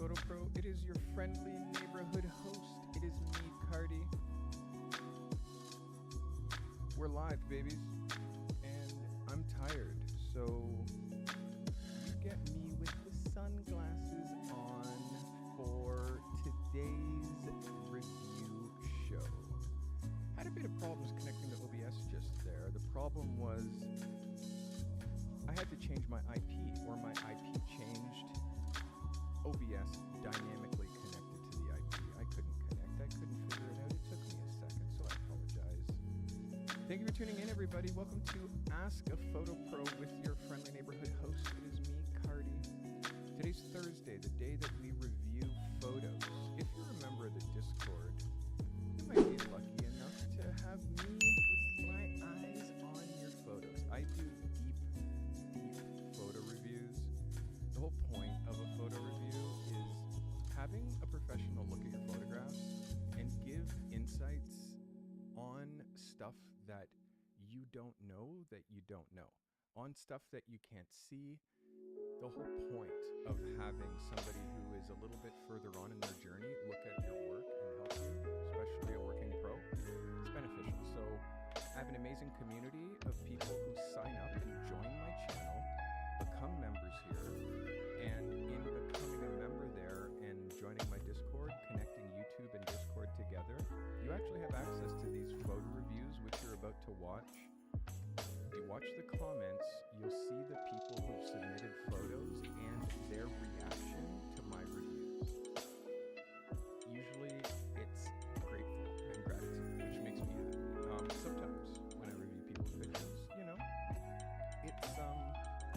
Photo Pro. It is your friendly neighborhood host. It is me, Carty. We're live, babies, and I'm tired, so you get me with the sunglasses on for today's review show. Had a bit of problems connecting to OBS just there. The problem was I had to change my IP, or my IP changed. OBS dynamically connected to the IP. I couldn't connect. I couldn't figure it out. It took me a second, so I apologize. Thank you for tuning in, everybody. Welcome to Ask a Photo Pro with your friendly neighborhood host. It is me, Carty. Today's Thursday, the day that we review photos. If you're a member of the Discord, you might be lucky enough to have me with my eyes on your photos. I do deep photo reviews. The whole point of a photo review is having a professional look at your photographs and give insights on stuff that you don't know that you don't know, on stuff that you can't see. The whole point of having somebody who is a little bit further on in their journey look at your work and help you, especially a working pro, it's beneficial. So I have an amazing community of people who sign up and join my channel, become members here, and in becoming a member there and joining my Discord, connecting YouTube and Discord together, you actually have access to these photo reviews, which you're about to watch. You watch the comments, you'll see the people who've submitted photos and their reaction to my reviews. Usually it's grateful and gratitude, which makes me happy. Sometimes when I review people's pictures, you know, it's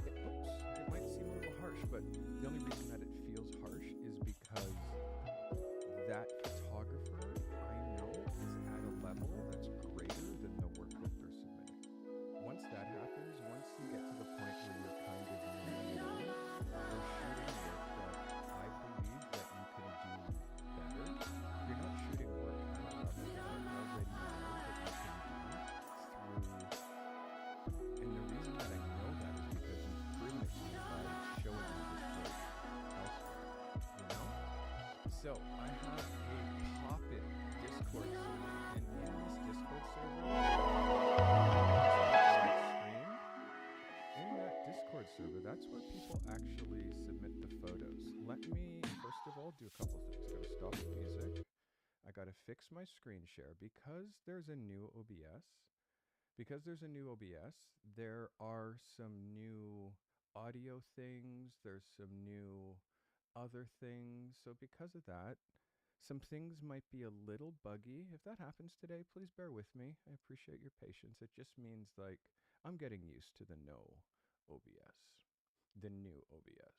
it might seem a little harsh, but the only reason that it feels harsh is because that photographer I know is at a level that's greater than the work that they're submitting. Once that happens, once you get to the point where you're kind of nailing it in, or shooting work that I believe that you can do better, you're not shooting work at a level that I already know that you can do through. And the reason that I know that is because you've proven it to me by showing me this work elsewhere, you know? So I have a pop-in Discord server, and in this Discord server, in that Discord server, that's where people actually submit the photos. Let me, first of all, do a couple of things. I gotta stop the music. I gotta fix my screen share because there's a new OBS. There are some new audio things. There's some new other things. So because of that, some things might be a little buggy. If that happens today, please bear with me. I appreciate your patience. It just means like I'm getting used to the new OBS.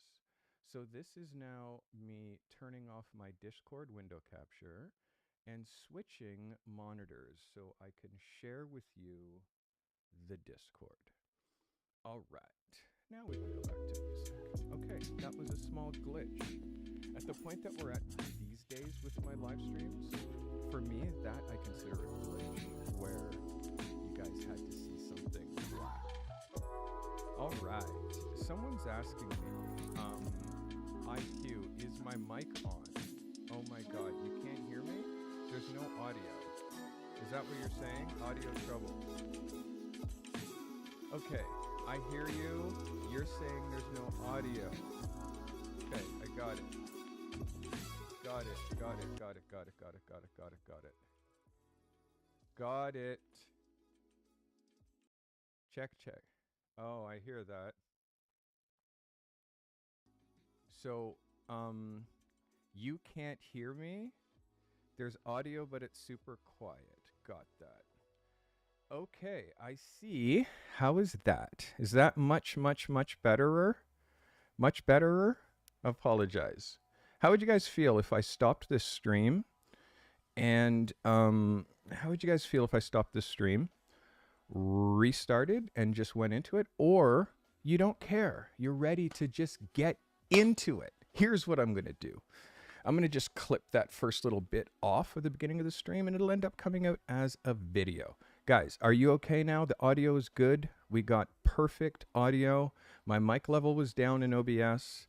So this is now me turning off my Discord window capture and switching monitors so I can share with you the Discord. All right, now we can go back to music. Okay, that was a small glitch. At the point that we're at these days with my live streams, for me, that I consider a glitch where you guys had to see something black. All right, someone's asking me, IQ, is my mic on? Oh my God, you can't hear me? There's no audio. Is that what you're saying? Audio trouble. Okay, I hear you. You're saying there's no audio. Okay, I got it. Got it. Check. Oh, I hear that. So, you can't hear me? There's audio, but it's super quiet. Got that. Okay, I see. How is that? Is that much betterer? Much betterer? Apologize. How would you guys feel if I stopped this stream? And how would you guys feel if I stopped this stream, restarted, and just went into it? Or you don't care. You're ready to just get into it. Here's what I'm going to do. I'm going to just clip that first little bit off at the beginning of the stream, and it'll end up coming out as a video. Guys, are you okay now? The audio is good. We got perfect audio. My mic level was down in OBS.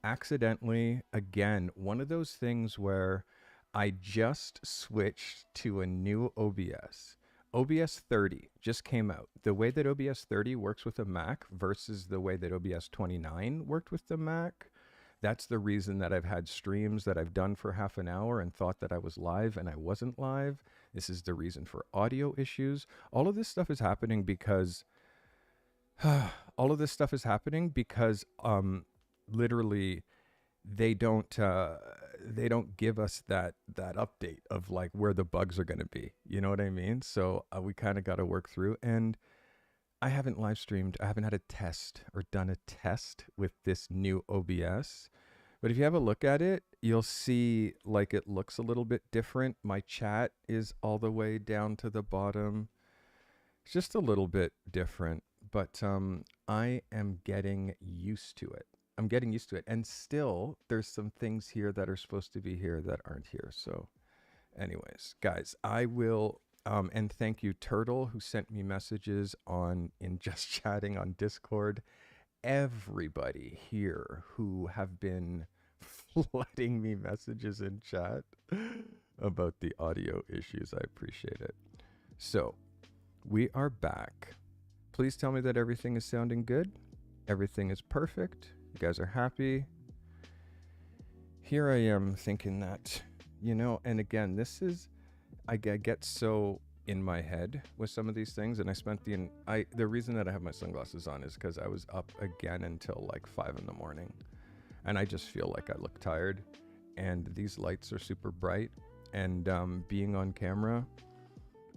accidentally, again, one of those things where I just switched to a new OBS. OBS 30 just came out. The way that OBS 30 works with a Mac versus the way that OBS 29 worked with the Mac, that's the reason that I've had streams that I've done for half an hour and thought that I was live and I wasn't live. This is the reason for audio issues. All of this stuff is happening because literally they don't give us that update of like where the bugs are going to be. You know what I mean? So we kind of got to work through. And I haven't live streamed. I haven't had a test or done a test with this new OBS. But if you have a look at it, you'll see like it looks a little bit different. My chat is all the way down to the bottom. It's just a little bit different, but I am getting used to it. And still, there's some things here that are supposed to be here that aren't here. So anyways, guys, I will, and thank you, Turtle, who sent me messages in Just Chatting on Discord. Everybody here who have been flooding me messages in chat about the audio issues. I appreciate it. So we are back. Please tell me that everything is sounding good. Everything is perfect. You guys are happy. Here I am thinking that, and again, I get so in my head with some of these things, and I spent the reason that I have my sunglasses on is because I was up again until like 5 a.m, and I just feel like I look tired, and these lights are super bright, and being on camera,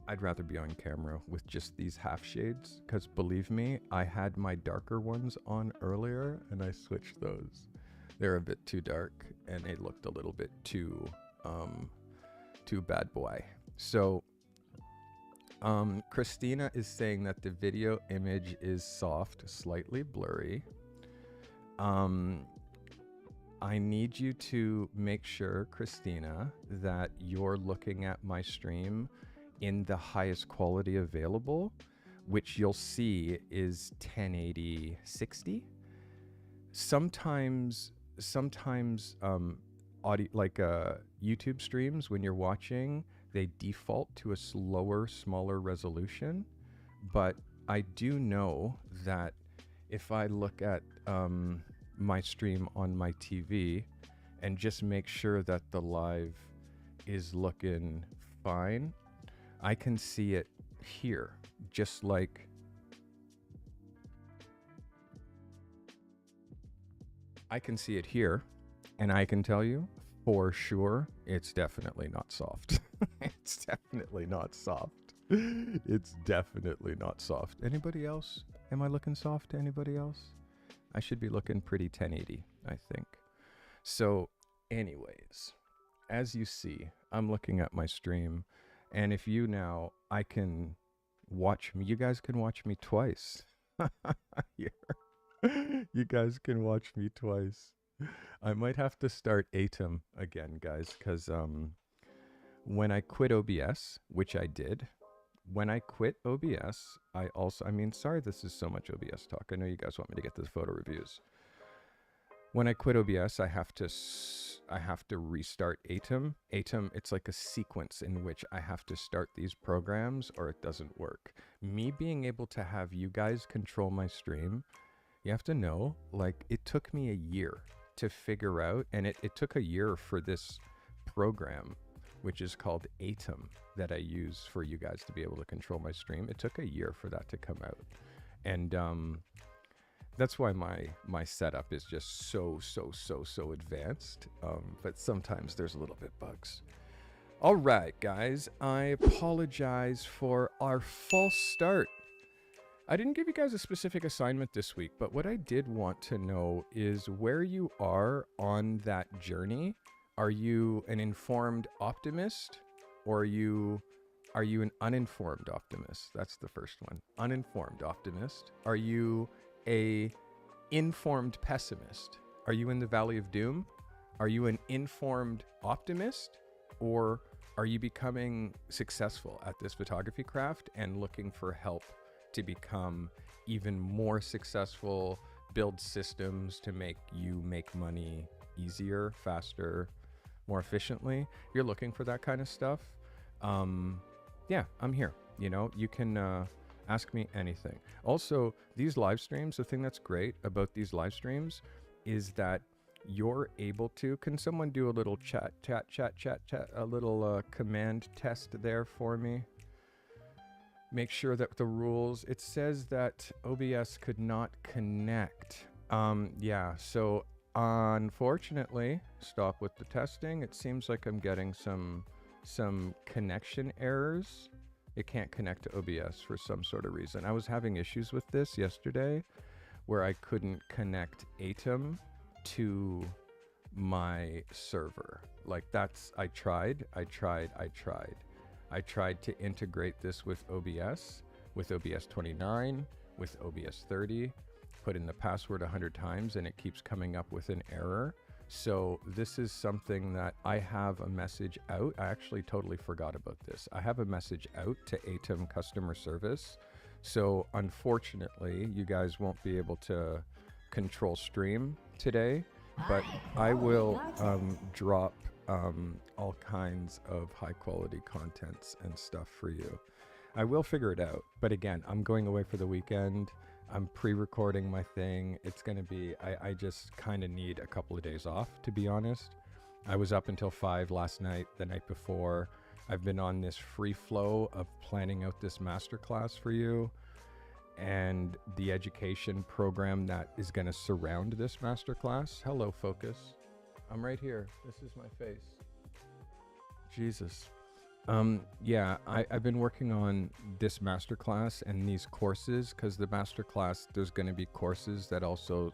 I'd rather be on camera with just these half shades, because believe me, I had my darker ones on earlier and I switched those. They're a bit too dark and they looked a little bit too bad boy. So Christina is saying that the video image is soft, slightly blurry. I need you to make sure, Christina, that you're looking at my stream in the highest quality available, which you'll see is 1080 60. Sometimes audio, like YouTube streams, when you're watching, they default to a smaller resolution. But I do know that if I look at my stream on my TV and just make sure that the live is looking fine, I can see it here, just like I can see it here, and I can tell you for sure it's definitely not soft. It's definitely not soft. It's definitely not soft. Anybody else? Am I looking soft to anybody else? I should be looking pretty 1080, I think. So anyways, as you see, I'm looking at my stream. And if you I can watch me. You guys can watch me twice. Here. You guys can watch me twice. I might have to start ATEM again, guys, because when I quit OBS, which I did, when I quit OBS, sorry this is so much OBS talk. I know you guys want me to get to the photo reviews. When I quit OBS, I have to restart ATEM. ATEM, it's like a sequence in which I have to start these programs or it doesn't work. Me being able to have you guys control my stream, you have to know, like, it took me a year to figure out, and it took a year for this program, which is called ATEM, that I use for you guys to be able to control my stream. It took a year for that to come out. And that's why my setup is just so advanced. But sometimes there's a little bit bugs. All right, guys, I apologize for our false start. I didn't give you guys a specific assignment this week, but what I did want to know is where you are on that journey. Are you an informed optimist, or are you an uninformed optimist? That's the first one. Uninformed optimist. Are you a informed pessimist? Are you in the valley of doom? Are you an informed optimist, or are you becoming successful at this photography craft and looking for help to become even more successful, build systems to make you make money easier, faster, more efficiently, you're looking for that kind of stuff, yeah, I'm here. You can ask me anything. Also, these live streams, the thing that's great about these live streams is that you're able to, can someone do a little chat, a little command test there for me? Make sure that the rules, it says that OBS could not connect. Yeah, so unfortunately, stop with the testing. It seems like I'm getting some connection errors. It can't connect to OBS for some sort of reason. I was having issues with this yesterday where I couldn't connect Aiden to my server. Like I tried to integrate this with OBS 29, with OBS 30, put in the password 100 times and it keeps coming up with an error. So this is something that I have a message out. I actually totally forgot about this. I have a message out to Aiden customer service. So unfortunately, you guys won't be able to control stream today, but I will drop all kinds of high quality contents and stuff for you. I will figure it out. But again, I'm going away for the weekend. I'm pre-recording my thing. It's going to be, I just kind of need a couple of days off, to be honest. I was up until 5 last night, the night before. I've been on this free flow of planning out this masterclass for you and the education program that is going to surround this masterclass. Hello, Focus. I'm right here. This is my face. Jesus. Yeah, I've been working on this masterclass and these courses, because the masterclass, there's going to be courses that also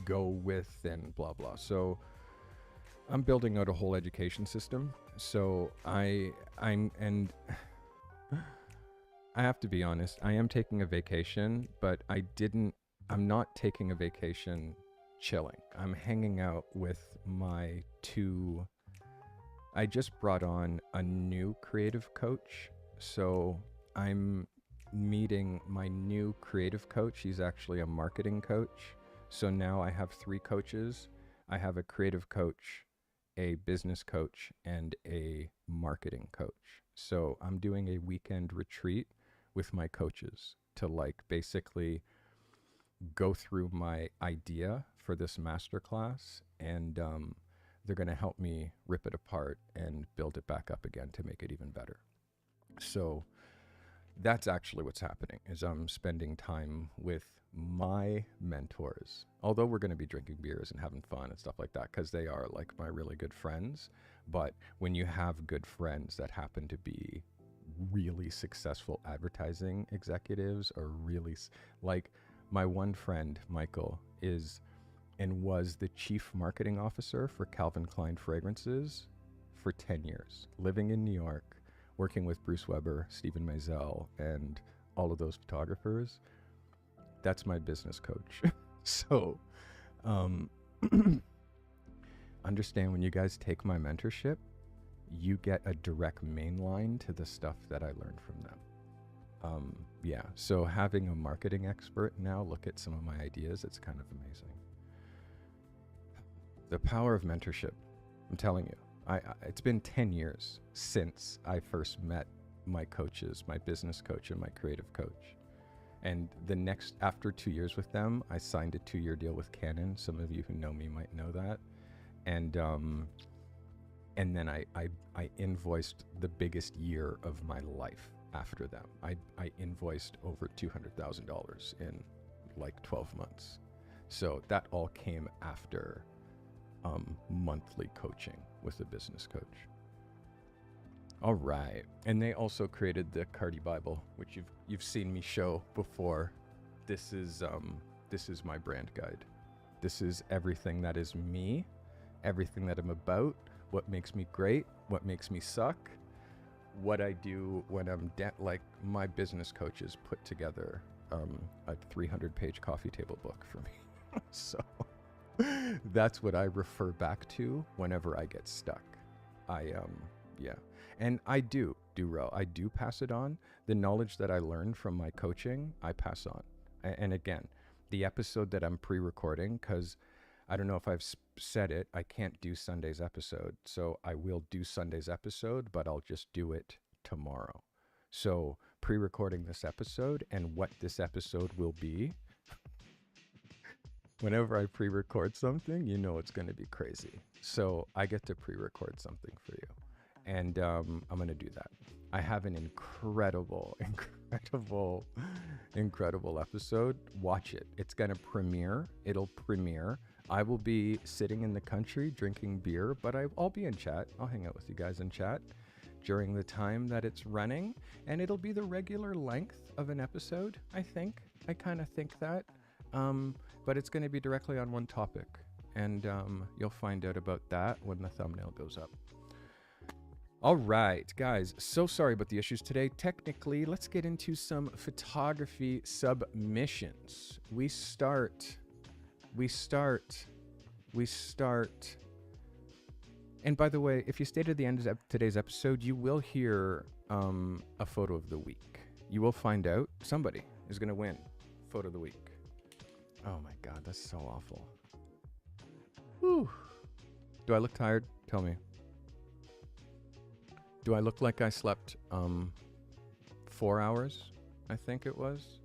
go with and blah, blah. So I'm building out a whole education system. So I have to be honest, I am taking a vacation, but I'm not taking a vacation chilling. I'm hanging out with my two. I just brought on a new creative coach. So I'm meeting my new creative coach. He's actually a marketing coach. So now I have 3 coaches. I have a creative coach, a business coach, and a marketing coach. So I'm doing a weekend retreat with my coaches to basically go through my idea for this masterclass, and they're going to help me rip it apart and build it back up again to make it even better. So that's actually what's happening, is I'm spending time with my mentors. Although we're going to be drinking beers and having fun and stuff like that, because they are my really good friends. But when you have good friends that happen to be really successful advertising executives, or really my one friend, Michael, is and was the chief marketing officer for Calvin Klein fragrances for 10 years, living in New York, working with Bruce Weber, Stephen Maisel, and all of those photographers. That's my business coach. So understand, when you guys take my mentorship, you get a direct main line to the stuff that I learned from them. Yeah, so having a marketing expert now look at some of my ideas, it's kind of amazing. The power of mentorship, I'm telling you. It's been 10 years since I first met my coaches, my business coach and my creative coach. And after 2 years with them, I signed a 2-year deal with Canon. Some of you who know me might know that. And then I invoiced the biggest year of my life after them. I invoiced over $200,000 in 12 months. So that all came after monthly coaching with a business coach. All right. And they also created the Carty Bible, which you've seen me show before. This is my brand guide. This is everything that is me, everything that I'm about, what makes me great, what makes me suck, what I do when I'm my business coaches put together a 300-page coffee table book for me. So that's what I refer back to whenever I get stuck. Yeah. And I do, Durell, I do pass it on. The knowledge that I learned from my coaching, I pass on. And again, the episode that I'm pre-recording, because I don't know if I've said it, I can't do Sunday's episode. So I will do Sunday's episode, but I'll just do it tomorrow. So pre-recording this episode, and what this episode will be, whenever I pre-record something, you know it's going to be crazy. So I get to pre-record something for you. And I'm going to do that. I have an incredible episode. Watch it. It's going to premiere. It'll premiere. I will be sitting in the country drinking beer, but I'll be in chat. I'll hang out with you guys in chat during the time that it's running. And it'll be the regular length of an episode, I think. I kind of think that. But it's going to be directly on one topic. And you'll find out about that when the thumbnail goes up. All right, guys, so sorry about the issues today. Technically, let's get into some photography submissions. We start. And by the way, if you stay to the end of today's episode, you will hear a photo of the week. You will find out somebody is going to win photo of the week. Oh my God, that's so awful. Whew. Do I look tired? Tell me. Do I look like I slept 4 hours? I think it was.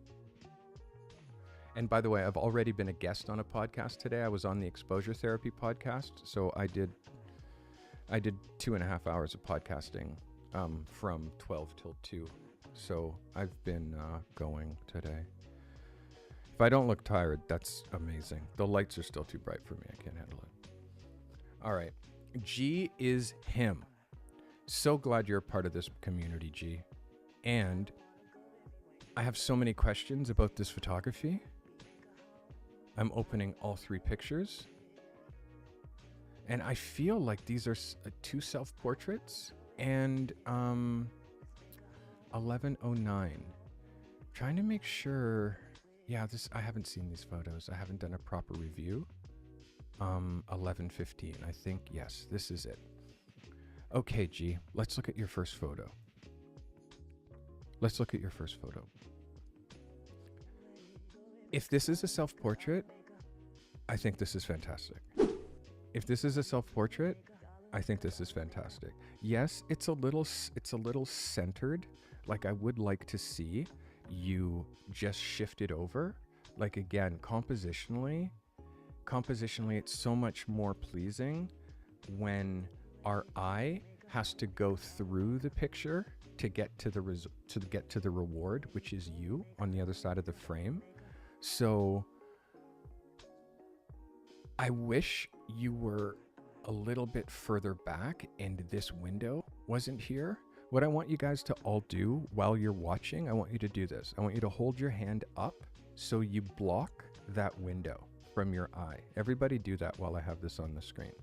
And by the way, I've already been a guest on a podcast today. I was on the Exposure Therapy podcast. So I did 2.5 hours of podcasting from 12 till 2. So I've been going today. If I don't look tired, that's amazing. The lights are still too bright for me. I can't handle it. All right. G is him. So glad you're a part of this community, G. And I have so many questions about this photography. I'm opening all 3 pictures. And I feel like these are 2 self-portraits and 1109. Trying to make sure. Yeah, I haven't seen these photos. I haven't done a proper review. 1115. I think, yes, this is it. Okay, G, let's look at your first photo. If this is a self-portrait, I think this is fantastic. If this is a self-portrait, I think this is fantastic. Yes, it's a little centered. Like, I would like to see you just shift it over. Like, again, compositionally, it's so much more pleasing when our eye has to go through the picture to get to the reward, which is you on the other side of the frame. So I wish you were a little bit further back and this window wasn't here. What I want you guys to all do while you're watching, I want you to do this. I want you to hold your hand up so you block that window from your eye. Everybody do that while I have this on the screen.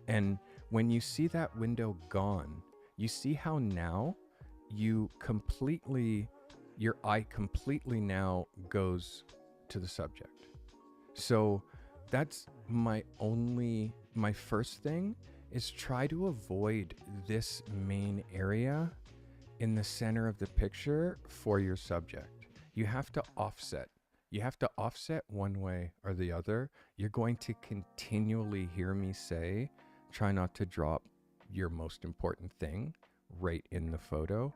And when you see that window gone, you see how now your eye completely now goes to the subject. So that's my first thing is try to avoid this main area in the center of the picture for your subject. You have to offset. You have to offset one way or the other. You're going to continually hear me say, try not to drop your most important thing right in the photo,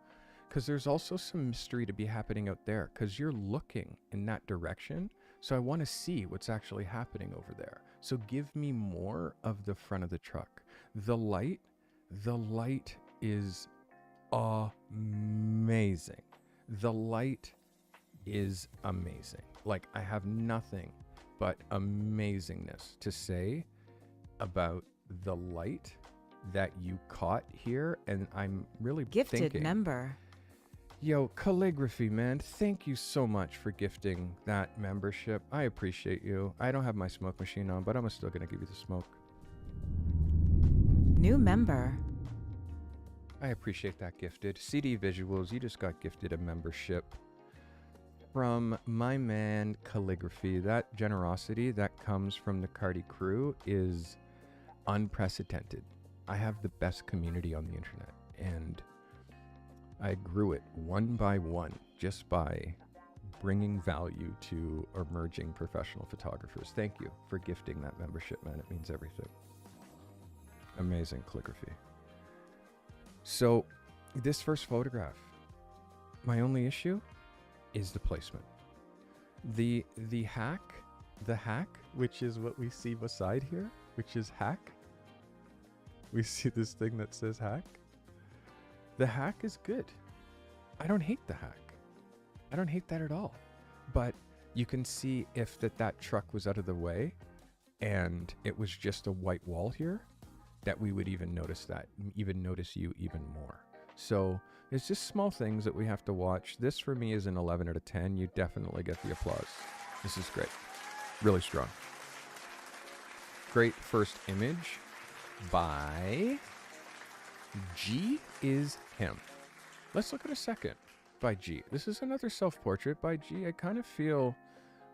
because there's also some mystery to be happening out there because you're looking in that direction. So I want to see what's actually happening over there. So give me more of the front of the truck. The light is amazing. The light is amazing. Like, I have nothing but amazingness to say about the light that you caught here. And I'm really Gifted member. Yo, Calligraphy, man, thank you so much for gifting that membership. I appreciate you. I don't have my smoke machine on, but I'm still going to give you the smoke. New member. I appreciate that, Gifted. CD Visuals, you just got gifted a membership from my man, Calligraphy. That generosity that comes from the Carty crew is unprecedented. I have the best community on the internet, and I grew it one by one just by bringing value to emerging professional photographers. Thank you for gifting that membership, man. It means everything. Amazing calligraphy. So this first photograph, my only issue is the placement. The hack, which is what we see beside here, which is hack. We see this thing that says hack. The hack is good. I don't hate the hack. I don't hate that at all. But you can see if that truck was out of the way and it was just a white wall here, that we would even notice you even more. So it's just small things that we have to watch. This for me is an 11 out of 10. You definitely get the applause. This is great. Really strong. Great first image by G is him. Let's look at a second by G. This is another self-portrait by G. I kind of feel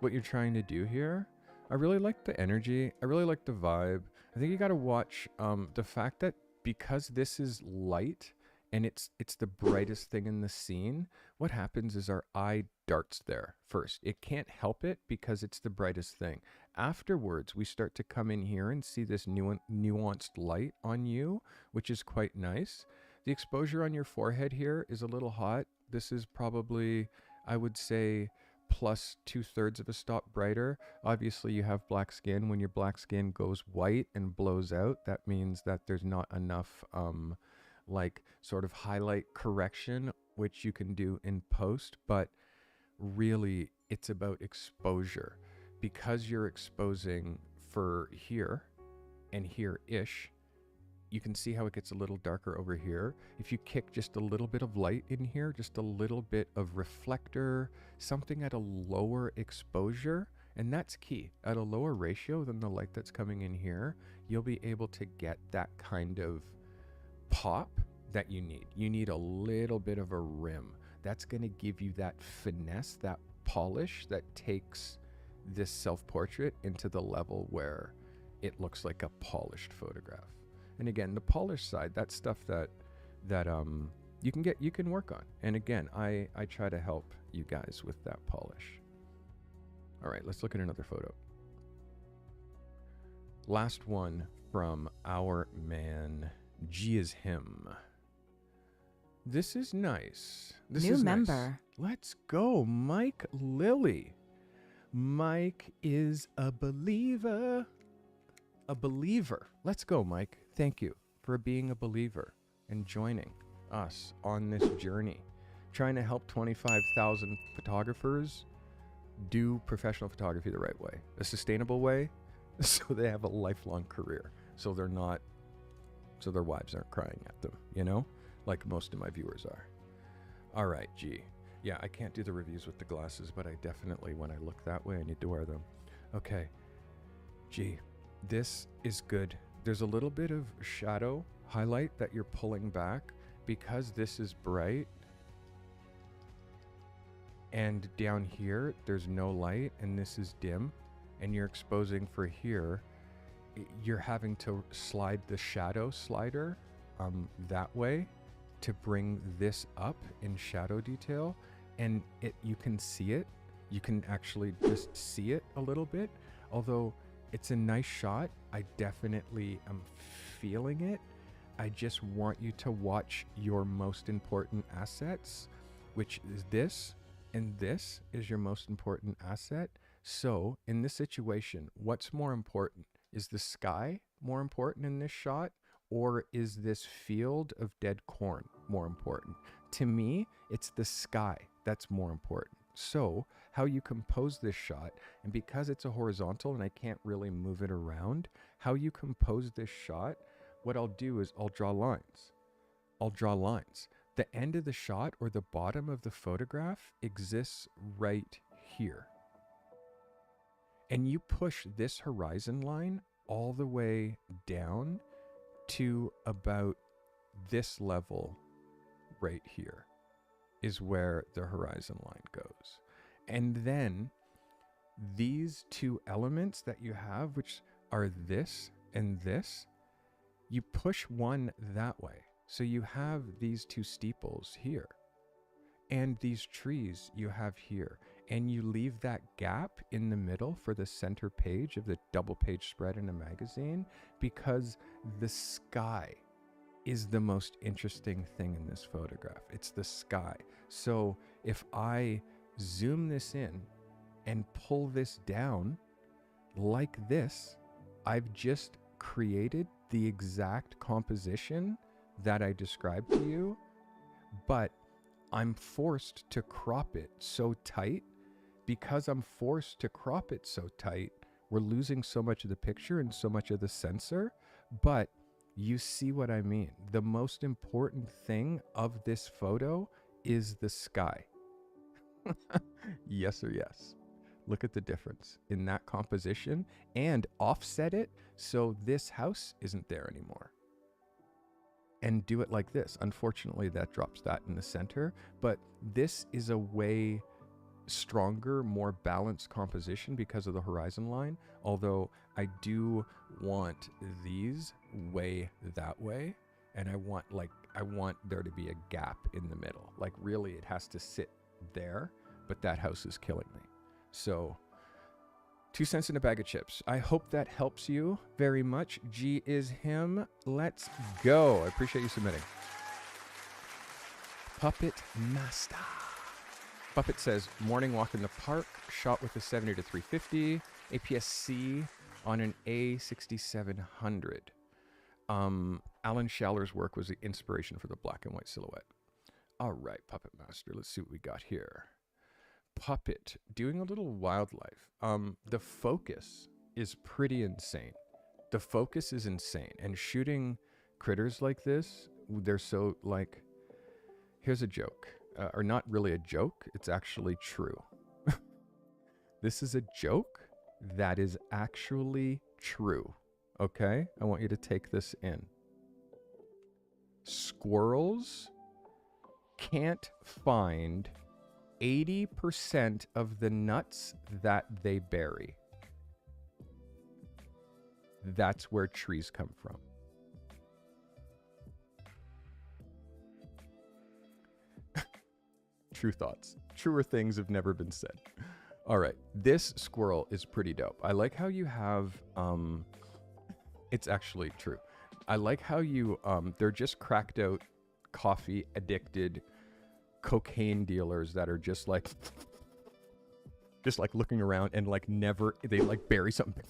what you're trying to do here. I really like the energy. I really like the vibe. I think you got to watch the fact that because this is light and it's the brightest thing in the scene, what happens is our eye darts there first. It can't help it because it's the brightest thing. Afterwards, we start to come in here and see this nuanced light on you, which is quite nice. The exposure on your forehead here is a little hot. This is probably, I would say, plus 2/3 of a stop brighter. Obviously, you have black skin. When your black skin goes white and blows out, that means that there's not enough like sort of highlight correction, which you can do in post. But really, it's about exposure. Because you're exposing for here and here-ish, you can see how it gets a little darker over here. If you kick just a little bit of light in here, just a little bit of reflector, something at a lower exposure, and that's key. At a lower ratio than the light that's coming in here, you'll be able to get that kind of pop that you need. You need a little bit of a rim. That's going to give you that finesse, that polish that takes this self-portrait into the level where it looks like a polished photograph. And again, the polished side, that's stuff that you can work on. And again, I try to help you guys with that polish. All right, let's look at another photo. Last one from our man, G is him. This is nice. This New is member. Nice. Let's go, Mike Lilly. Mike is a believer. A believer. Let's go, Mike. Thank you for being a believer and joining us on this journey, trying to help 25,000 photographers do professional photography the right way, a sustainable way, so they have a lifelong career, so their wives aren't crying at them, you know, like most of my viewers are. All right, G. Yeah, I can't do the reviews with the glasses, but I definitely, when I look that way, I need to wear them. Okay, G, this is good. There's a little bit of shadow highlight that you're pulling back because this is bright. And down here, there's no light and this is dim and you're exposing for here. You're having to slide the shadow slider that way to bring this up in shadow detail, and you can see it. You can actually just see it a little bit. Although it's a nice shot, I definitely am feeling it. I just want you to watch your most important assets, which is this, and this is your most important asset. So in this situation, what's more important? Is the sky more important in this shot? Or is this field of dead corn more important? To me, it's the sky that's more important. So how you compose this shot, and because it's a horizontal and I can't really move it around, how you compose this shot, what I'll do is I'll draw lines. I'll draw lines. The end of the shot or the bottom of the photograph exists right here. And you push this horizon line all the way down to about this level right here is where the horizon line goes. And then these two elements that you have, which are this and this, you push one that way. So you have these two steeples here and these trees you have here. and you leave that gap in the middle for the center page of the double page spread in a magazine, because the sky is the most interesting thing in this photograph. It's the sky. So if I zoom this in and pull this down like this, I've just created the exact composition that I described to you, but I'm forced to crop it so tight. Because I'm forced to crop it so tight, we're losing so much of the picture and so much of the sensor, but you see what I mean. The most important thing of this photo is the sky. Yes or yes. Look at the difference in that composition, and offset it so this house isn't there anymore. And do it like this. Unfortunately, that drops that in the center, but this is a way stronger, more balanced composition because of the horizon line. Although I do want these way that way, and I want there to be a gap in the middle. Like really it has to sit there, but that house is killing me. So 2 cents in a bag of chips. I hope that helps you very much. G is him. Let's go. I appreciate you submitting. Puppet Master. Puppet says, morning walk in the park, shot with a 70 to 350, APS-C on an A6700. Alan Schaller's work was the inspiration for the black and white silhouette. All right, Puppet Master, let's see what we got here. Puppet, doing a little wildlife. The focus is pretty insane. The focus is insane. And shooting critters like this, they're so like, here's a joke. Or not really a joke, it's actually true. This is a joke that is actually true. Okay? I want you to take this in. Squirrels can't find 80% of the nuts that they bury. That's where trees come from. True thoughts. Truer things have never been said. All right. This squirrel is pretty dope. I like how you have, it's actually true. I like how you, they're just cracked out, coffee addicted, cocaine dealers that are just like looking around and like never, they like bury something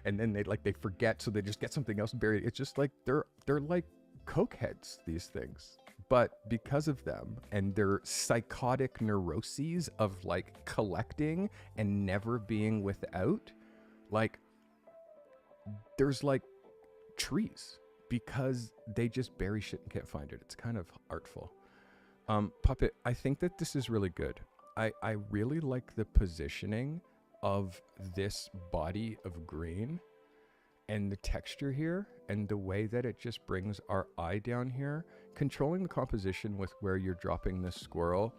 and then they forget. So they just get something else buried. It's just like, they're like coke heads, these things. But because of them and their psychotic neuroses of like collecting and never being without, like there's like trees because they just bury shit and can't find it. It's kind of artful. Puppet, I think that this is really good. I really like the positioning of this body of green and the texture here and the way that it just brings our eye down here. Controlling the composition with where you're dropping this squirrel.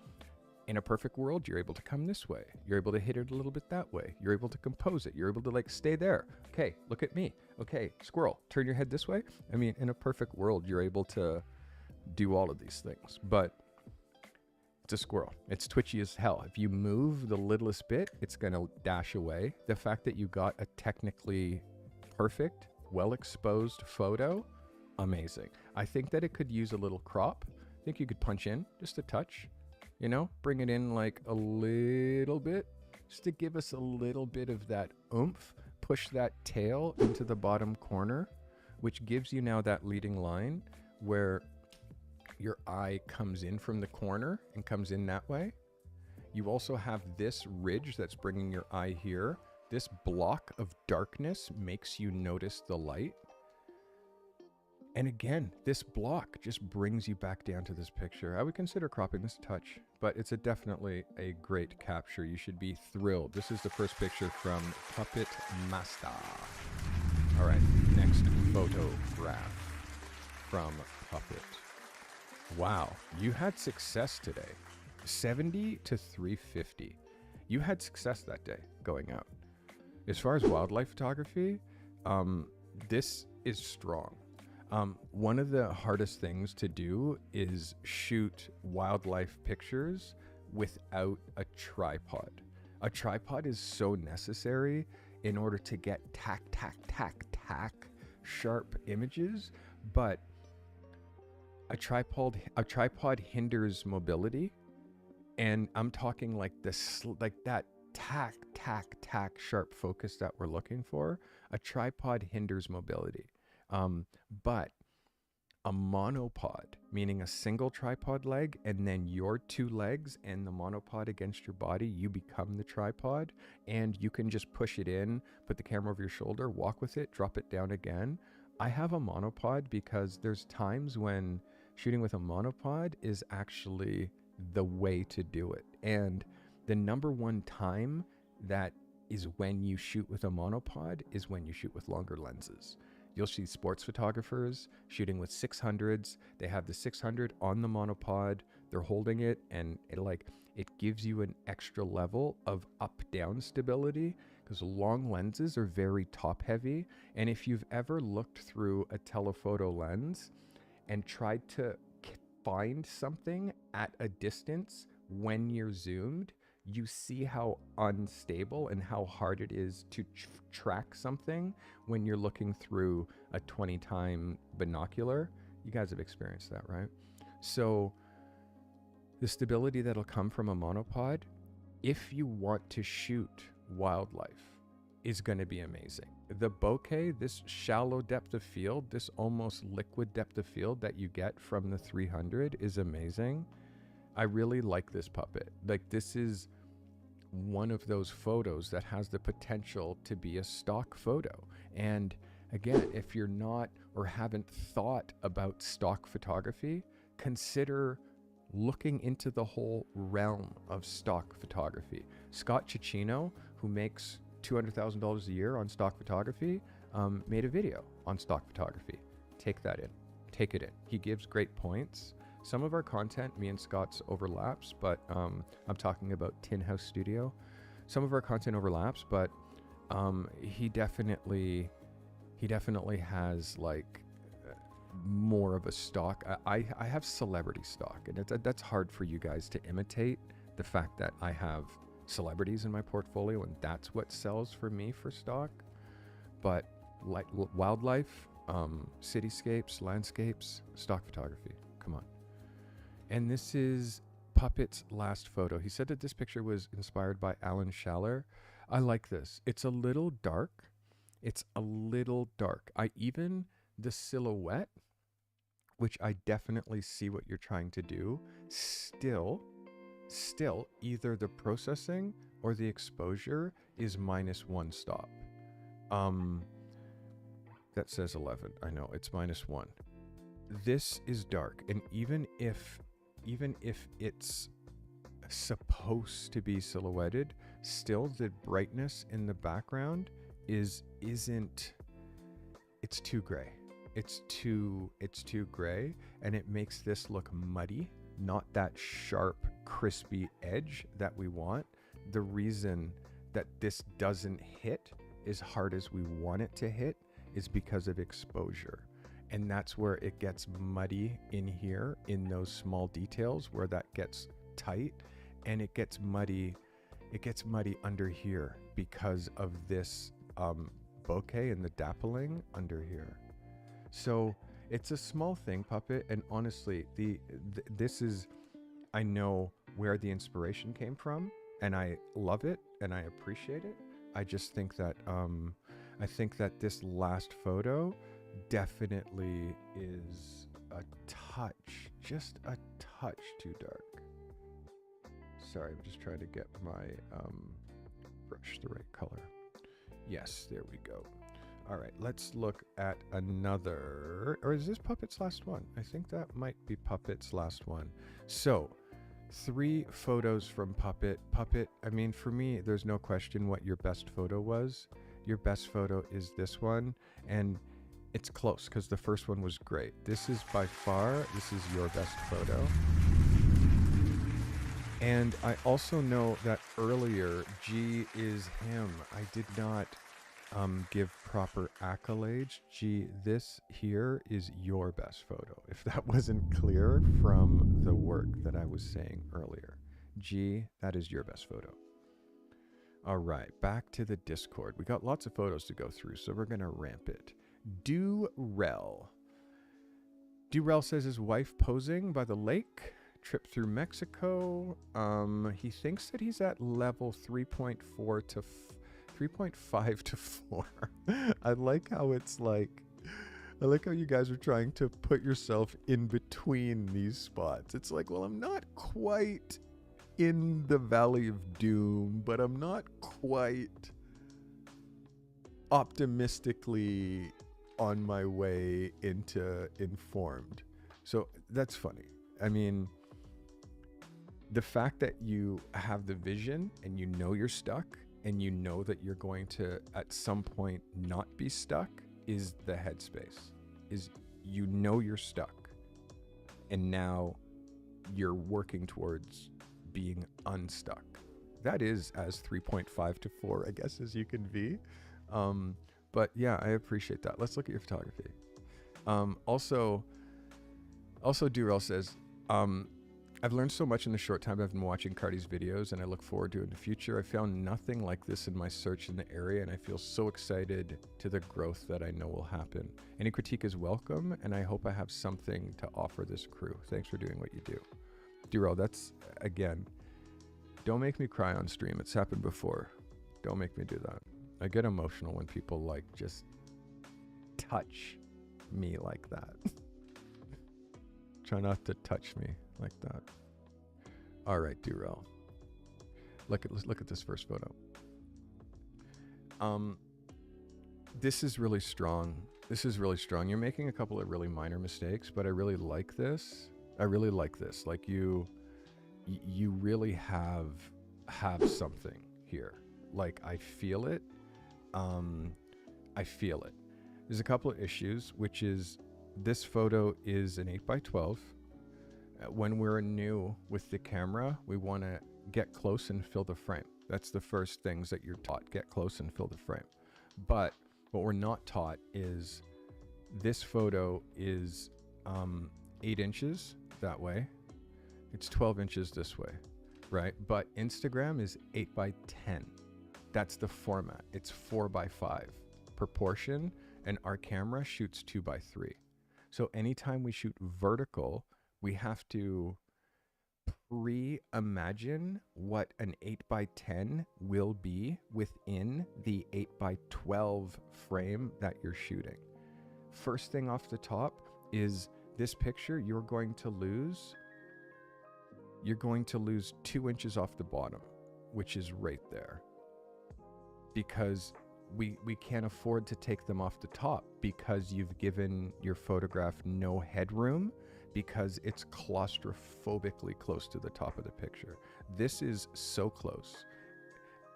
In a perfect world, you're able to come this way. You're able to hit it a little bit that way. You're able to compose it. You're able to like stay there. Okay, look at me. Okay, squirrel, turn your head this way. I mean, in a perfect world, you're able to do all of these things, but it's a squirrel. It's twitchy as hell. If you move the littlest bit, it's gonna dash away. The fact that you got a technically perfect, well-exposed photo, amazing. I think that it could use a little crop. I think you could punch in just a touch, you know, bring it in like a little bit, just to give us a little bit of that oomph, push that tail into the bottom corner, which gives you now that leading line where your eye comes in from the corner and comes in that way. You also have this ridge that's bringing your eye here. This block of darkness makes you notice the light. And again, this block just brings you back down to this picture. I would consider cropping this a touch, but it's definitely a great capture. You should be thrilled. This is the first picture from Puppet Master. All right, next photograph from Puppet. Wow, you had success today. 70 to 350. You had success that day going out. As far as wildlife photography, this is strong. One of the hardest things to do is shoot wildlife pictures without a tripod. A tripod is so necessary in order to get tack sharp images, but a tripod hinders mobility, and I'm talking like this, like that tack sharp focus that we're looking for. A tripod hinders mobility, but a monopod, meaning a single tripod leg and then your two legs and the monopod against your body, you become the tripod, and you can just push it in, put the camera over your shoulder, walk with it, drop it down again. I have a monopod because there's times when shooting with a monopod is actually the way to do it. And the number one time that is when you shoot with a monopod is when you shoot with longer lenses. You'll see sports photographers shooting with 600s. They have the 600 on the monopod. They're holding it, and it gives you an extra level of up-down stability, because long lenses are very top-heavy. And if you've ever looked through a telephoto lens and tried to find something at a distance when you're zoomed, you see how unstable and how hard it is to track something when you're looking through a 20-time binocular. You guys have experienced that, right? So the stability that'll come from a monopod, if you want to shoot wildlife, is going to be amazing. The bokeh, this shallow depth of field, this almost liquid depth of field that you get from the 300 is amazing. I really like this puppet. Like, this is one of those photos that has the potential to be a stock photo. And again, if you're not or haven't thought about stock photography, consider looking into the whole realm of stock photography. Scott Cicchino, who makes $200,000 a year on stock photography, made a video on stock photography. Take that in. Take it in. He gives great points. Some of our content, me and Scott's, overlaps, but I'm talking about Tin House Studio. Some of our content overlaps, but he definitely has like more of a stock. I have celebrity stock, and that's hard for you guys to imitate, the fact that I have celebrities in my portfolio, and that's what sells for me for stock. But like wildlife, cityscapes, landscapes, stock photography. Come on. And this is Puppet's last photo. He said that this picture was inspired by Alan Schaller. I like this. It's a little dark. It's a little dark. The silhouette, which I definitely see what you're trying to do, still either the processing or the exposure is -1 stop. That says 11. I know, it's -1. This is dark, and even if it's supposed to be silhouetted, still the brightness in the background isn't. It's too gray. It's too gray, and it makes this look muddy, not that sharp, crispy edge that we want. The reason that this doesn't hit as hard as we want it to hit is because of exposure. And that's where it gets muddy in here, in those small details where that gets tight, and it gets muddy under here because of this bokeh and the dappling under here. So it's a small thing, Puppet, and honestly, this is, I know where the inspiration came from, and I love it and I appreciate it. I just think that this last photo definitely is just a touch too dark. Sorry, I'm just trying to get my brush the right color. Yes, there we go. All right, let's look at another, or is this Puppet's last one? I think that might be Puppet's last one. So 3 photos from Puppet. Puppet, I mean, for me, there's no question what your best photo was. Your best photo is this one, and it's close because the first one was great. This is your best photo. And I also know that earlier, G is him. I did not give proper accolades. G, this here is your best photo, if that wasn't clear from the work that I was saying earlier. G, that is your best photo. All right, back to the Discord. We got lots of photos to go through, so we're going to ramp it. Durell. Durell says his wife posing by the lake, trip through Mexico. He thinks that he's at level 3.4 to 3.5 to 4. I like how it's like, I like how you guys are trying to put yourself in between these spots. It's like, well, I'm not quite in the Valley of Doom, but I'm not quite optimistically on my way into informed. So that's funny. I mean, the fact that you have the vision and you know you're stuck and you know that you're going to at some point not be stuck is the headspace. Is you know you're stuck and now you're working towards being unstuck. That is as 3.5 to 4, I guess, as you can be. But yeah, I appreciate that. Let's look at your photography. Also Durell says, I've learned so much in the short time I've been watching Carty's videos, and I look forward to it in the future. I found nothing like this in my search in the area, and I feel so excited to the growth that I know will happen. Any critique is welcome, and I hope I have something to offer this crew. Thanks for doing what you do. Durell, that's, again, don't make me cry on stream. It's happened before. Don't make me do that. I get emotional when people like just touch me like that. Try not to touch me like that. All right, Durell. Let's look at this first photo. This is really strong. This is really strong. You're making a couple of really minor mistakes, but I really like this. I really like this. Like you really have something here. Like I feel it. I feel it. There's a couple of issues, which is this photo is an 8x12. When we're new with the camera, we want to get close and fill the frame. That's the first things that you're taught. Get close and fill the frame. But what we're not taught is this photo is 8 inches that way. It's 12 inches this way, right? But Instagram is 8x10. That's the format. It's 4x5 proportion, and our camera shoots 2x3. So anytime we shoot vertical, we have to pre-imagine what an 8x10 will be within the 8x12 frame that you're shooting. First thing off the top is this picture, you're going to lose 2 inches off the bottom, which is right there. Because we can't afford to take them off the top because you've given your photograph no headroom because it's claustrophobically close to the top of the picture. This is so close.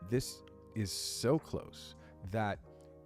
This is so close that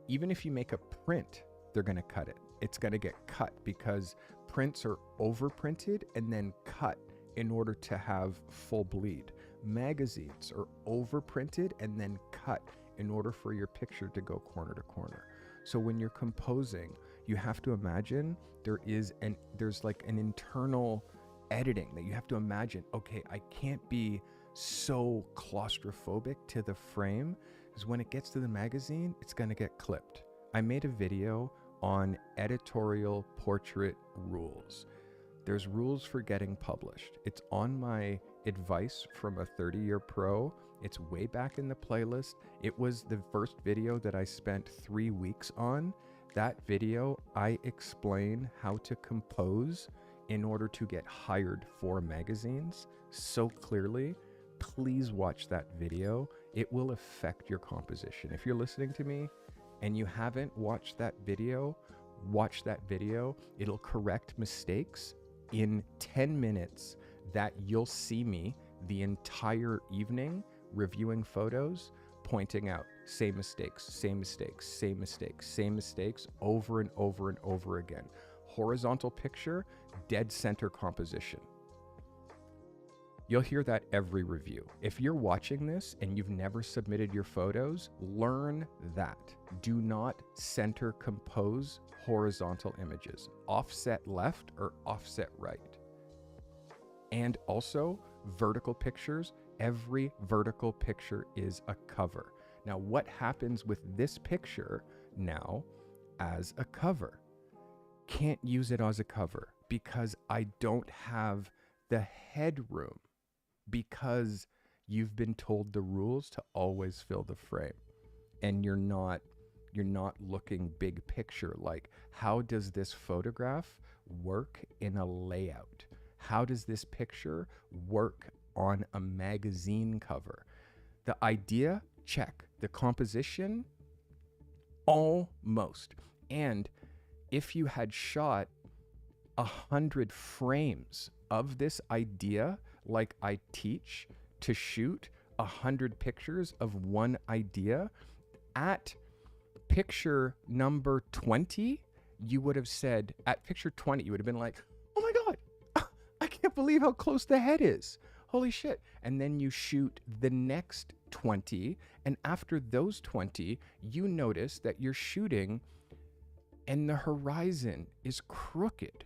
even if you make a print, they're going to cut it. It's going to get cut because prints are overprinted and then cut in order to have full bleed. Magazines are overprinted and then cut in order for your picture to go corner to corner. So when you're composing, you have to imagine there's like an internal editing that you have to imagine, okay, I can't be so claustrophobic to the frame because when it gets to the magazine, it's going to get clipped. I made a video on editorial portrait rules. There's rules for getting published. It's on my advice from a 30-year pro. It's way back in the playlist. It was the first video that I spent 3 weeks on. That video, I explain how to compose in order to get hired for magazines so clearly. Please watch that video. It will affect your composition. If you're listening to me and you haven't watched that video, watch that video. It'll correct mistakes in 10 minutes that you'll see me the entire evening reviewing photos, pointing out same mistakes over and over and over again. Horizontal picture, dead center composition. You'll hear that every review. If you're watching this and you've never submitted your photos, learn that. Do not center compose horizontal images. Offset left or offset right. And also vertical pictures. Every vertical picture is a cover. Now, what happens with this picture now as a cover? Can't use it as a cover because I don't have the headroom, because you've been told the rules to always fill the frame, and you're not looking big picture. Like, how does this photograph work in a layout? How does this picture work on a magazine cover? The idea, check. The composition, almost. And if you had shot 100 frames of this idea, like I teach to shoot 100 pictures of one idea, at picture number 20, you would have said, at picture 20, you would have been like, oh my God, I can't believe how close the head is. Holy shit. And then you shoot the next 20. And after those 20, you notice that you're shooting and the horizon is crooked.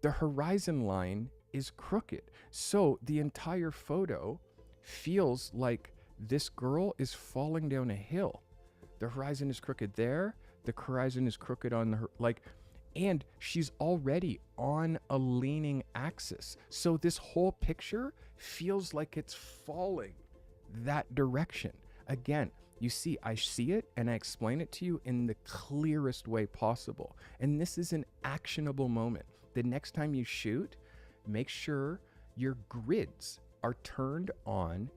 The horizon line is crooked. So the entire photo feels like this girl is falling down a hill. The horizon is crooked there. The horizon is crooked on the, and she's already on a leaning axis. So this whole picture feels like it's falling that direction. Again, you see, I see it and I explain it to you in the clearest way possible. And this is an actionable moment. The next time you shoot, make sure your grids are turned on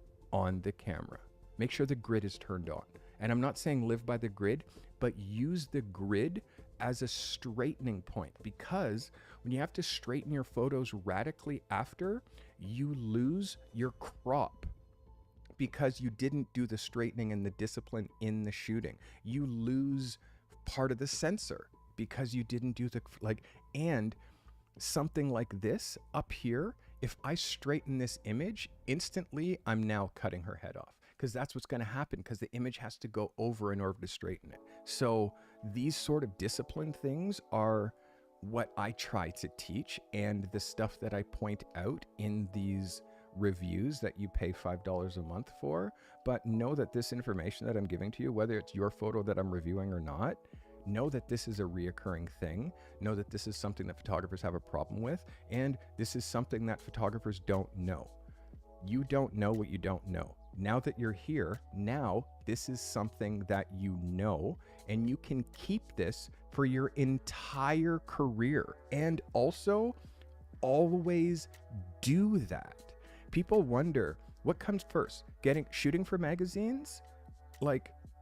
the camera. Make sure the grid is turned on. And I'm not saying live by the grid, but use the grid as a straightening point, because when you have to straighten your photos radically after, you lose your crop because you didn't do the straightening and the discipline in the shooting. You lose part of the sensor because you didn't do the, and something like this up here, if I straighten this image, instantly I'm now cutting her head off, because that's what's going to happen, because the image has to go over in order to straighten it. So these sort of discipline things are what I try to teach, and the stuff that I point out in these reviews that you pay $5 a month for. But know that this information that I'm giving to you, whether it's your photo that I'm reviewing or not, know that this is a reoccurring thing. Know that this is something that photographers have a problem with, and this is something that photographers don't know. You don't know what you don't know. Now that you're here, now this is something that you know, and you can keep this for your entire career. And also, always do that. People wonder, what comes first? Shooting for magazines?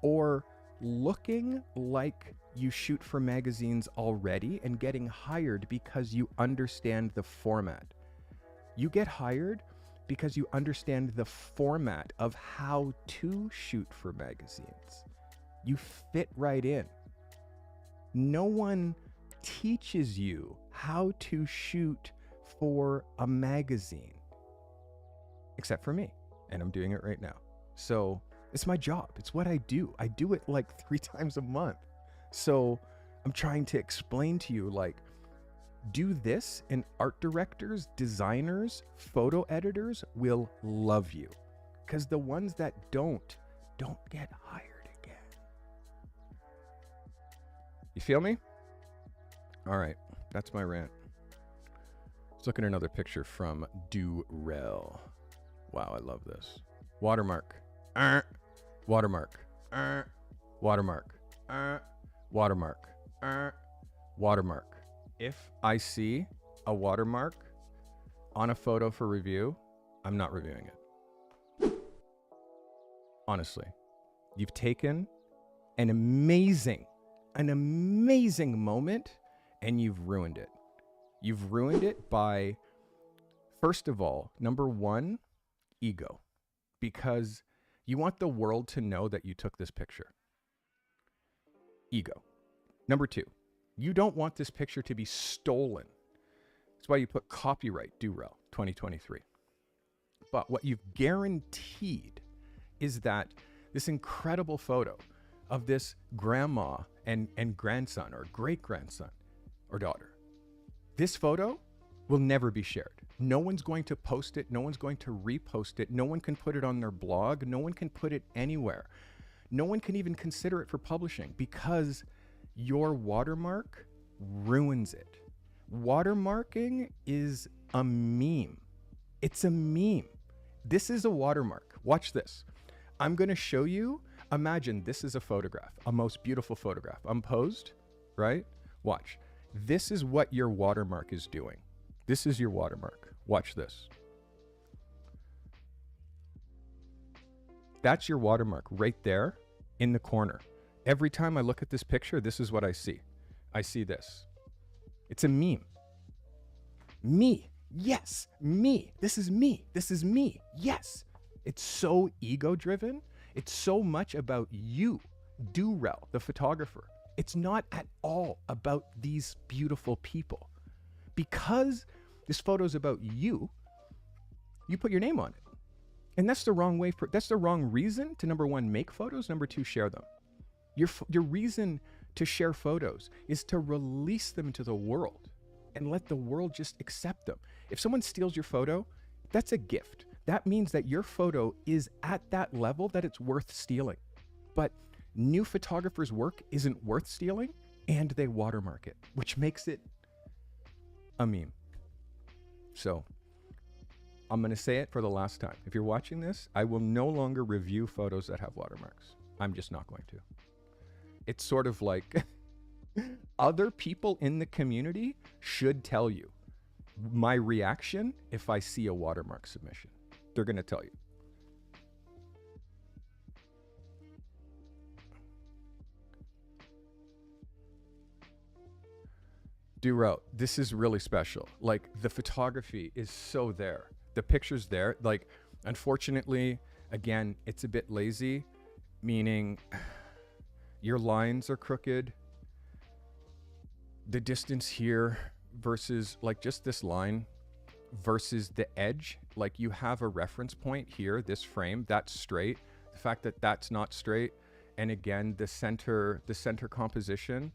Or looking like you shoot for magazines already and getting hired because you understand the format. You get hired because you understand the format of how to shoot for magazines. You fit right in. No one teaches you how to shoot for a magazine, except for me, and I'm doing it right now. So it's my job. It's what I do. I do it 3 times a month. So I'm trying to explain to you, do this, and art directors, designers, photo editors will love you, because the ones that don't get hired again. You feel me? All right, that's my rant. Let's look at another picture from Durell. Wow, I love this. Watermark. Watermark. Watermark. Watermark. Watermark. If I see a watermark on a photo for review, I'm not reviewing it. Honestly, you've taken an amazing moment and you've ruined it. You've ruined it by, first of all, number one, ego, because you want the world to know that you took this picture. Ego. Number two, you don't want this picture to be stolen. That's why you put copyright Durell 2023. But what you've guaranteed is that this incredible photo of this grandma and grandson or great-grandson or daughter, this photo will never be shared. No one's going to post it. No one's going to repost it. No one can put it on their blog. No one can put it anywhere. No one can even consider it for publishing because your watermark ruins it. Watermarking is a meme. It's a meme. This is a watermark. Watch this. I'm going to show you. Imagine this is a photograph, a most beautiful photograph. I'm posed, right? Watch. This is what your watermark is doing. This is your watermark. Watch this. That's your watermark right there in the corner. Every time I look at this picture, this is what I see. I see this. It's a meme. Me. Yes. Me. This is me. This is me. Yes. It's so ego-driven. It's so much about you, Durell, the photographer. It's not at all about these beautiful people. Because this photo is about you, you put your name on it. And that's the wrong way that's the wrong reason to, number one, make photos, number two, share them. Your reason to share photos is to release them to the world and let the world just accept them. If someone steals your photo, that's a gift. That means that your photo is at that level that it's worth stealing. But new photographers' work isn't worth stealing, and they watermark it, which makes it a meme. So I'm going to say it for the last time. If you're watching this, I will no longer review photos that have watermarks. I'm just not going to. It's sort of like other people in the community should tell you my reaction if I see a watermark submission. They're going to tell you. Durell, this is really special. Like, the photography is so there. The picture's there. Like, unfortunately, again, it's a bit lazy, meaning your lines are crooked. The distance here versus like just this line versus the edge, like you have a reference point here, this frame, that's straight. The fact that that's not straight. And again, the center composition,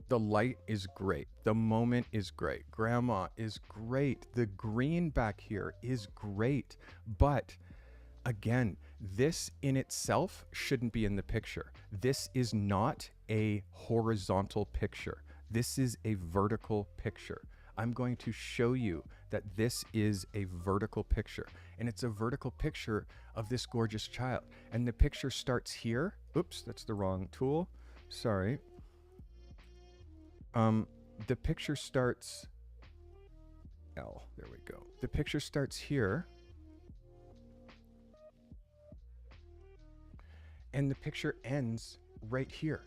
the light is great. The moment is great. Grandma is great. The green back here is great. But again, this in itself shouldn't be in the picture. This is not a horizontal picture. This is a vertical picture. I'm going to show you that this is a vertical picture, and it's a vertical picture of this gorgeous child. And the picture starts here. Oops, that's the wrong tool. Sorry. The picture starts L. There we go. The picture starts here. And the picture ends right here.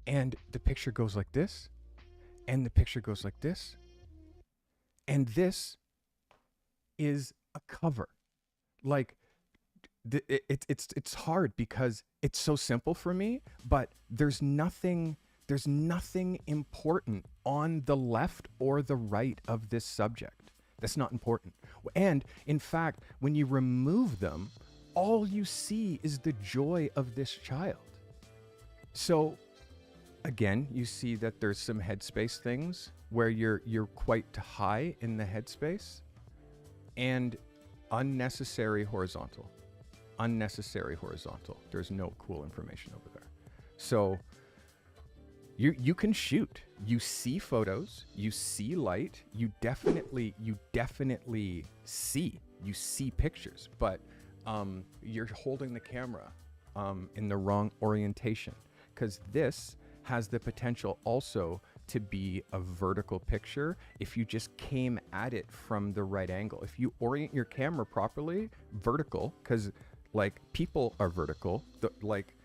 And the picture goes like this. And the picture goes like this. And this is a cover. Like, it's hard because it's so simple for me, but there's nothing important on the left or the right of this subject. That's not important. And in fact, when you remove them, all you see is the joy of this child. So again, you see that there's some headspace things where you're quite high in the headspace, and unnecessary horizontal. There's no cool information over there. So you can shoot. You see photos, you see light, you definitely see pictures, but you're holding the camera in the wrong orientation, because this has the potential also to be a vertical picture if you just came at it from the right angle. If you orient your camera properly, vertical, because like people are vertical, like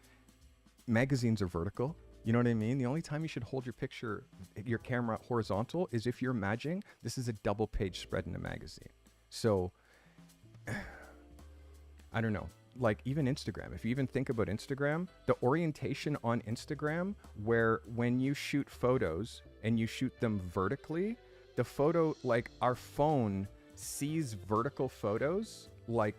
magazines are vertical. You know what I mean? The only time you should hold your camera horizontal is if you're imagining this is a double page spread in a magazine. So I don't know. Like even Instagram, if you even think about Instagram, the orientation on Instagram, where when you shoot photos and you shoot them vertically, the photo, like our phone sees vertical photos, like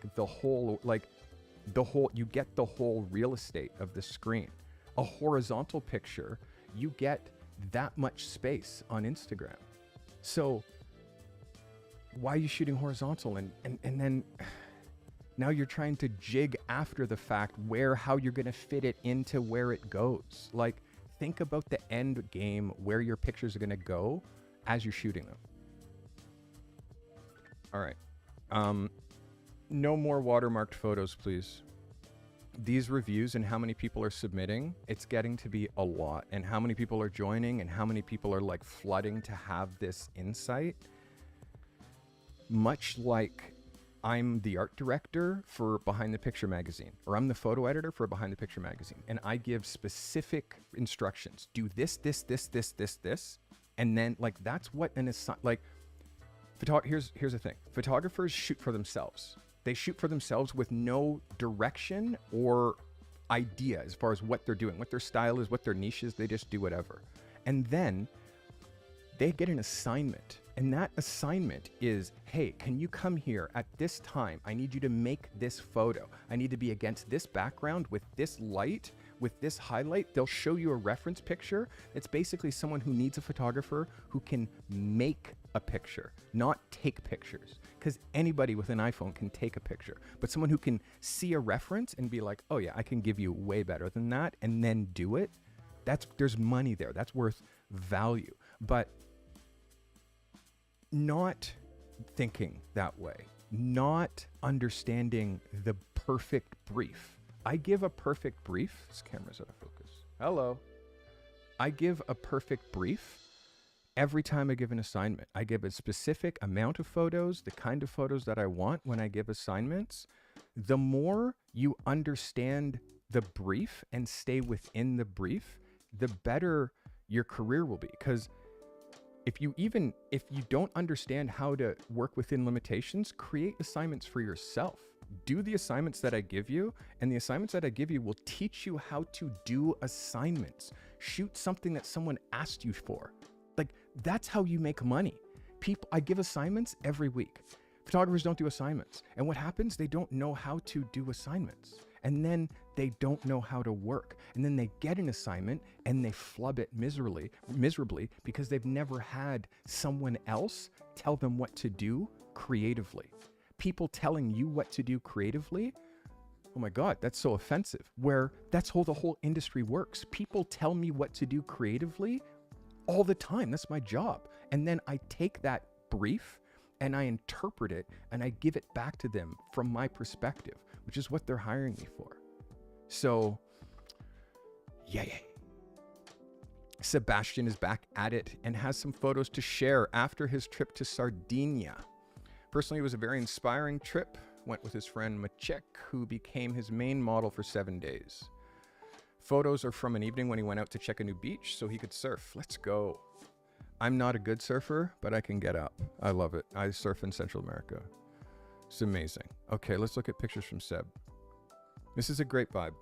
you get the whole real estate of the screen. A horizontal picture, you get that much space on Instagram. So why are you shooting horizontal? And then now you're trying to jig after the fact how you're going to fit it into where it goes. Like, think about the end game where your pictures are going to go as you're shooting them. All right. No more watermarked photos, please. These reviews and how many people are submitting, it's getting to be a lot. And how many people are joining and how many people are like flooding to have this insight. Much like I'm the art director for Behind the Picture magazine, or I'm the photo editor for Behind the Picture magazine, and I give specific instructions. Do this, this, this, this, this, this. And then like, that's what here's the thing. Photographers shoot for themselves. They shoot for themselves with no direction or idea as far as what they're doing, what their style is, what their niche is. They just do whatever. And then they get an assignment. And that assignment is, hey, can you come here at this time? I need you to make this photo. I need to be against this background with this light, with this highlight. They'll show you a reference picture. It's basically someone who needs a photographer who can make a picture, not take pictures. Because anybody with an iPhone can take a picture. But someone who can see a reference and be like, oh yeah, I can give you way better than that, and then do it. There's money there. That's worth value. But not thinking that way, not understanding the perfect brief. I give a perfect brief. This camera's out of focus. Hello. I give a perfect brief every time I give an assignment. I give a specific amount of photos, the kind of photos that I want when I give assignments. The more you understand the brief and stay within the brief, the better your career will be. Because if you don't understand how to work within limitations, create assignments for yourself. Do the assignments that I give you, and the assignments that I give you will teach you how to do assignments. Shoot something that someone asked you for. Like, that's how you make money. I give assignments every week. Photographers don't do assignments. And what happens? They don't know how to do assignments. And then they don't know how to work. And then they get an assignment and they flub it miserably because they've never had someone else tell them what to do creatively. People telling you what to do creatively, oh my God, that's so offensive. Where that's how the whole industry works. People tell me what to do creatively all the time. That's my job. And then I take that brief and I interpret it and I give it back to them from my perspective, which is what they're hiring me for. So, yay. Sebastian is back at it and has some photos to share after his trip to Sardinia. Personally, it was a very inspiring trip. Went with his friend Maciek, who became his main model for 7 days. Photos are from an evening when he went out to check a new beach so he could surf. Let's go. I'm not a good surfer, but I can get up. I love it. I surf in Central America. It's amazing. Okay, let's look at pictures from Seb. This is a great vibe.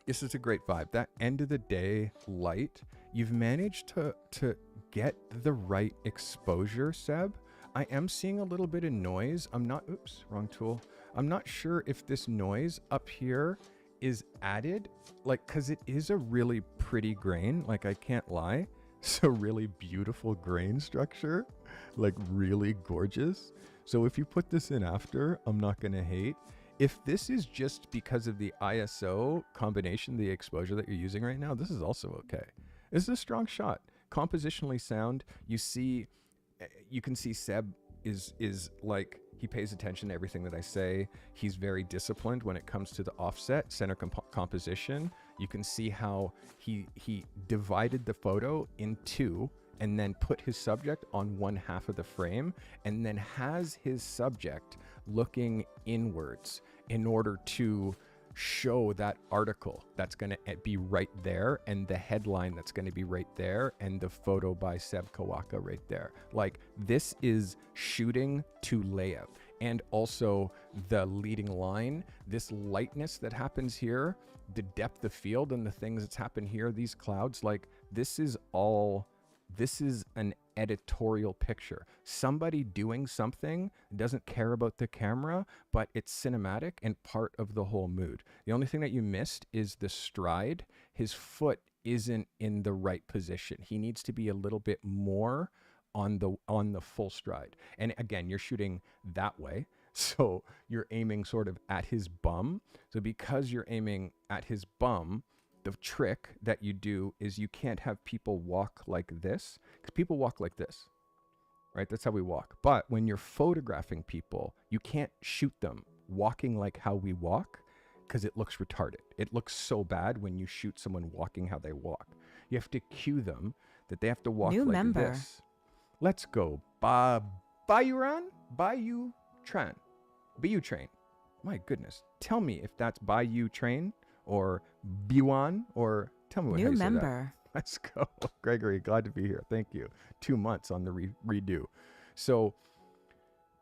This is a great vibe. That end of the day light, you've managed to get the right exposure, Seb. I am seeing a little bit of noise. Oops, wrong tool. I'm not sure if this noise up here is added, cause it is a really pretty grain. I can't lie. It's a really beautiful grain structure, really gorgeous. So if you put this in after, I'm not gonna hate. If this is just because of the ISO combination, the exposure that you're using right now, this is also okay. This is a strong shot. Compositionally sound. You can see Seb is he pays attention to everything that I say. He's very disciplined when it comes to the offset, center composition. You can see how he divided the photo in two and then put his subject on one half of the frame and then has his subject looking inwards in order to show that article that's going to be right there and the headline that's going to be right there and the photo by Seb Kawaka right there. This is shooting to layout. And also the leading line, this lightness that happens here, the depth of field and the things that's happened here, these clouds, this is an editorial picture. Somebody doing something doesn't care about the camera, but it's cinematic and part of the whole mood. The only thing that you missed is the stride. His foot isn't in the right position. He needs to be a little bit more on the full stride. And again, you're shooting that way. So you're aiming sort of at his bum. So because you're aiming at his bum, the trick that you do is you can't have people walk like this, because people walk like this, right? That's how we walk. But when you're photographing people, you can't shoot them walking like how we walk, because it looks retarded. It looks so bad when you shoot someone walking how they walk. You have to cue them that they have to walk New like member. this. Let's go. Bayou Train. My goodness. Tell me if that's Bayou Train or Biwan, or tell me how New you say that. member. Let's go. Gregory, glad to be here. Thank you. 2 months on the redo. So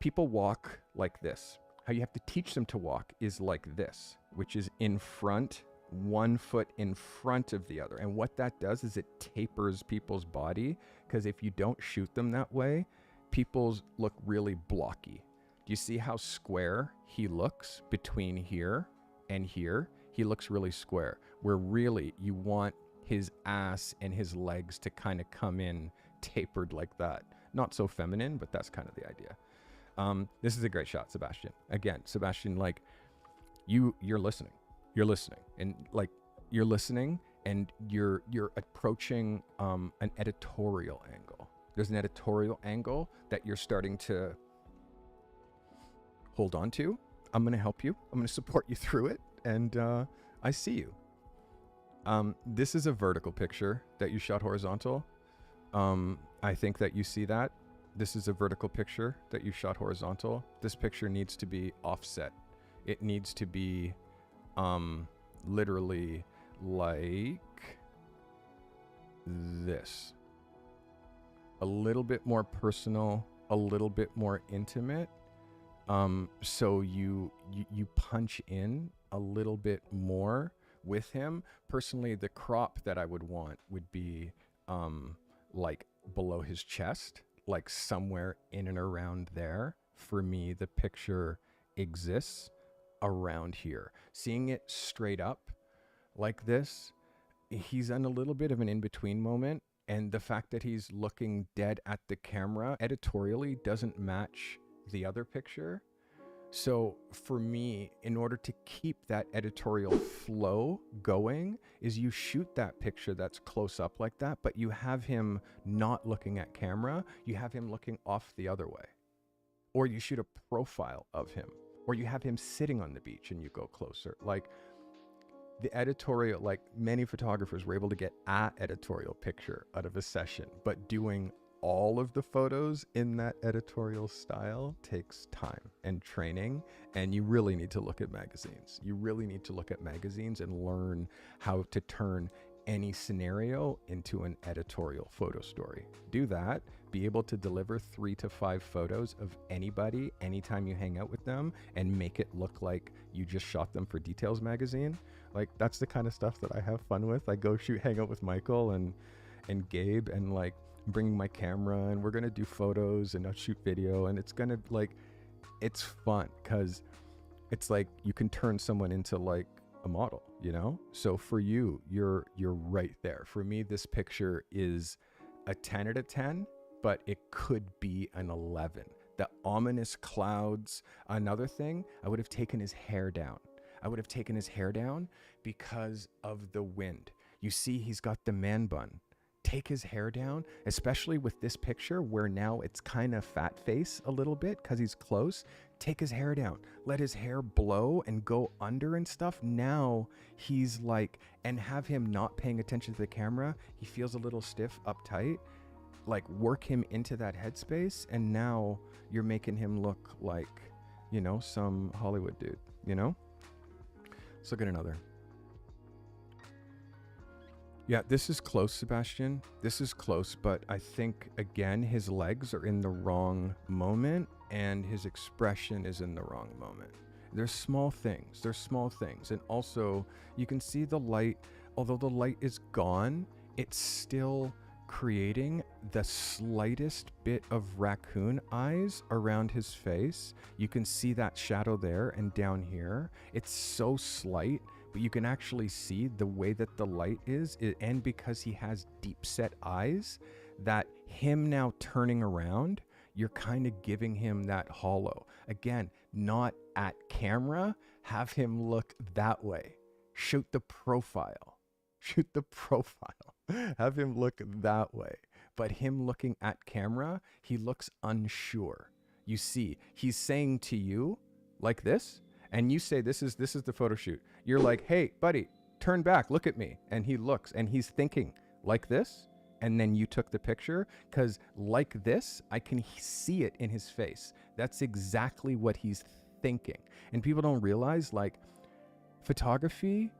people walk like this. How you have to teach them to walk is like this, which is in front, 1 foot in front of the other. And what that does is it tapers people's body, because if you don't shoot them that way, people's look really blocky. Do you see how square he looks between here and here? He looks really square, where really you want his ass and his legs to kind of come in tapered like that. Not so feminine, but that's kind of the idea. This is a great shot, Sebastian. Again, Sebastian, like you're listening, and like you're listening, and you're approaching an editorial angle. There's an editorial angle that you're starting to hold on to. I'm going to help you. I'm going to support you through it. And I see you. This is a vertical picture that you shot horizontal. I think that you see that. This is a vertical picture that you shot horizontal. This picture needs to be offset. It needs to be literally like this. A little bit more personal, a little bit more intimate. So you punch in a little bit more with him. Personally, the crop that I would want would be like below his chest, like somewhere in and around there. For me, the picture exists around here. Seeing it straight up like this, he's in a little bit of an in-between moment. And the fact that he's looking dead at the camera editorially doesn't match the other picture. So for me, in order to keep that editorial flow going, is you shoot that picture that's close up like that, but you have him not looking at camera. You have him looking off the other way. Or you shoot a profile of him. Or you have him sitting on the beach and you go closer. Like the editorial, like many photographers were able to get an editorial picture out of a session, but doing all of the photos in that editorial style takes time and training, and you really need to look at magazines. You really need to look at magazines and learn how to turn any scenario into an editorial photo story. Do that, be able to deliver 3 to 5 photos of anybody anytime you hang out with them and make it look like you just shot them for Details magazine. Like that's the kind of stuff that I have fun with. I go hang out with Michael and Gabe, and like bringing my camera, and we're gonna do photos and I'll shoot video, and it's gonna like, it's fun because it's like you can turn someone into like a model, you know? So for you, you're right there. For me, this picture is a 10 out of 10, but it could be an 11. The ominous clouds. Another thing, I would have taken his hair down. Because of the wind. You see, he's got the man bun. Take his hair down, especially with this picture where now it's kind of fat face a little bit because he's close. Take his hair down, let his hair blow and go under and stuff. Now he's like, and have him not paying attention to the camera. He feels a little stiff, uptight. Like work him into that headspace, and now you're making him look like, you know, some Hollywood dude, you know? Let's look at another. Yeah, this is close, Sebastian. This is close, but I think, again, his legs are in the wrong moment and his expression is in the wrong moment. There's small things. And also, you can see the light, although the light is gone, it's still creating the slightest bit of raccoon eyes around his face. You can see that shadow there and down here. It's so slight, but you can actually see the way that the light is, and because he has deep set eyes, that him now turning around, you're kind of giving him that hollow. Again, not at camera. Have him look that way. Shoot the profile. Shoot the profile. Have him look that way. But him looking at camera, he looks unsure. You see, he's saying to you like this, and you say, this is the photo shoot. You're like, hey, buddy, turn back, look at me. And he looks, and he's thinking like this, and then you took the picture, because like this, I can see it in his face. That's exactly what he's thinking. And people don't realize, like, photography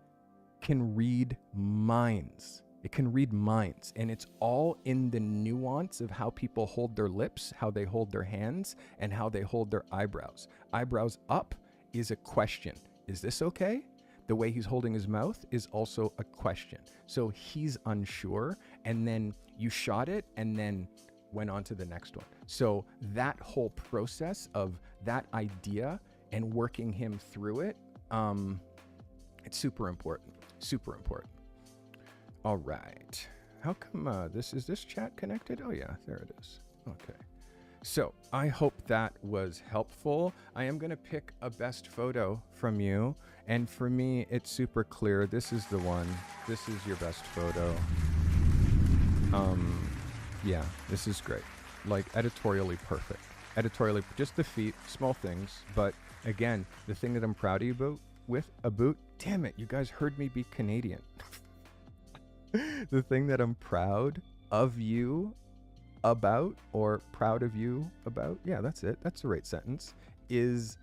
can read minds. It can read minds, and it's all in the nuance of how people hold their lips, how they hold their hands, and how they hold their eyebrows. Eyebrows up is a question. Is this okay? The way he's holding his mouth is also a question. So he's unsure, and then you shot it and then went on to the next one. So that whole process of that idea and working him through it, it's super important. Super important. All right. How come is this chat connected? Oh yeah, there it is. Okay. So I hope that was helpful. I am going to pick a best photo from you. And for me, it's super clear. This is the one. This is your best photo. Yeah, this is great. Like editorially perfect. Editorially, just the feet, small things. But again, the thing that I'm proud of you about, damn it, you guys heard me be Canadian. The thing that I'm proud of you about, or proud of you about, yeah, that's it. That's the right sentence, is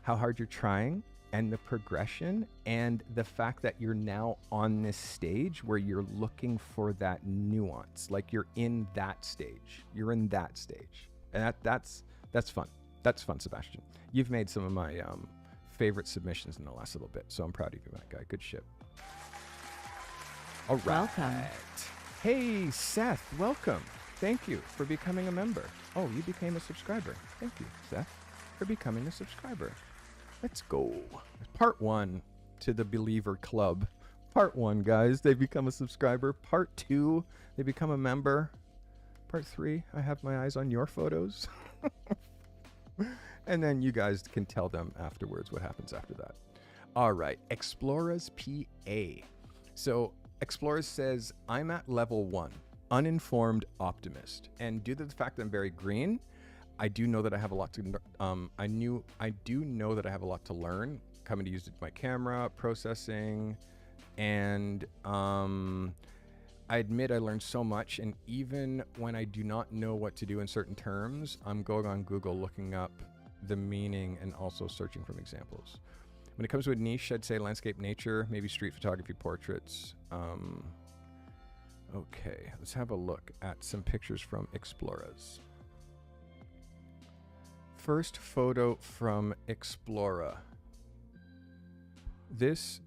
how hard you're trying and the progression and the fact that you're now on this stage where you're looking for that nuance. Like you're in that stage. You're in that stage. And that's fun. That's fun, Sebastian. You've made some of my favorite submissions in the last little bit. So I'm proud of you, that guy. Good shit. All right. Welcome. Hey, Seth, welcome. Thank you for becoming a member. Oh, you became a subscriber. Thank you, Seth, for becoming a subscriber. Let's go. Part 1 to the Believer Club. Part 1, guys, they become a subscriber. Part 2, they become a member. Part 3, I have my eyes on your photos. And then you guys can tell them afterwards what happens after that. All right, Explorers PA. So Explorers says, I'm at level 1, uninformed optimist. And due to the fact that I'm very green, I do know that I have a lot to I do know that I have a lot to learn, coming to use my camera, processing, and I admit I learned so much, and even when I do not know what to do in certain terms, I'm going on Google looking up the meaning and also searching from examples. When it comes to a niche, I'd say landscape, nature, maybe street photography, portraits. Okay, let's have a look at some pictures from Explorers. First photo from Explorer. This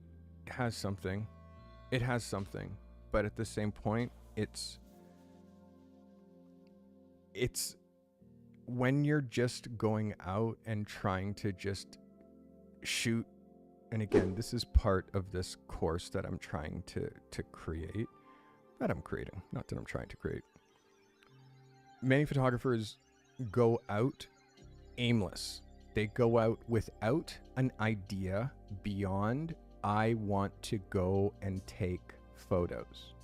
has something. It has something, but at the same point, it's when you're just going out and trying to just shoot. And again, this is part of this course that I'm trying to create, that I'm creating, not that I'm trying to create. Many photographers go out aimless. They go out without an idea beyond, I want to go and take photos.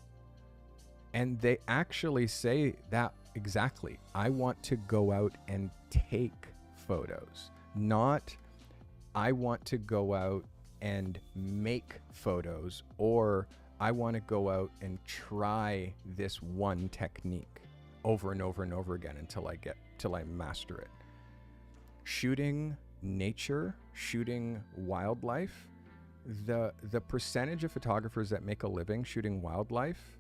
And they actually say that exactly. I want to go out and take photos, not I want to go out and make photos, or I want to go out and try this one technique over and over and over again until I master it. Shooting nature, shooting wildlife, the percentage of photographers that make a living shooting wildlife,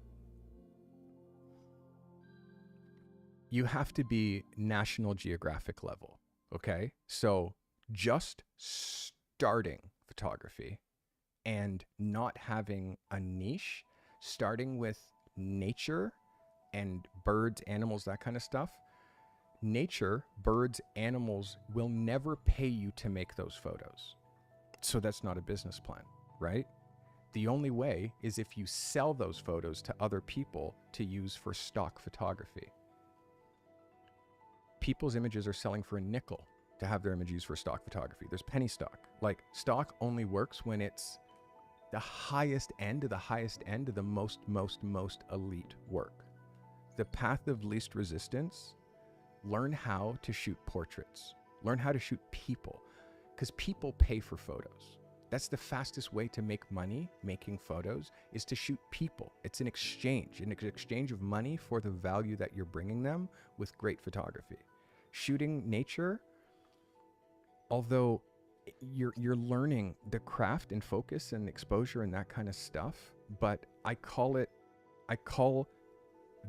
you have to be National Geographic level, okay? So just starting photography and not having a niche, starting with nature and birds, animals, that kind of stuff, nature, birds, animals will never pay you to make those photos. So that's not a business plan, right? The only way is if you sell those photos to other people to use for stock photography. people's images are selling for a nickel to have their image used for stock photography. There's penny stock. Like, stock only works when it's the highest end of the most elite work. The path of least resistance, learn how to shoot portraits. Learn how to shoot people, because people pay for photos. That's the fastest way to make money making photos, is to shoot people. It's an exchange of money for the value that you're bringing them with great photography. Shooting nature, although you're learning the craft and focus and exposure and that kind of stuff, but I call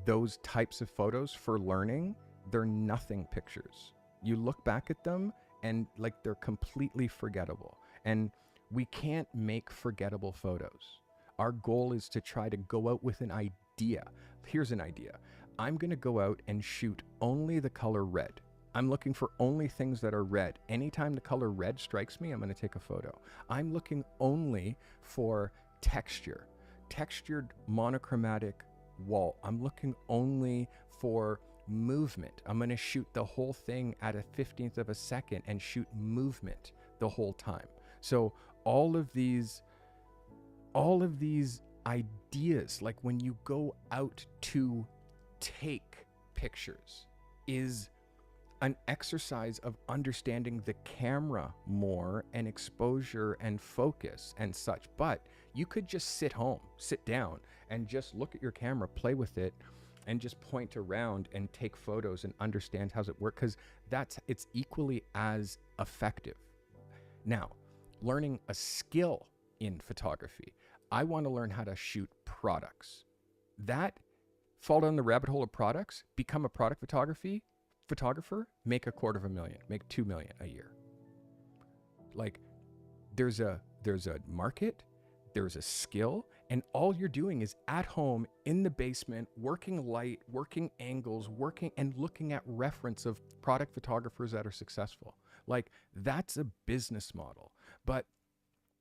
those types of photos for learning, they're nothing pictures. You look back at them and like they're completely forgettable. And we can't make forgettable photos. Our goal is to try to go out with an idea. Here's an idea. I'm going to go out and shoot only the color red. I'm looking for only things that are red. Anytime the color red strikes me, I'm going to take a photo. I'm looking only for texture, textured monochromatic wall. I'm looking only for movement. I'm going to shoot the whole thing at a 15th of a second and shoot movement the whole time. So all of these ideas, like when you go out to take pictures, is an exercise of understanding the camera more and exposure and focus and such. But you could just sit down and just look at your camera, play with it, and just point around and take photos and understand how it works, because it's equally as effective. Now, learning a skill in photography, I want to learn how to shoot products. That, fall down the rabbit hole of products, become a product photographer, make $250,000, make $2 million a year. Like, there's a market, there's a skill, and all you're doing is at home in the basement, working light, working angles, and looking at reference of product photographers that are successful. Like, that's a business model. But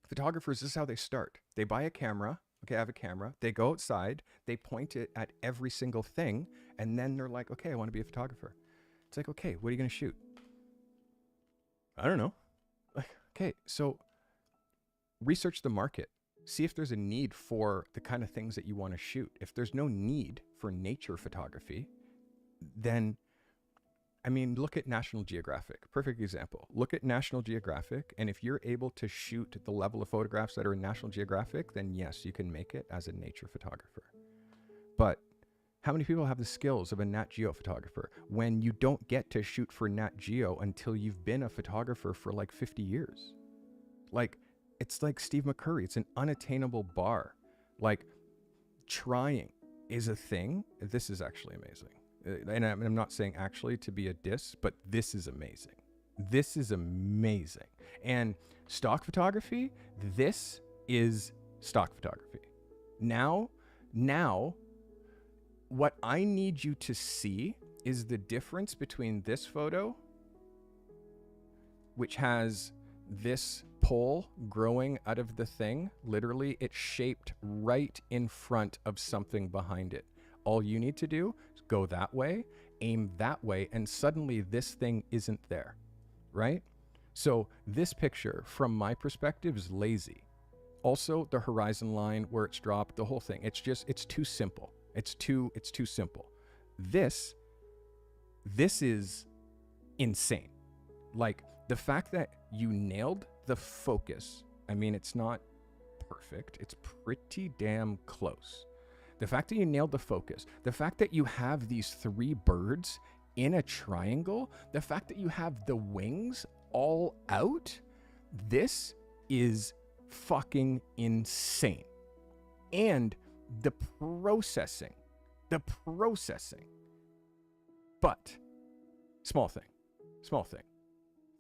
photographers, this is how they start. They buy a camera. Okay, I have a camera. They go outside, they point it at every single thing, and then they're like, okay, I want to be a photographer. It's like, okay, what are you going to shoot? I don't know. Like, okay, so research the market. See if there's a need for the kind of things that you want to shoot. If there's no need for nature photography, then, I mean, look at National Geographic. Perfect example. Look at National Geographic, and if you're able to shoot the level of photographs that are in National Geographic, then yes, you can make it as a nature photographer. But how many people have the skills of a Nat Geo photographer when you don't get to shoot for Nat Geo until you've been a photographer for like 50 years? Like, it's like Steve McCurry. It's an unattainable bar. Like, trying is a thing. This is actually amazing. And I'm not saying actually to be a diss, but this is amazing. This is amazing. And stock photography, this is stock photography. Now, what I need you to see is the difference between this photo, which has this pole growing out of the thing. Literally, it's shaped right in front of something behind it. All you need to do is go that way, aim that way, and suddenly this thing isn't there, right? So this picture, from my perspective, is lazy. Also, the horizon line where it's dropped, the whole thing, it's too simple. It's too simple. This is insane. Like, the fact that you nailed the focus, I mean, it's not perfect. It's pretty damn close. The fact that you nailed the focus, the fact that you have these 3 birds in a triangle, the fact that you have the wings all out, this is fucking insane. And the processing. But, small thing.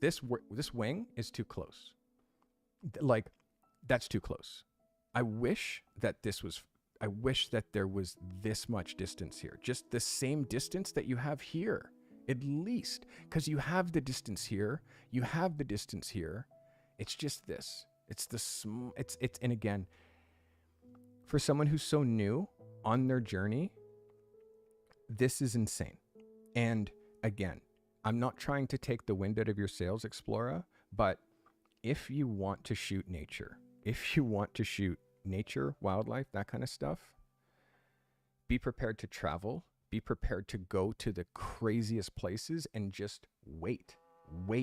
This wing is too close. Like, that's too close. I wish that there was this much distance here. Just the same distance that you have here, at least. Because you have the distance here, you have the distance here. It's just this. And again, for someone who's so new on their journey, this is insane. And again, I'm not trying to take the wind out of your sails, Explorer, but if you want to shoot nature, wildlife, that kind of stuff, be prepared to travel, be prepared to go to the craziest places and just wait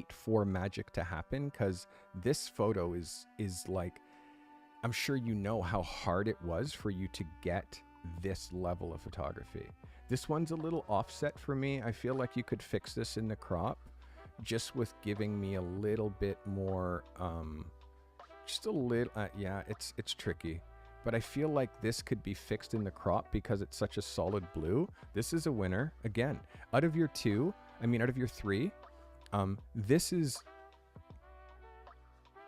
for magic to happen. Because this photo is like, I'm sure you know how hard it was for you to get this level of photography. This one's a little offset for me. I feel like you could fix this in the crop just with giving me a little bit more, just a little, yeah, it's tricky. But I feel like this could be fixed in the crop because it's such a solid blue. This is a winner. Again, out of your three, this is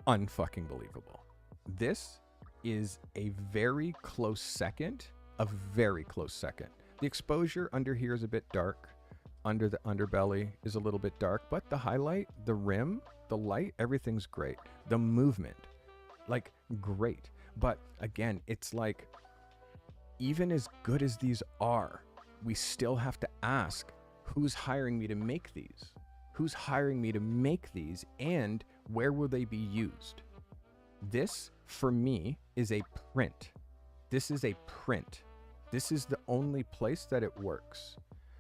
unfucking believable. This is a very close second, The exposure under here is a bit dark. Under the underbelly is a little bit dark, but the highlight, the rim, the light, everything's great. The movement, like, great. But again, it's like, even as good as these are, we still have to ask, who's hiring me to make these? Who's hiring me to make these, and where will they be used? This, for me, is a print. This is a print. This is the only place that it works.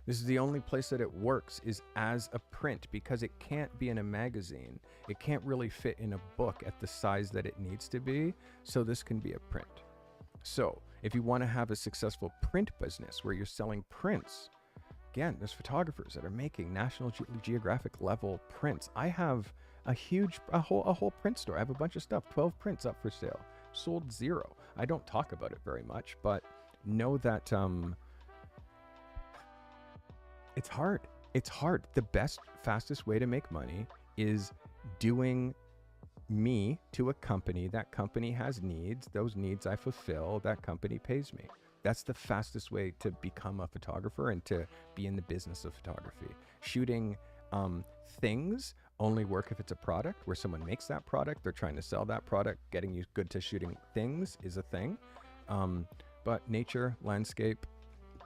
This is the only place that it works is as a print, because it can't be in a magazine. It can't really fit in a book at the size that it needs to be. So this can be a print. So if you want to have a successful print business where you're selling prints, again, there's photographers that are making National Geographic level prints. I have a whole print store. I have a bunch of stuff, 12 prints up for sale, sold 0. I don't talk about it very much, but know that, it's hard. It's hard. The best, fastest way to make money is doing me to a company. That company has needs. Those needs I fulfill. That company pays me. That's the fastest way to become a photographer and to be in the business of photography. Shooting things only work if it's a product where someone makes that product. They're trying to sell that product. Getting you good to shooting things is a thing. But nature, landscape,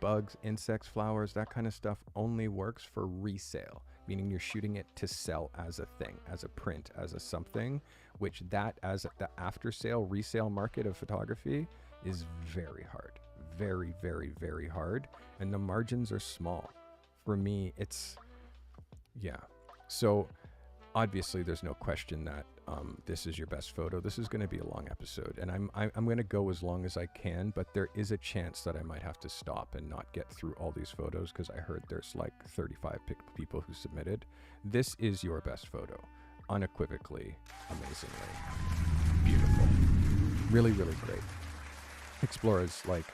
bugs, insects, flowers, that kind of stuff only works for resale, meaning you're shooting it to sell as a thing, as a print, as a something, which that as the after sale resale market of photography is very hard, very, very, very hard. And the margins are small. For me, it's, yeah. So obviously there's no question that this is your best photo. This is going to be a long episode, and I'm going to go as long as I can, but there is a chance that I might have to stop and not get through all these photos because I heard there's like 35 people who submitted. This is your best photo. Unequivocally, amazingly beautiful. Really, really great. Explorers, like,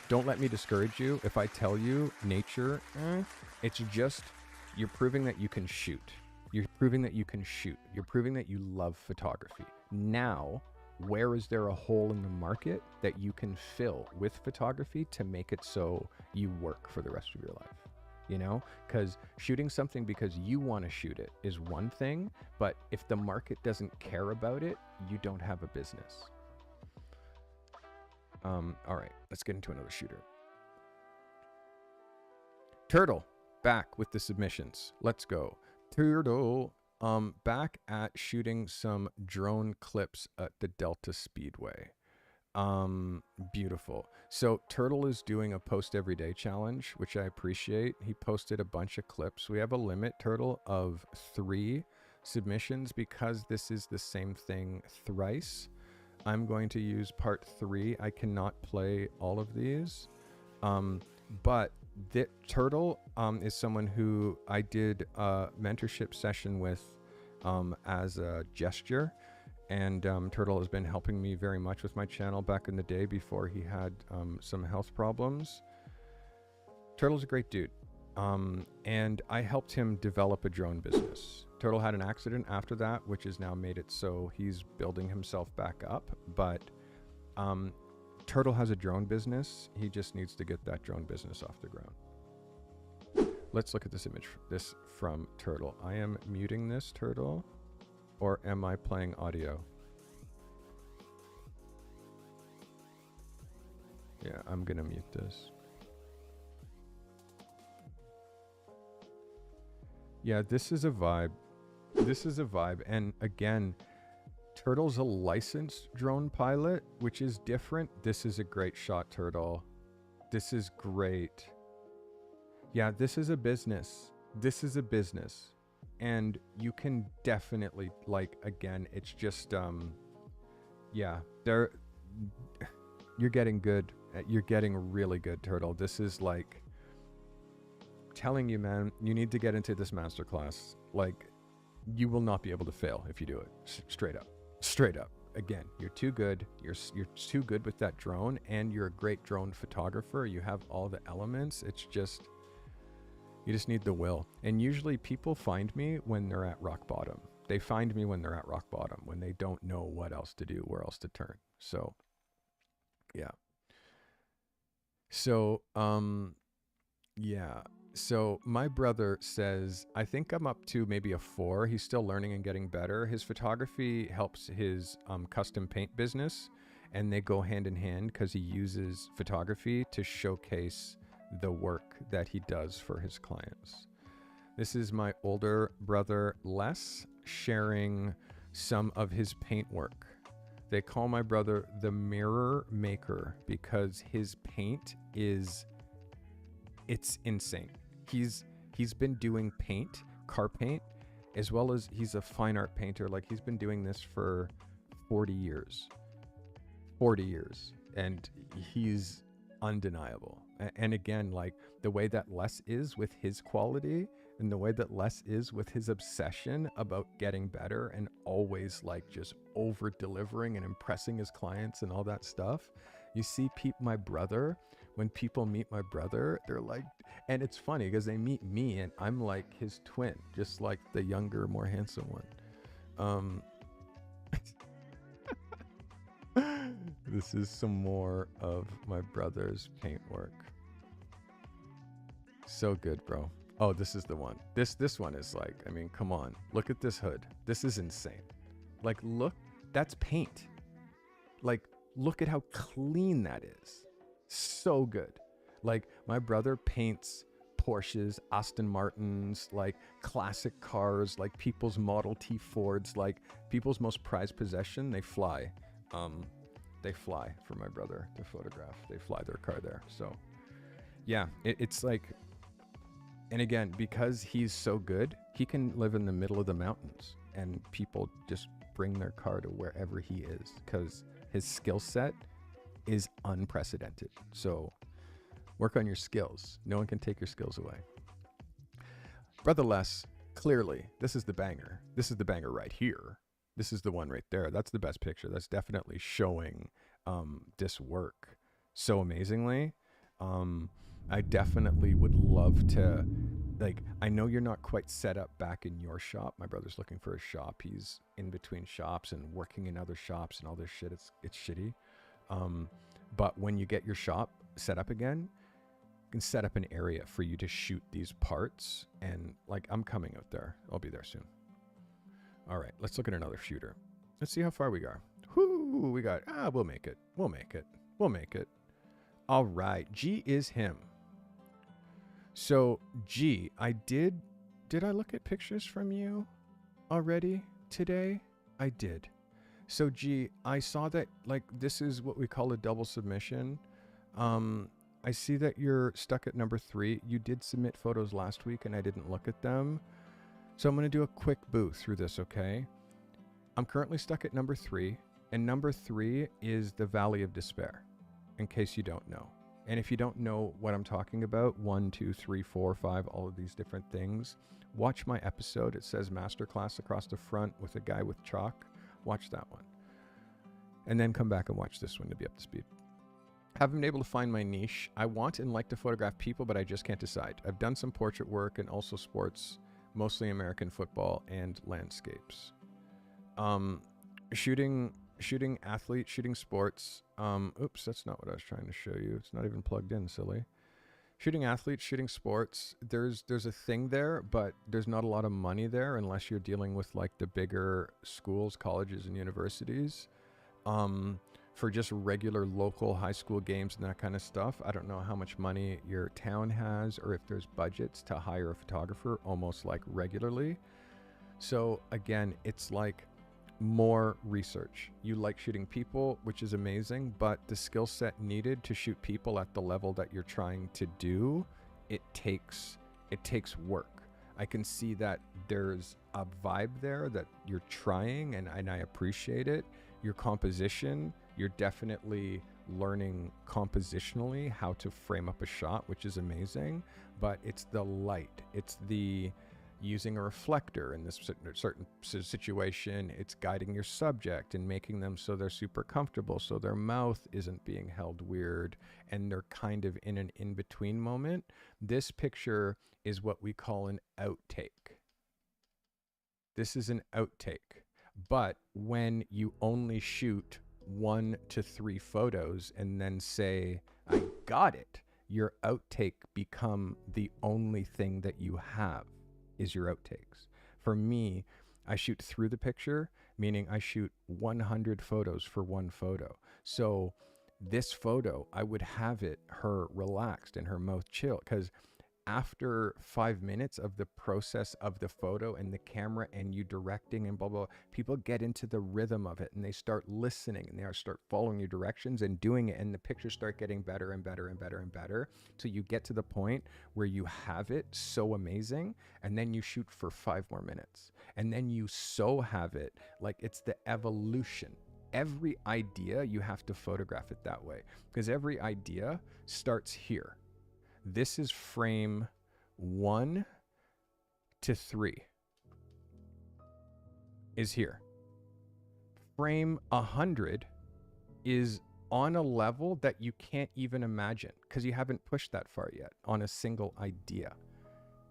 don't let me discourage you. If I tell you nature, it's just, you're proving that you can shoot. You're proving that you can shoot. You're proving that you love photography. Now, where is there a hole in the market that you can fill with photography to make it so you work for the rest of your life? You know, because shooting something because you want to shoot it is one thing, but if the market doesn't care about it, you don't have a business. All right, let's get into another shooter. Turtle, back with the submissions. Let's go. Turtle, back at shooting some drone clips at the Delta Speedway. Beautiful. So Turtle is doing a post every day challenge, which I appreciate. He posted a bunch of clips. We have a limit, Turtle, of 3 submissions because this is the same thing thrice. I'm going to use part 3. I cannot play all of these, but Turtle is someone who I did a mentorship session with as a gesture, and Turtle has been helping me very much with my channel back in the day before he had some health problems. Turtle's a great dude, and I helped him develop a drone business. Turtle had an accident after that, which has now made it so he's building himself back up, but Turtle has a drone business. He just needs to get that drone business off the ground. Let's look at this image. This from Turtle. I am muting this, Turtle, or am I playing audio? Yeah, I'm gonna mute this. Yeah, this is a vibe. This is a vibe. And again, Turtle's a licensed drone pilot, which is different. This is a great shot, Turtle. This is great. Yeah, this is a business. This is a business. And you can definitely, like, again, it's just, yeah, you're getting good. You're getting really good, Turtle. This is like, telling you, man, you need to get into this masterclass. Like, you will not be able to fail if you do it. Straight up. Straight up. Again, you're too good. You're too good with that drone, and you're a great drone photographer. You have all the elements. It's just, you just need the will. And usually people find me when they're at rock bottom. They find me when they're at rock bottom, when they don't know what else to do, where else to turn. So, yeah. So, yeah. So my brother says, I think I'm up to maybe a 4. He's still learning and getting better. His photography helps his custom paint business, and they go hand in hand because he uses photography to showcase the work that he does for his clients. This is my older brother, Les, sharing some of his paint work. They call my brother the mirror maker because his paint it's insane. He's been doing paint, car paint, as well as he's a fine art painter. Like, he's been doing this for 40 years. 40 years. And he's undeniable. And again, like, the way that Les is with his quality and the way that Les is with his obsession about getting better and always, like, just over delivering and impressing his clients and all that stuff. You see my brother, when people meet my brother, they're like, and it's funny because they meet me and I'm like his twin, just like the younger, more handsome one. This is some more of my brother's paint work. So good, bro. Oh, this is the one. This one is like, I mean, come on. Look at this hood. This is insane. Like, look, that's paint. Like, look at how clean that is. So good. Like, my brother paints Porsches, Aston Martins, like classic cars, like people's Model T Fords, like people's most prized possession. They fly for my brother to photograph. They fly their car there. So yeah, it's like, and again, because he's so good, he can live in the middle of the mountains and people just bring their car to wherever he is because his skill set is unprecedented. So work on your skills. No one can take your skills away. Brother Les, clearly, this is the banger. This is the banger right here. This is the one right there. That's the best picture. That's definitely showing this work so amazingly. I definitely would love to, like, I know you're not quite set up back in your shop. My brother's looking for a shop. He's in between shops and working in other shops and all this shit. It's shitty. But when you get your shop set up again, you can set up an area for you to shoot these parts. And like, I'm coming out there. I'll be there soon. All right, let's look at another shooter. Let's see how far we are. Whoo, we got, we'll make it. We'll make it. We'll make it. All right, G is him. So G, did I look at pictures from you already today? I did. So G, I saw that, like, this is what we call a double submission. I see that you're stuck at number 3. You did submit photos last week and I didn't look at them. So I'm going to do a quick boo through this, okay? I'm currently stuck at number 3, and number 3 is the Valley of Despair, in case you don't know. And if you don't know what I'm talking about, 1, 2, 3, 4, 5, all of these different things, watch my episode. It says Masterclass across the front with a guy with chalk. Watch that one. And then come back and watch this one to be up to speed. Haven't been able to find my niche. I want and like to photograph people, but I just can't decide. I've done some portrait work and also sports, mostly American football and landscapes. Shooting athletes, shooting sports. Oops, that's not what I was trying to show you. It's not even plugged in, silly. Shooting athletes, shooting sports. There's a thing there, but there's not a lot of money there unless you're dealing with like the bigger schools, colleges, and universities. for just regular local high school games and that kind of stuff. I don't know how much money your town has or if there's budgets to hire a photographer almost like regularly. So again, it's like more research. You like shooting people, which is amazing, but the skill set needed to shoot people at the level that you're trying to do, it takes work. I can see that there's a vibe there that you're trying, and I appreciate it. Your composition, you're definitely learning compositionally how to frame up a shot, which is amazing, but it's the light. It's the using a reflector in this certain situation. It's guiding your subject and making them so they're super comfortable, so their mouth isn't being held weird and they're kind of in an in-between moment. This picture is what we call an outtake. This is an outtake. But when you only shoot 1 to 3 photos and then say, I got it, your outtake become the only thing that you have is your outtakes. For me, I shoot through the picture, meaning I shoot 100 photos for one photo. So this photo, I would have it her relaxed and her mouth chill, because after 5 minutes of the process of the photo and the camera and you directing and blah, blah, people get into the rhythm of it and they start listening and they start following your directions and doing it. And the pictures start getting better and better and better and better. So you get to the point where you have it so amazing. And then you shoot for 5 more minutes. And then you so have it like it's the evolution. Every idea, you have to photograph it that way, because every idea starts here. This is frame 1 to 3 is here. Frame 100 is on a level that you can't even imagine because you haven't pushed that far yet on a single idea.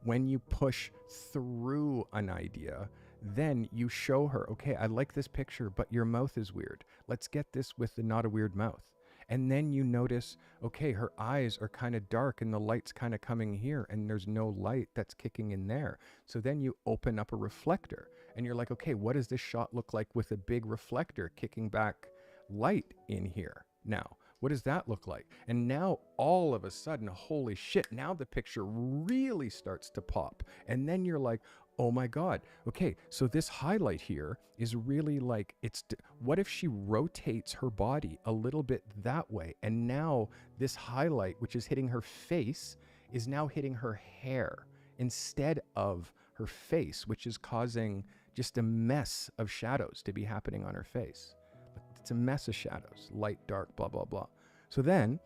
When you push through an idea, then you show her, okay, I like this picture, but your mouth is weird. Let's get this with the not a weird mouth. And then you notice, okay, her eyes are kind of dark and the light's kind of coming here and there's no light that's kicking in there. So then you open up a reflector and you're like, okay, what does this shot look like with a big reflector kicking back light in here? Now, what does that look like? And now all of a sudden, holy shit, now the picture really starts to pop. And then you're like, oh my God. Okay, so this highlight here is really like, what if she rotates her body a little bit that way? And now this highlight, which is hitting her face, is now hitting her hair instead of her face, which is causing just a mess of shadows to be happening on her face. It's a mess of shadows, light, dark, blah, blah, blah. So then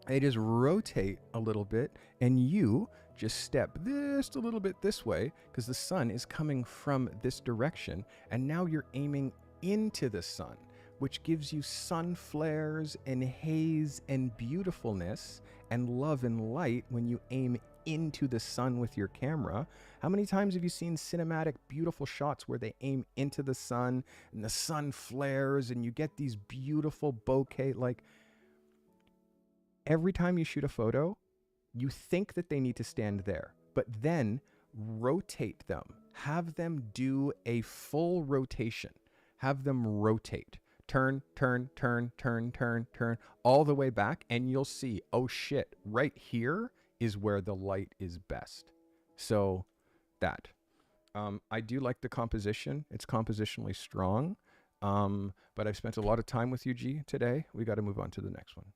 they just rotate a little bit and you just step just a little bit this way because the sun is coming from this direction. And now you're aiming into the sun, which gives you sun flares and haze and beautifulness and love and light when you aim into the sun with your camera. How many times have you seen cinematic, beautiful shots where they aim into the sun and the sun flares and you get these beautiful bokeh? Like every time you shoot a photo, you think that they need to stand there, but then rotate them. Have them do a full rotation. Have them rotate. Turn, turn, turn, turn, turn, turn, all the way back, and you'll see, oh shit, right here is where the light is best. So that. I do like the composition. It's compositionally strong, but I've spent a lot of time with you, G, today. We got to move on to the next one.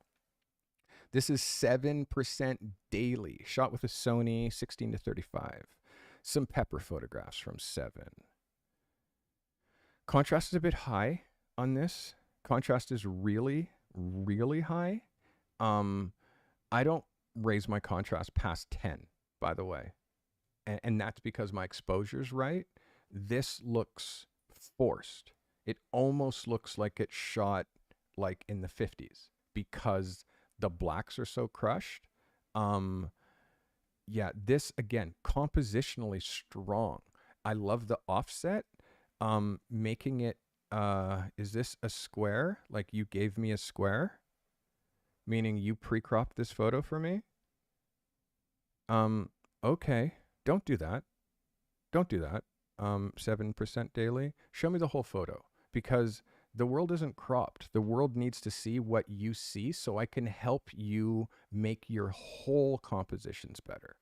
This is 7% daily, shot with a Sony 16-35. Some pepper photographs from 7. Contrast is a bit high on this. Contrast is really, really high. I don't raise my contrast past 10, by the way. And that's because my exposure's right. This looks forced. It almost looks like it's shot like in the 50s because the blacks are so crushed. Yeah, this again, compositionally strong. I love the offset. Making it, is this a square? Like you gave me a square? Meaning you pre-cropped this photo for me? Okay, don't do that. Don't do that. 7% daily. Show me the whole photo because The world isn't cropped. The world needs to see what you see so I can help you make your whole compositions better.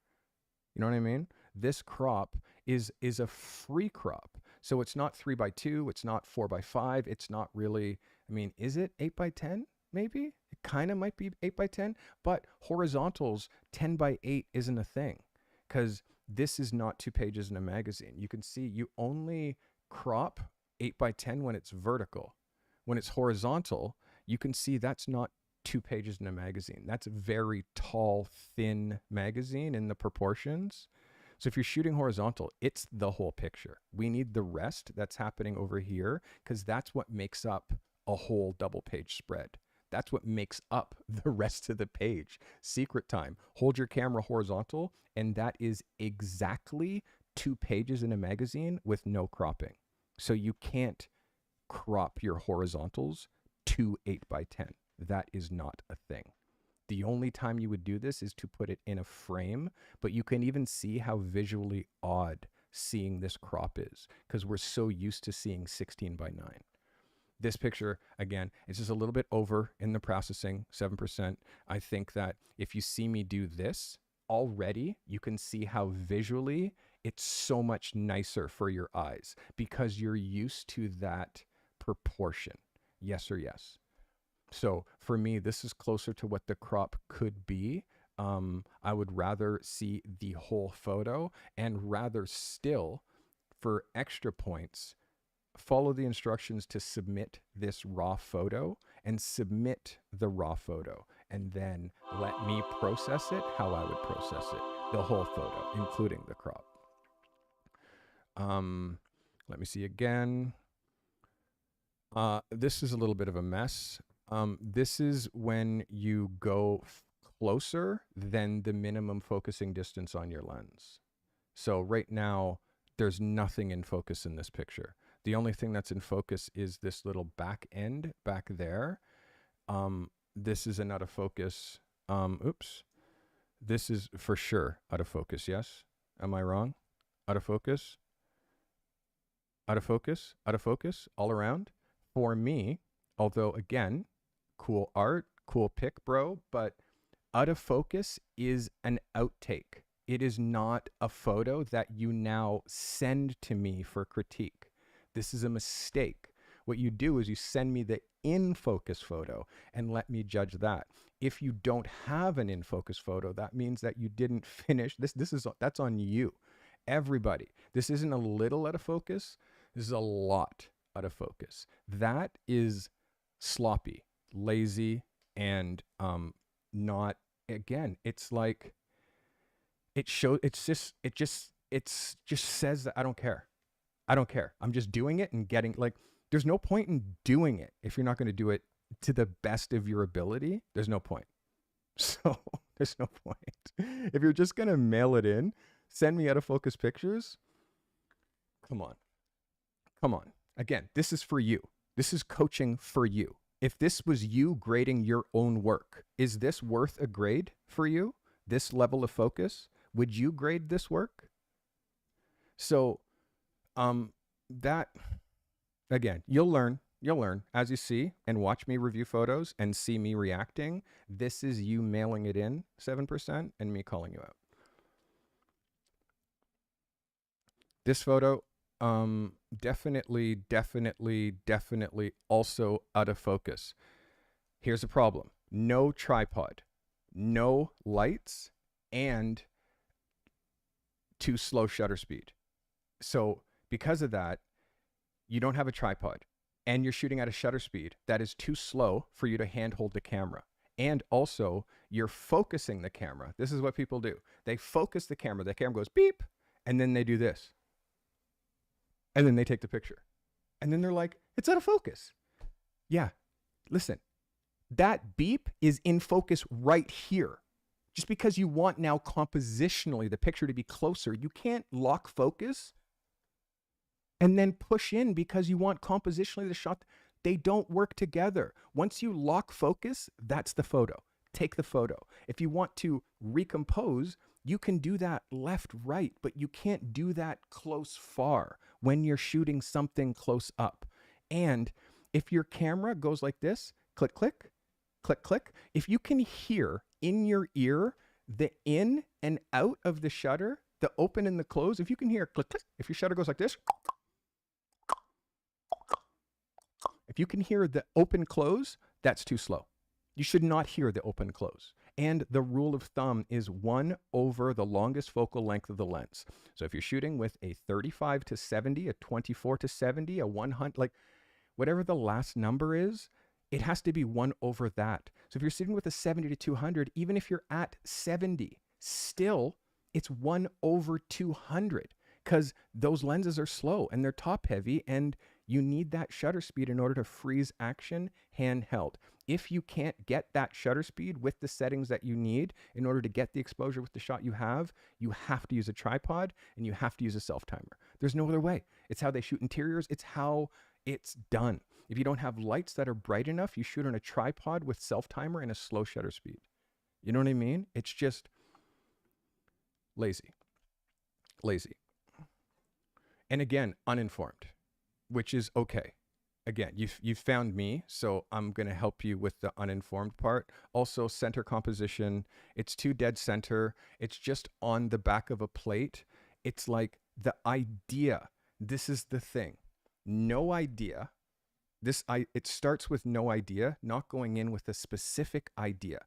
You know what I mean? This crop is a free crop. So it's not 3x2, it's not 4x5, it's not really, I mean, is it 8x10? Maybe it kind of might be 8x10, but horizontals 10x8 isn't a thing because this is not 2 pages in a magazine. You can see you only crop 8x10 when it's vertical. When it's horizontal, you can see that's not 2 pages in a magazine. That's a very tall, thin magazine in the proportions. So if you're shooting horizontal, it's the whole picture. We need the rest that's happening over here because that's what makes up a whole double page spread. That's what makes up the rest of the page. Secret time. Hold your camera horizontal, and that is exactly 2 pages in a magazine with no cropping. So you can't crop your horizontals to 8x10. That is not a thing. The only time you would do this is to put it in a frame, but you can even see how visually odd seeing this crop is because we're so used to seeing 16:9. This picture, again, it's just a little bit over in the processing, 7%. I think that if you see me do this, already you can see how visually it's so much nicer for your eyes because you're used to that proportion. Yes or yes? So for me, this is closer to what the crop could be. I would rather see the whole photo and rather still, for extra points, follow the instructions to submit this raw photo and submit the raw photo. And then let me process it how I would process it. The whole photo, including the crop. Let me see again. This is a little bit of a mess. This is when you go closer than the minimum focusing distance on your lens. So right now, there's nothing in focus in this picture. The only thing that's in focus is this little back end back there. This is an out of focus. Oops. This is for sure out of focus, yes? Am I wrong? Out of focus? Out of focus? Out of focus? All around? For me, although again, cool art, cool pic, bro, but out of focus is an outtake. It is not a photo that you now send to me for critique. This is a mistake. What you do is you send me the in focus photo and let me judge that. If you don't have an in focus photo, that means that you didn't finish. That's on you. Everybody. This isn't a little out of focus. This is a lot out of focus. That is sloppy, lazy, and not, again, it's like it just says that I don't care. I'm just doing it and getting, like, there's no point in doing it if you're not going to do it to the best of your ability. There's no point. So there's no point. If you're just going to mail it in, send me out of focus pictures. Come on. Again, this is for you. This is coaching for you. If this was you grading your own work, is this worth a grade for you? This level of focus? Would you grade this work? So, that, again, you'll learn as you see and watch me review photos and see me reacting. This is you mailing it in 7% and me calling you out. This photo, definitely also out of focus. Here's the problem. No tripod, no lights, and too slow shutter speed. So because of that, you don't have a tripod and you're shooting at a shutter speed that is too slow for you to handhold the camera. And also you're focusing the camera. This is what people do. They focus the camera goes beep, and then they do this. And then they take the picture. And then they're like, it's out of focus. Yeah, listen, that beep is in focus right here. Just because you want now compositionally the picture to be closer, you can't lock focus and then push in because you want compositionally the shot. They don't work together. Once you lock focus, that's the photo. Take the photo. If you want to recompose, you can do that left, right, but you can't do that close, far when you're shooting something close up. And If your camera goes like this, click, click, click, click, if you can hear in your ear the in and out of the shutter, the open and the close, if you can hear click, click, if your shutter goes like this, if you can hear the open close, that's too slow. You should not hear the open close. And the rule of thumb is 1 over the longest focal length of the lens. So if you're shooting with a 35 to 70, a 24 to 70, a 100, like whatever the last number is, it has to be 1 over that. So if you're sitting with a 70 to 200, even if you're at 70, still it's 1 over 200 because those lenses are slow and they're top heavy and you need that shutter speed in order to freeze action handheld. If you can't get that shutter speed with the settings that you need in order to get the exposure with the shot you have to use a tripod and you have to use a self-timer. There's no other way. It's how they shoot interiors. It's how it's done. If you don't have lights that are bright enough, you shoot on a tripod with self-timer and a slow shutter speed. You know what I mean? It's just lazy. And again, uninformed, which is okay. Again, you've found me, so I'm going to help you with the uninformed part. Also, center composition, it's too dead center. It's just on the back of a plate. It's like the idea. This is the thing. No idea. It starts with no idea, not going in with a specific idea.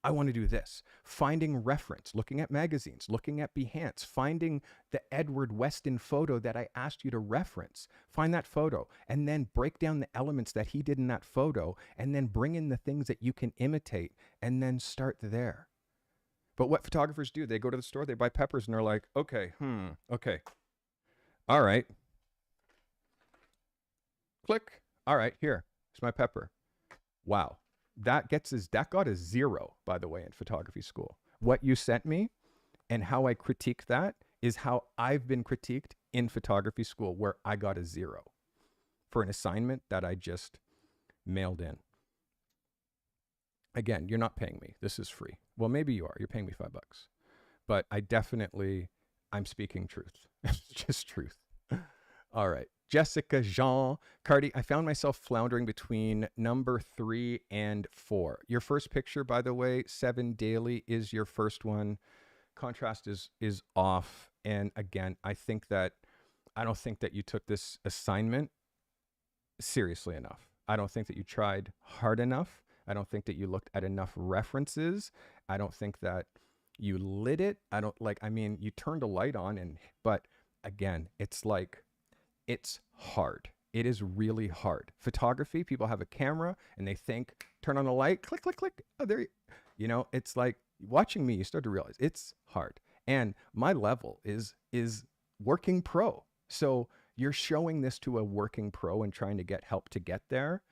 I want to do this. Finding reference, looking at magazines, looking at Behance, finding the Edward Weston photo that I asked you to reference. Find that photo and then break down the elements that he did in that photo and then bring in the things that you can imitate and then start there. But what photographers do, they go to the store, they buy peppers and they're like, okay, all right. Click. All right, here's my pepper. Wow. That got a 0, by the way, in photography school. What you sent me and how I critique that is how I've been critiqued in photography school, where I got a 0 for an assignment that I just mailed in. Again, you're not paying me. This is free. Well, maybe you are. You're paying me $5. But I'm speaking truth. Just truth. All right. Jessica, Jean, Carty, I found myself floundering between number 3 and 4. Your first picture, by the way, 7 daily is your first one. Contrast is off. And again, I don't think that you took this assignment seriously enough. I don't think that you tried hard enough. I don't think that you looked at enough references. I don't think that you lit it. You turned a light on but again, it's hard. It is really hard. Photography, people have a camera and they think, turn on the light, click, click, click. Oh, there it's like watching me, you start to realize it's hard. And my level is working pro. So you're showing this to a working pro and trying to get help to get there.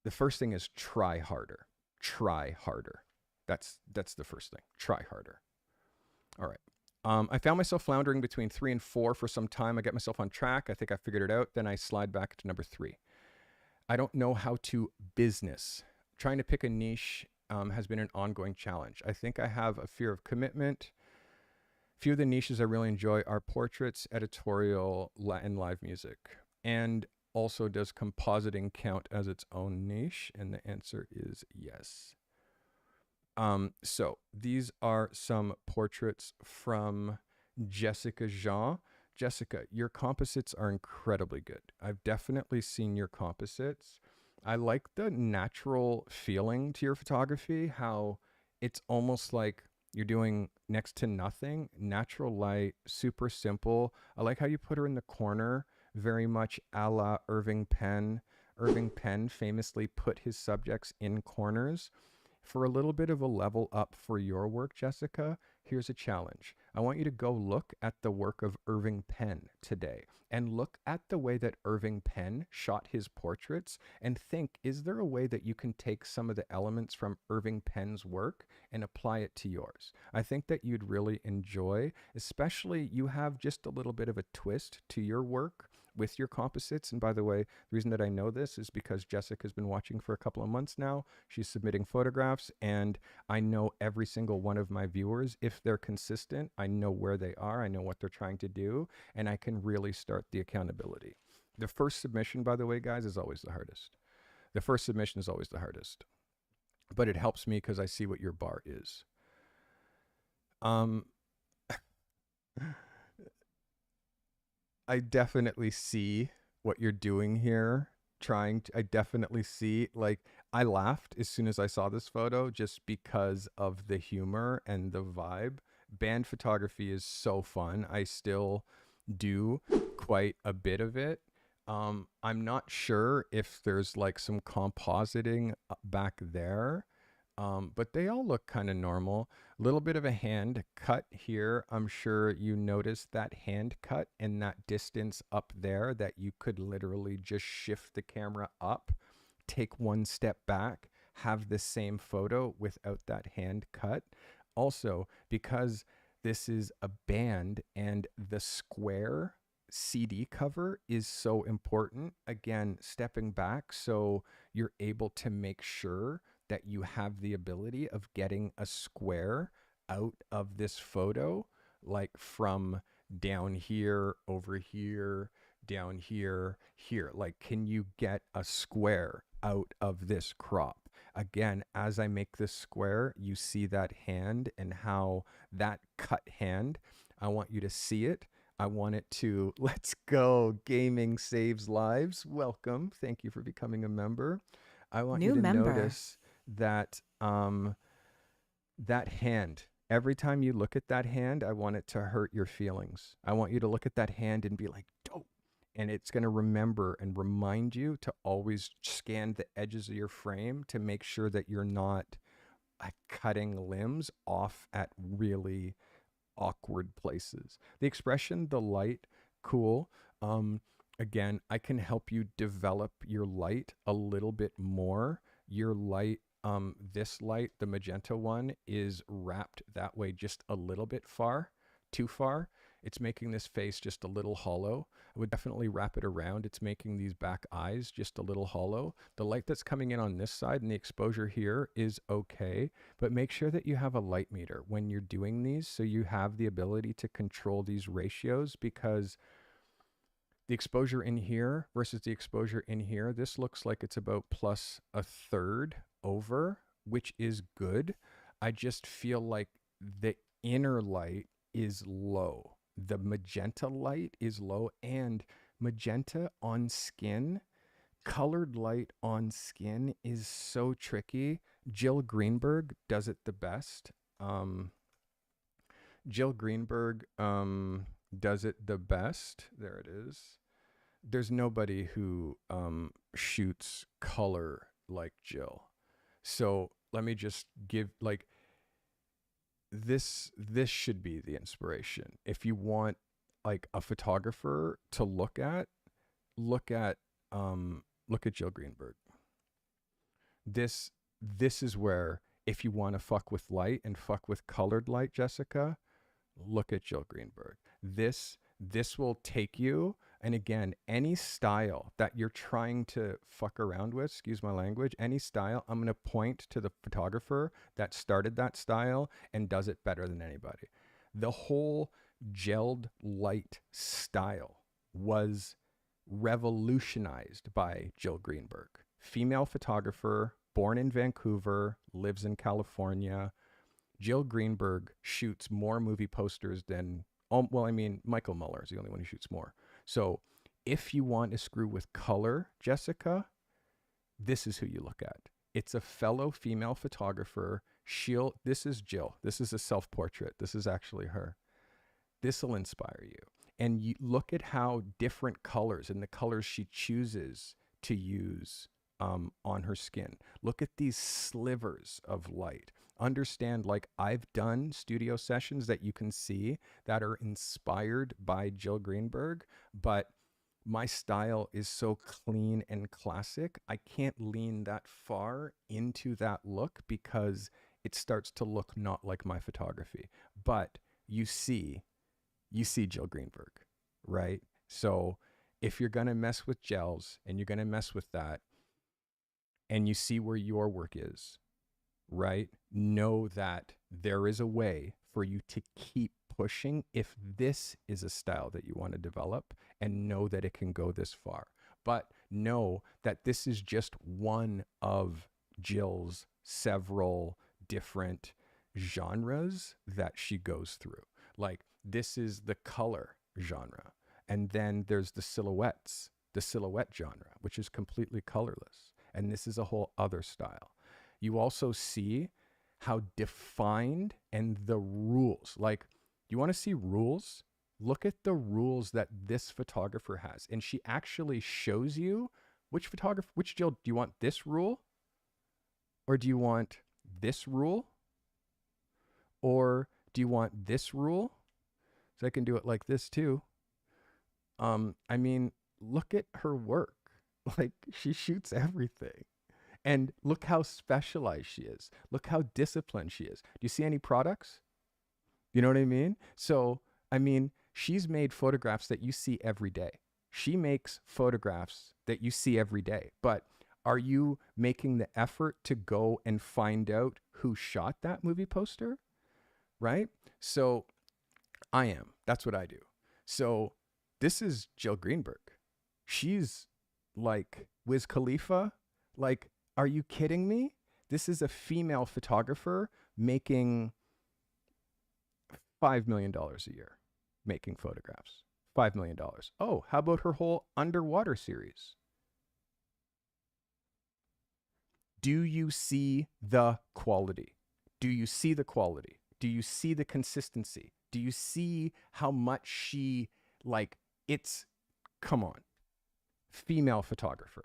The first thing is try harder. Try harder. That's the first thing. Try harder. All right. I found myself floundering between 3 and 4 for some time. I get myself on track. I think I figured it out. Then I slide back to number 3. I don't know how to business. Trying to pick a niche has been an ongoing challenge. I think I have a fear of commitment. Few of the niches I really enjoy are portraits, editorial, and live music. And also, does compositing count as its own niche? And the answer is yes. So these are some portraits from Jessica Jean. Jessica, your composites are incredibly good. I've definitely seen your composites. I like the natural feeling to your photography, how it's almost like you're doing next to nothing, natural light, super simple. I like how you put her in the corner, very much a la Irving Penn. Irving Penn famously put his subjects in corners. For a little bit of a level up for your work, Jessica, here's a challenge. I want you to go look at the work of Irving Penn today and look at the way that Irving Penn shot his portraits and think, is there a way that you can take some of the elements from Irving Penn's work and apply it to yours? I think that you'd really enjoy, especially you have just a little bit of a twist to your work with your composites. And by the way, the reason that I know this is because Jessica's been watching for a couple of months now. She's submitting photographs and I know every single one of my viewers. If they're consistent, I know where they are. I know what they're trying to do and I can really start the accountability. The first submission, by the way, guys, is always the hardest. The first submission is always the hardest, but it helps me because I see what your bar is. Um, I definitely see what you're doing here. I definitely see, like, I laughed as soon as I saw this photo just because of the humor and the vibe. Band photography is so fun. I still do quite a bit of it. I'm not sure if there's like some compositing back there, but they all look kind of normal. A little bit of a hand cut here. I'm sure you noticed that hand cut and that distance up there that you could literally just shift the camera up, take one step back, have the same photo without that hand cut. Also, because this is a band and the square CD cover is so important, again, stepping back so you're able to make sure that you have the ability of getting a square out of this photo, like from down here, over here, down here, here. Like, can you get a square out of this crop? Again, as I make this square, you see that hand and how that cut hand, I want you to see it. I want it to, let's go, gaming saves lives. Welcome. Thank you for becoming a member. I want you New to member. notice that that hand. Every time you look at that hand, I want it to hurt your feelings. I want you to look at that hand and be like, dope. And it's going to remember and remind you to always scan the edges of your frame to make sure that you're not cutting limbs off at really awkward places. The expression, the light, cool. Again, I can help you develop your light a little bit more. Your light, this light, the magenta one, is wrapped that way just a little bit too far. It's making this face just a little hollow. I would definitely wrap it around. It's making these back eyes just a little hollow. The light that's coming in on this side and the exposure here is okay, but make sure that you have a light meter when you're doing these so you have the ability to control these ratios, because the exposure in here versus the exposure in here, this looks like it's about plus a third over, which is good. I just feel like the inner light is low. The magenta light is low, and magenta on skin, colored light on skin is so tricky. Jill Greenberg does it the best. Jill Greenberg does it the best. There it is. There's nobody who shoots color like Jill. So let me just give, like, this should be the inspiration. If you want like a photographer to look at Jill Greenberg. This is where, if you want to fuck with light and fuck with colored light, Jessica, look at Jill Greenberg. This will take you. And again, any style that you're trying to fuck around with, excuse my language, any style, I'm going to point to the photographer that started that style and does it better than anybody. The whole gelled light style was revolutionized by Jill Greenberg. Female photographer, born in Vancouver, lives in California. Jill Greenberg shoots more movie posters than, Michael Muller is the only one who shoots more. So if you want to screw with color, Jessica, this is who you look at. It's a fellow female photographer. This is Jill. This is a self-portrait. This is actually her. This will inspire you. And you look at how different colors and the colors she chooses to use on her skin. Look at these slivers of light. Understand, like, I've done studio sessions that you can see that are inspired by Jill Greenberg, but my style is so clean and classic. I can't lean that far into that look because it starts to look not like my photography. But you see Jill Greenberg, right? So if you're going to mess with gels and you're going to mess with that and you see where your work is, right? Know that there is a way for you to keep pushing if this is a style that you want to develop, and know that it can go this far. But know that this is just one of Jill's several different genres that she goes through. Like, this is the color genre. And then there's the silhouette genre, which is completely colorless. And this is a whole other style. You also see how defined and the rules, like, you want to see rules? Look at the rules that this photographer has. And she actually shows you which Jill, do you want this rule? Or do you want this rule? Or do you want this rule? So I can do it like this too. I mean, look at her work. Like, she shoots everything. And look how specialized she is. Look how disciplined she is. Do you see any products? You know what I mean? So, I mean, she's made photographs that you see every day. She makes photographs that you see every day. But are you making the effort to go and find out who shot that movie poster? Right? So I am. That's what I do. So this is Jill Greenberg. She's like Wiz Khalifa. Like, are you kidding me? This is a female photographer making $5 million a year making photographs. $5 million. Oh, how about her whole underwater series? Do you see the quality? Do you see the quality? Do you see the consistency? Do you see how much she, like, it's, come on. Female photographer,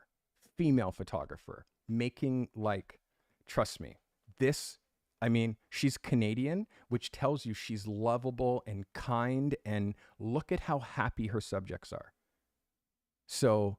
making, like, trust me, this, I mean, she's Canadian, which tells you she's lovable and kind, and look at how happy her subjects are. So,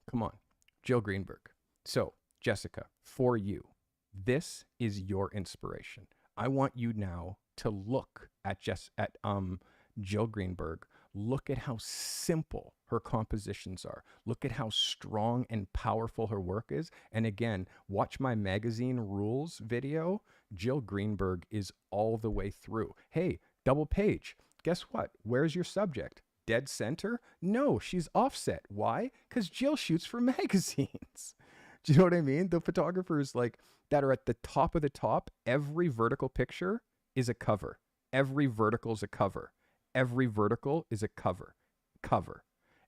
come on, Jill Greenberg. So, Jessica, for you, this is your inspiration. I want you now to look at Jill Greenberg. Look at how simple her compositions are. Look at how strong and powerful her work is. And again, watch my magazine rules video. Jill Greenberg is all the way through. Hey, double page. Guess what? Where's your subject? Dead center? No, she's offset. Why? Because Jill shoots for magazines. Do you know what I mean? The photographers like that are at the top of the top, every vertical picture is a cover. Every vertical is a cover. Every vertical is a cover.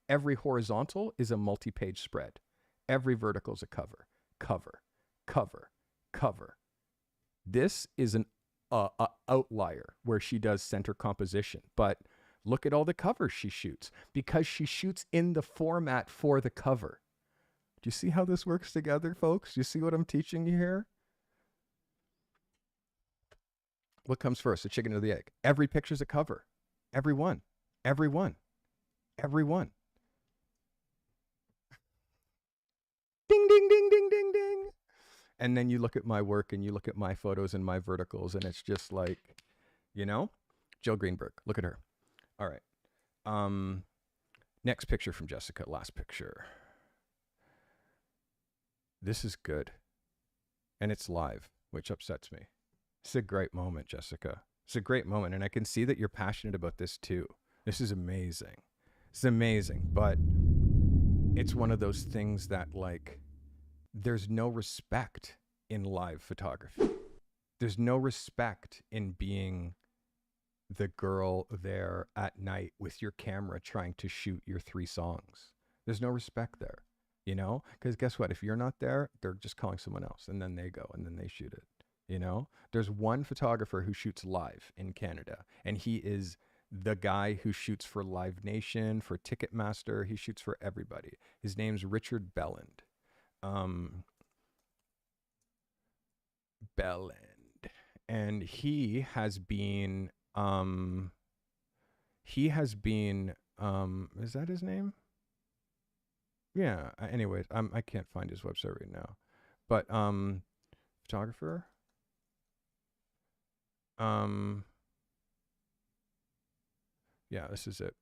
Every horizontal is a multi-page spread. Every vertical is a cover. This is an outlier where she does center composition, but look at all the covers she shoots because she shoots in the format for the cover. Do you see how this works together, folks? Do you see what I'm teaching you here? What comes first, the chicken or the egg? Every picture's a cover. Every one. Ding, ding, ding, ding, ding, ding. And then you look at my work and you look at my photos and my verticals, and it's just like, you know, Jill Greenberg. Look at her. All right. Next picture from Jessica. Last picture. This is good. And it's live, which upsets me. It's a great moment, Jessica. It's a great moment. And I can see that you're passionate about this too. This is amazing. It's amazing. But it's one of those things that, like, there's no respect in live photography. There's no respect in being the girl there at night with your camera trying to shoot your 3 songs. There's no respect there, you know? Because guess what? If you're not there, they're just calling someone else, and then they go and then they shoot it. You know, there's one photographer who shoots live in Canada, and he is the guy who shoots for Live Nation, for Ticketmaster. He shoots for everybody. His name's Richard Belland. And he has been, is that his name? Yeah. Anyways, I can't find his website right now, but, photographer. Yeah, this is it.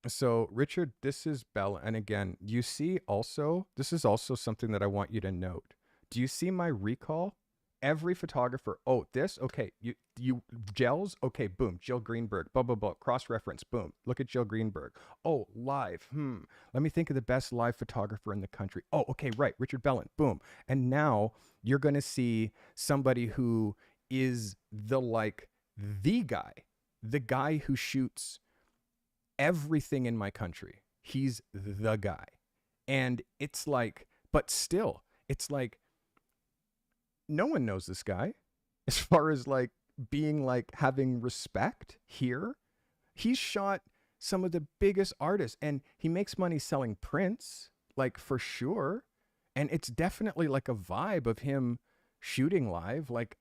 So Richard, this is Bella. And again, you see also, this is also something that I want you to note. Do you see my recall Every photographer, oh, this, okay, you gels, okay, boom, Jill Greenberg, blah, blah, blah, cross-reference, boom, look at Jill Greenberg. Oh, live, let me think of the best live photographer in the country. Oh, okay, right, Richard Belland, boom. And now you're going to see somebody who is the guy who shoots everything in my country. He's the guy. And it's like, but still, it's like, no one knows this guy as far as like being like having respect here. He's shot some of the biggest artists and he makes money selling prints, like for sure. And it's definitely like a vibe of him shooting live. Like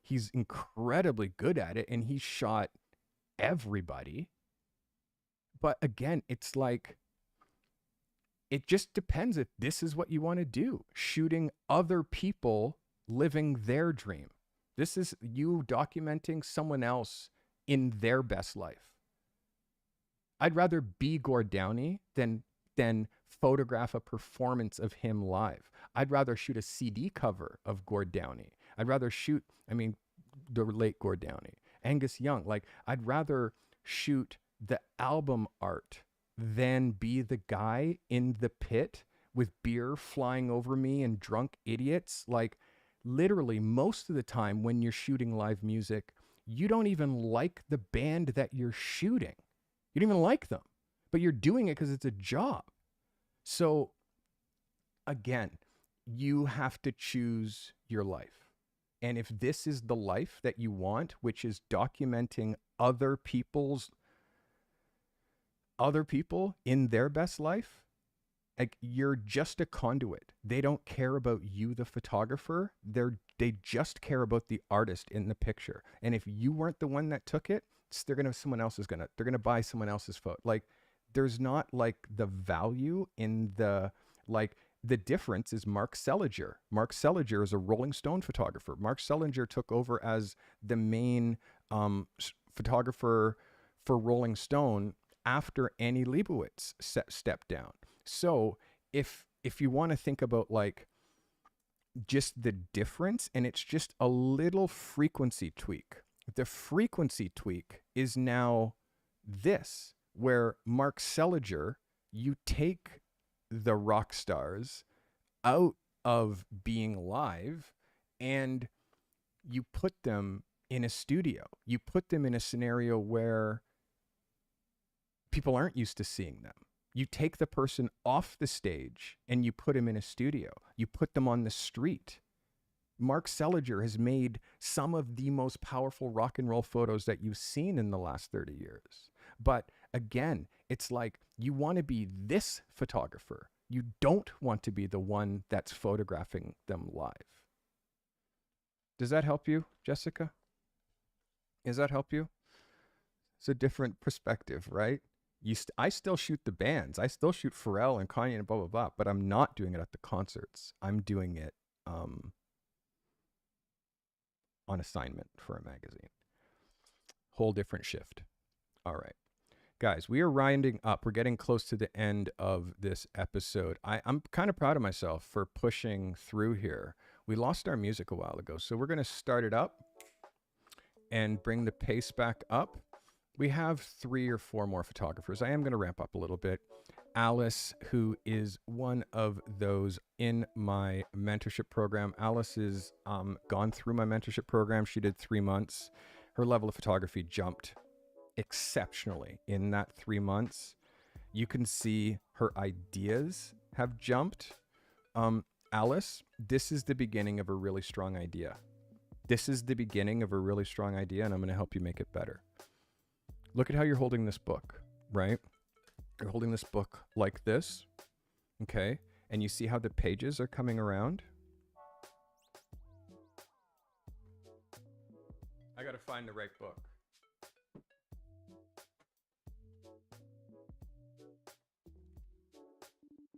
he's incredibly good at it and he's shot everybody. But again, it's like, it just depends if this is what you want to do. Shooting other people living their dream. This is you documenting someone else in their best life. I'd rather be Gord Downie than photograph a performance of him live. I'd rather shoot a CD cover of Gord Downie. I'd rather shoot, the late Gord Downie, Angus Young. Like, I'd rather shoot the album art than be the guy in the pit with beer flying over me and drunk idiots. Like, literally most of the time when you're shooting live music, you don't even like the band that you're shooting. You don't even like them, but you're doing it because it's a job. So again, you have to choose your life. And if this is the life that you want, which is documenting other people in their best life, like, you're just a conduit. They don't care about you, the photographer. They just care about the artist in the picture. And if you weren't the one that took it, they're gonna buy someone else's photo. Like, there's not like the value in the, like, the difference is Mark Seliger. Mark Seliger is a Rolling Stone photographer. Mark Seliger took over as the main photographer for Rolling Stone after Annie Leibovitz stepped down. So if you want to think about like just the difference, and it's just a little frequency tweak. The frequency tweak is now this, where Mark Seliger, you take the rock stars out of being live and you put them in a studio. You put them in a scenario where people aren't used to seeing them. You take the person off the stage and you put him in a studio. You put them on the street. Mark Seliger has made some of the most powerful rock and roll photos that you've seen in the last 30 years. But again, it's like, you want to be this photographer. You don't want to be the one that's photographing them live. Does that help you, Jessica? Does that help you? It's a different perspective, right? I still shoot the bands. I still shoot Pharrell and Kanye and blah, blah, blah, but I'm not doing it at the concerts. I'm doing it on assignment for a magazine. Whole different shift. All right. Guys, we are winding up. We're getting close to the end of this episode. I'm kind of proud of myself for pushing through here. We lost our music a while ago, so we're going to start it up and bring the pace back up. We have 3 or 4 more photographers. I am going to ramp up a little bit. Alice, who is one of those in my mentorship program. Alice is gone through my mentorship program. She did 3 months. Her level of photography jumped exceptionally in that 3 months. You can see her ideas have jumped. Alice, this is the beginning of a really strong idea. This is the beginning of a really strong idea, and I'm going to help you make it better. Look at how you're holding this book, right? You're holding this book like this, okay? And you see how the pages are coming around? I got to find the right book.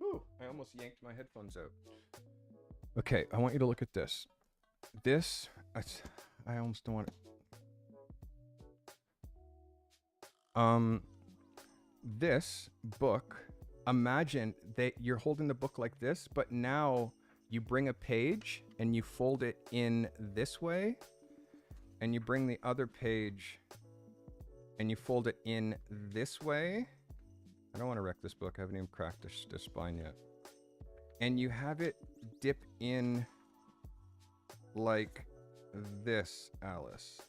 Ooh, I almost yanked my headphones out. Okay, I want you to look at this. This, I almost don't want it. This book, imagine that you're holding the book like this, but now you bring a page and you fold it in this way, and you bring the other page and you fold it in this way. I don't want to wreck this book. I haven't even cracked the spine yet. And you have it dip in like this, Alice.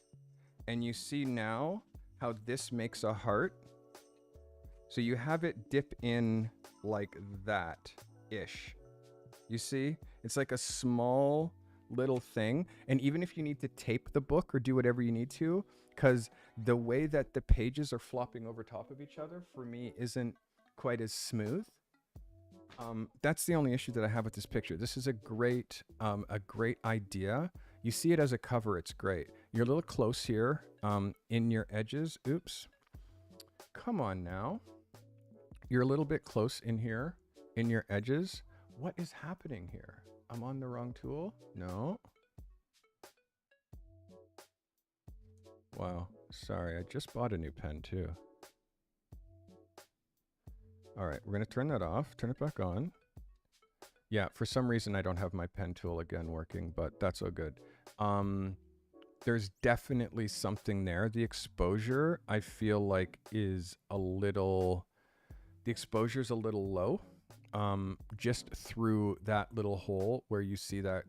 And you see now how this makes a heart. So you have it dip in like that-ish. You see? It's like a small little thing. And even if you need to tape the book or do whatever you need to, because the way that the pages are flopping over top of each other, for me, isn't quite as smooth. That's the only issue that I have with this picture. This is a great idea. You see it as a cover, it's great. You're a little close here in your edges. Oops. Come on now. You're a little bit close in here in your edges. What is happening here? I'm on the wrong tool? No. Wow. Sorry, I just bought a new pen too. All right, we're going to turn that off, turn it back on. Yeah, for some reason I don't have my pen tool again working, but that's all good. There's definitely something there. The exposure, I feel like, is a little... The exposure's a little low. Just through that little hole where you see that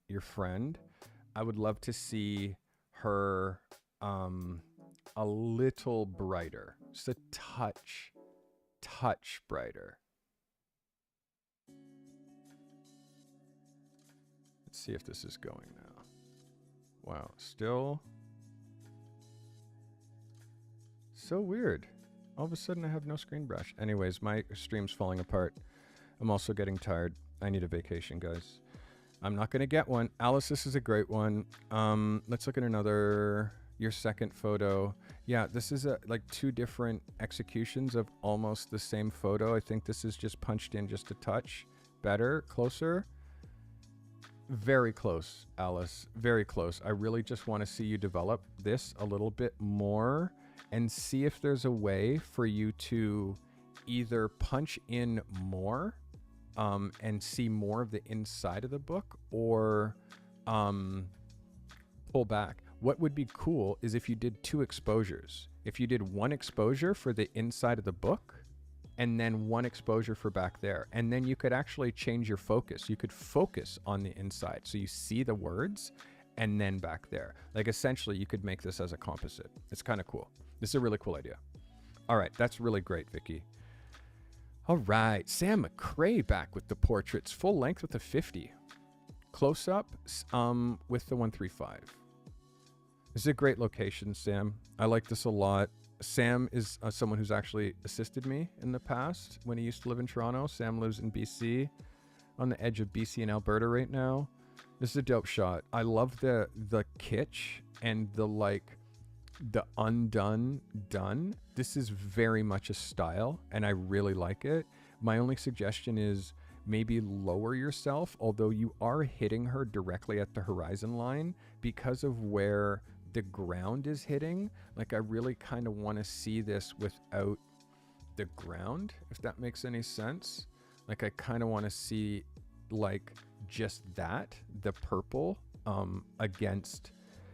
your friend. I would love to see her a little brighter. Just a touch brighter. Let's see if this is going now. Wow, still so weird. All of a sudden I have no screen brush. Anyways, my stream's falling apart. I'm also getting tired. I need a vacation, guys. I'm not gonna get one. Alice, this is a great one. Let's look at another, your second photo. Yeah, this is like two different executions of almost the same photo. I think this is just punched in just a touch better, closer. Very close, Alice, very close. I really just want to see you develop this a little bit more and see if there's a way for you to either punch in more and see more of the inside of the book, or pull back. What would be cool is if you did two exposures. If you did one exposure for the inside of the book and then one exposure for back there. And then you could actually change your focus. You could focus on the inside. So you see the words and then back there. Like essentially you could make this as a composite. It's kind of cool. This is a really cool idea. All right. That's really great, Vicky. All right. Sam McCrae back with the portraits. Full length with a 50. Close up with the 135. This is a great location, Sam. I like this a lot. Sam is someone who's actually assisted me in the past when he used to live in Toronto. Sam lives in BC, on the edge of BC and Alberta right now. This is a dope shot. I love the kitsch and the undone done. This is very much a style and I really like it. My only suggestion is maybe lower yourself, although you are hitting her directly at the horizon line because of where the ground is hitting. Like I really kind of want to see this without the ground, if that makes any sense. Like I kind of want to see like just that, the purple against,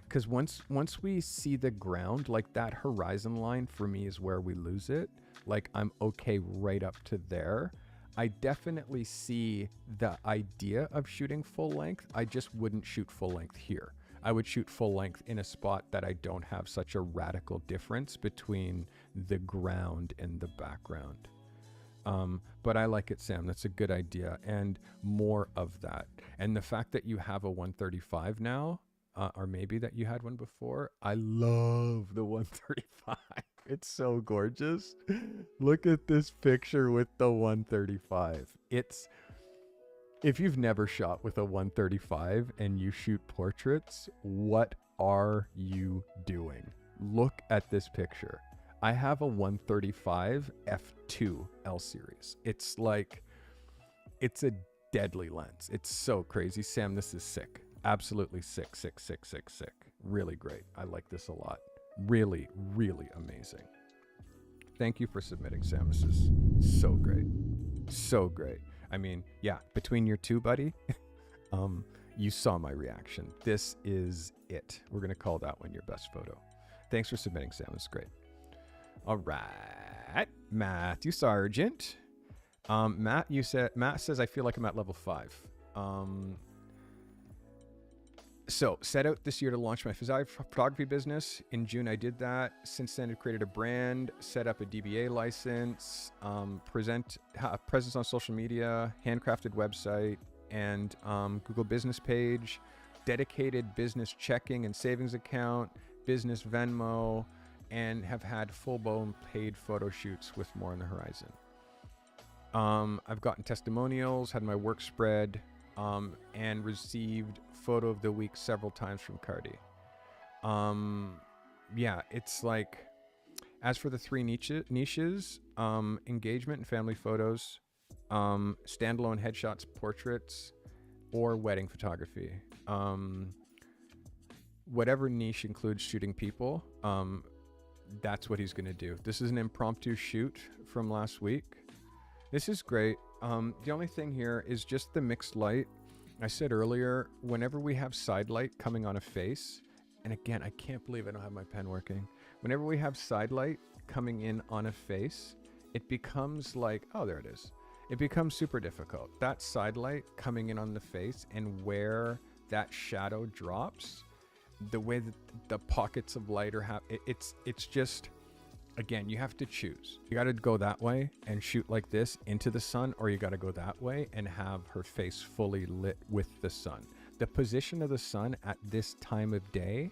because once we see the ground, like that horizon line for me is where we lose it. Like I'm okay right up to there. I definitely see the idea of shooting full length. I just wouldn't shoot full length here. I would shoot full length in a spot that I don't have such a radical difference between the ground and the background. But I like it, Sam. That's a good idea. And more of that. And the fact that you have a 135 now, or maybe that you had one before, I love the 135. It's so gorgeous. Look at this picture with the 135. If you've never shot with a 135 and you shoot portraits, what are you doing? Look at this picture. I have a 135 f2 L series. It's like, it's a deadly lens. It's so crazy. Sam, this is sick. Absolutely sick, sick, sick, sick, sick. Really great. I like this a lot. Really, really amazing. Thank you for submitting, Sam. This is so great. So great. I mean, yeah, between your two, buddy, You saw my reaction. This is it. We're going to call that one your best photo. Thanks for submitting, Sam. It's great. All right. Matthew Sargent. Matt says, I feel like I'm at level 5. So set out this year to launch my photography business. In June, I did that. Since then, I've created a brand, set up a DBA license, presence on social media, handcrafted website, and Google business page, dedicated business checking and savings account, business Venmo, and have had full-blown paid photo shoots with more on the horizon. I've gotten testimonials, had my work spread, and received photo of the week several times from Carty. Yeah, it's like, as for the 3 niches, engagement and family photos, standalone headshots, portraits, or wedding photography. Whatever niche includes shooting people, that's what he's going to do. This is an impromptu shoot from last week. This is great. The only thing here is just the mixed light. I said earlier, whenever we have side light coming on a face, and again, I can't believe I don't have my pen working. Whenever we have side light coming in on a face, it becomes like, oh, there it is. It becomes super difficult. That side light coming in on the face and where that shadow drops, the way that the pockets of light are, it's just, again, you have to choose. You got to go that way and shoot like this into the sun, or you got to go that way and have her face fully lit with the sun. The position of the sun at this time of day,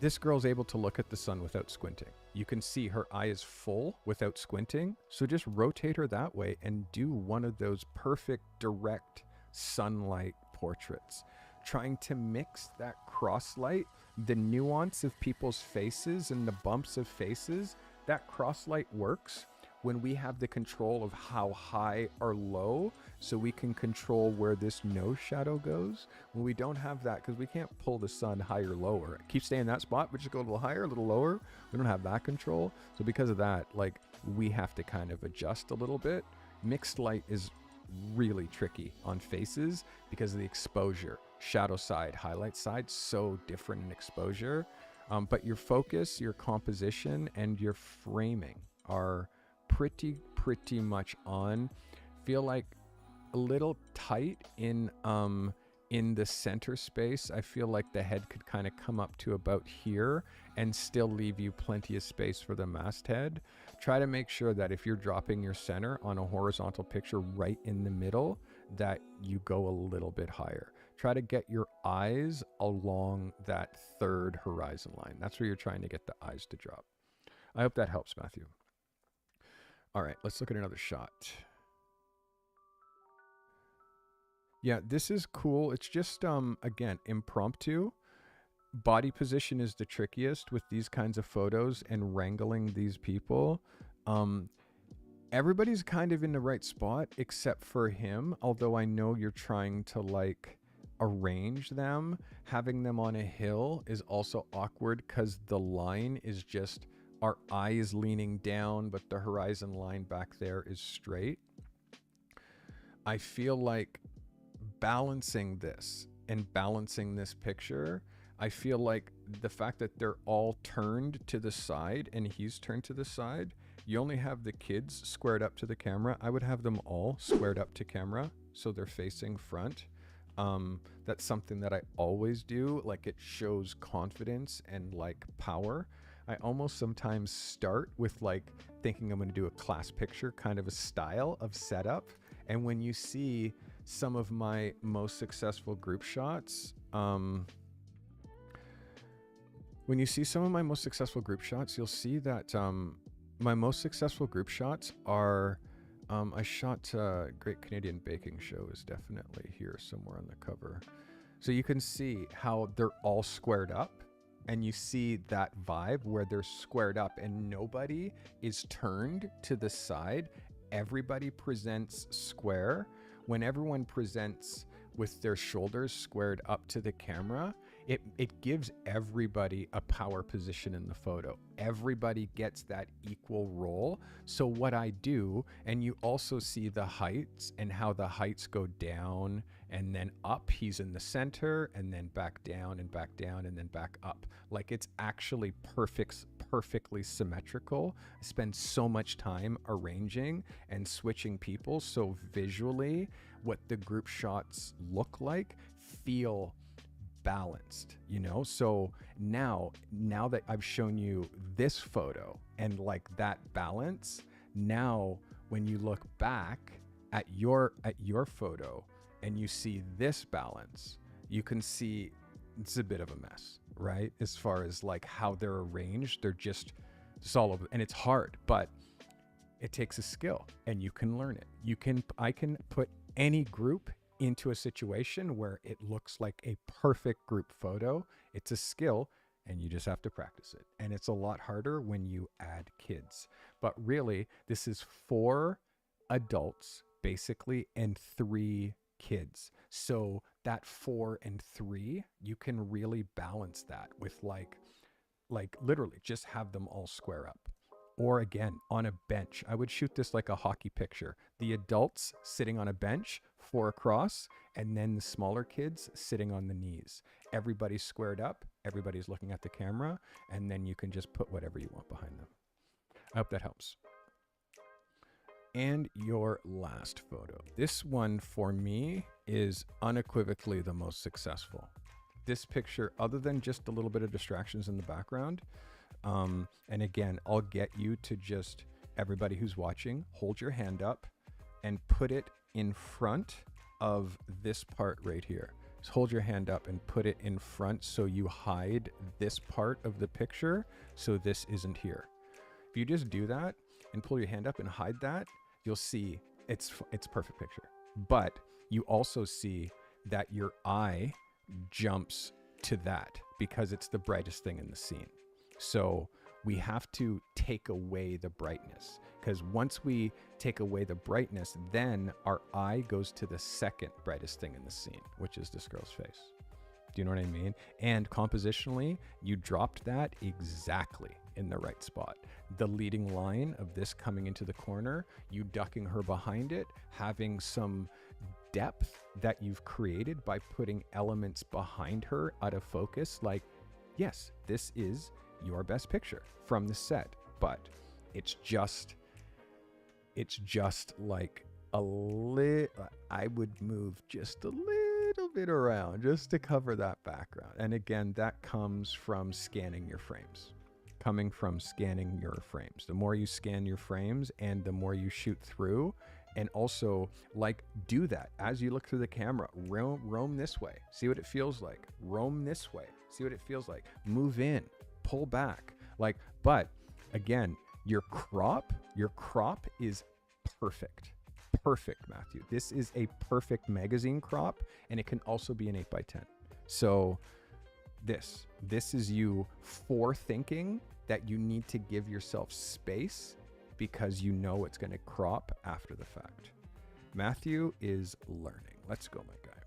this girl's able to look at the sun without squinting. You can see her eye is full without squinting. So just rotate her that way and do one of those perfect direct sunlight portraits. Trying to mix that cross light, the nuance of people's faces and the bumps of faces, that cross light works when we have the control of how high or low, so we can control where this nose shadow goes. When we don't have that, because we can't pull the sun higher or lower. Keep staying in that spot, but just go a little higher, a little lower. We don't have that control. So because of that, like, we have to kind of adjust a little bit. Mixed light is really tricky on faces because of the exposure. Shadow side, highlight side, so different in exposure. But your focus, your composition, and your framing are pretty much on. Feel like a little tight in the center space. I feel like the head could kind of come up to about here and still leave you plenty of space for the masthead. Try to make sure that if you're dropping your center on a horizontal picture right in the middle, that you go a little bit higher. Try to get your eyes along that third horizon line. That's where you're trying to get the eyes to drop. I hope that helps, Matthew. All right, let's look at another shot. Yeah, this is cool. It's just, again, impromptu. Body position is the trickiest with these kinds of photos and wrangling these people. Everybody's kind of in the right spot except for him, although I know you're trying to, like, arrange them. Having them on a hill is also awkward because the line is just, our eye is leaning down, but the horizon line back there is straight. I feel like balancing this and balancing this picture, I feel like the fact that they're all turned to the side and he's turned to the side, you only have the kids squared up to the camera. I would have them all squared up to camera so they're facing front. That's something that I always do. Like, it shows confidence and like power. I almost sometimes start with like thinking I'm going to do a class picture, kind of a style of setup. And when you see some of my most successful group shots, you'll see that my most successful group shots are, I shot Great Canadian Baking Show is definitely here somewhere on the cover. So you can see how they're all squared up. And you see that vibe where they're squared up and nobody is turned to the side. Everybody presents square. When everyone presents with their shoulders squared up to the camera, it gives everybody a power position in the photo. Everybody gets that equal role. So what I do, and you also see the heights and how the heights go down and then up, he's in the center, and then back down and back down and then back up. Like, it's actually perfectly symmetrical. I spend so much time arranging and switching people so visually what the group shots look like feel balanced, you know? So now that I've shown you this photo and like that balance, now when you look back at your photo and you see this balance, you can see it's a bit of a mess, right? As far as like how they're arranged, they're just all over, and it's hard, but it takes a skill and you can learn it. I can put any group into a situation where it looks like a perfect group photo. It's a skill and you just have to practice it. And it's a lot harder when you add kids. But really, this is 4 adults basically and 3 kids. So that 4 and 3, you can really balance that with like literally just have them all square up. Or again, on a bench. I would shoot this like a hockey picture. The adults sitting on a bench, 4 across, and then the smaller kids sitting on the knees. Everybody's squared up, everybody's looking at the camera, and then you can just put whatever you want behind them. I hope that helps. And your last photo. This one for me is unequivocally the most successful. This picture, other than just a little bit of distractions in the background, and again, I'll get you to just, everybody who's watching, hold your hand up and put it in front of this part right here. Just hold your hand up and put it in front so you hide this part of the picture so this isn't here. If you just do that and pull your hand up and hide that, you'll see it's a perfect picture. But you also see that your eye jumps to that because it's the brightest thing in the scene. So we have to take away the brightness, because once we take away the brightness, then our eye goes to the second brightest thing in the scene, which is this girl's face. Do you know what I mean? And compositionally, you dropped that exactly in the right spot. The leading line of this coming into the corner, you ducking her behind it, having some depth that you've created by putting elements behind her out of focus. Like, yes, this is your best picture from the set, but it's just like I would move just a little bit around just to cover that background. And again, that comes from scanning your frames. The more you scan your frames and the more you shoot through, and also like do that as you look through the camera, roam this way, see what it feels like, roam this way, see what it feels like, move in, pull back, like, but again, your crop is perfect, Matthew. This is a perfect magazine crop, and it can also be an 8x10. So this is you forethinking that you need to give yourself space because you know it's going to crop after the fact. Matthew is learning. Let's go, my guy.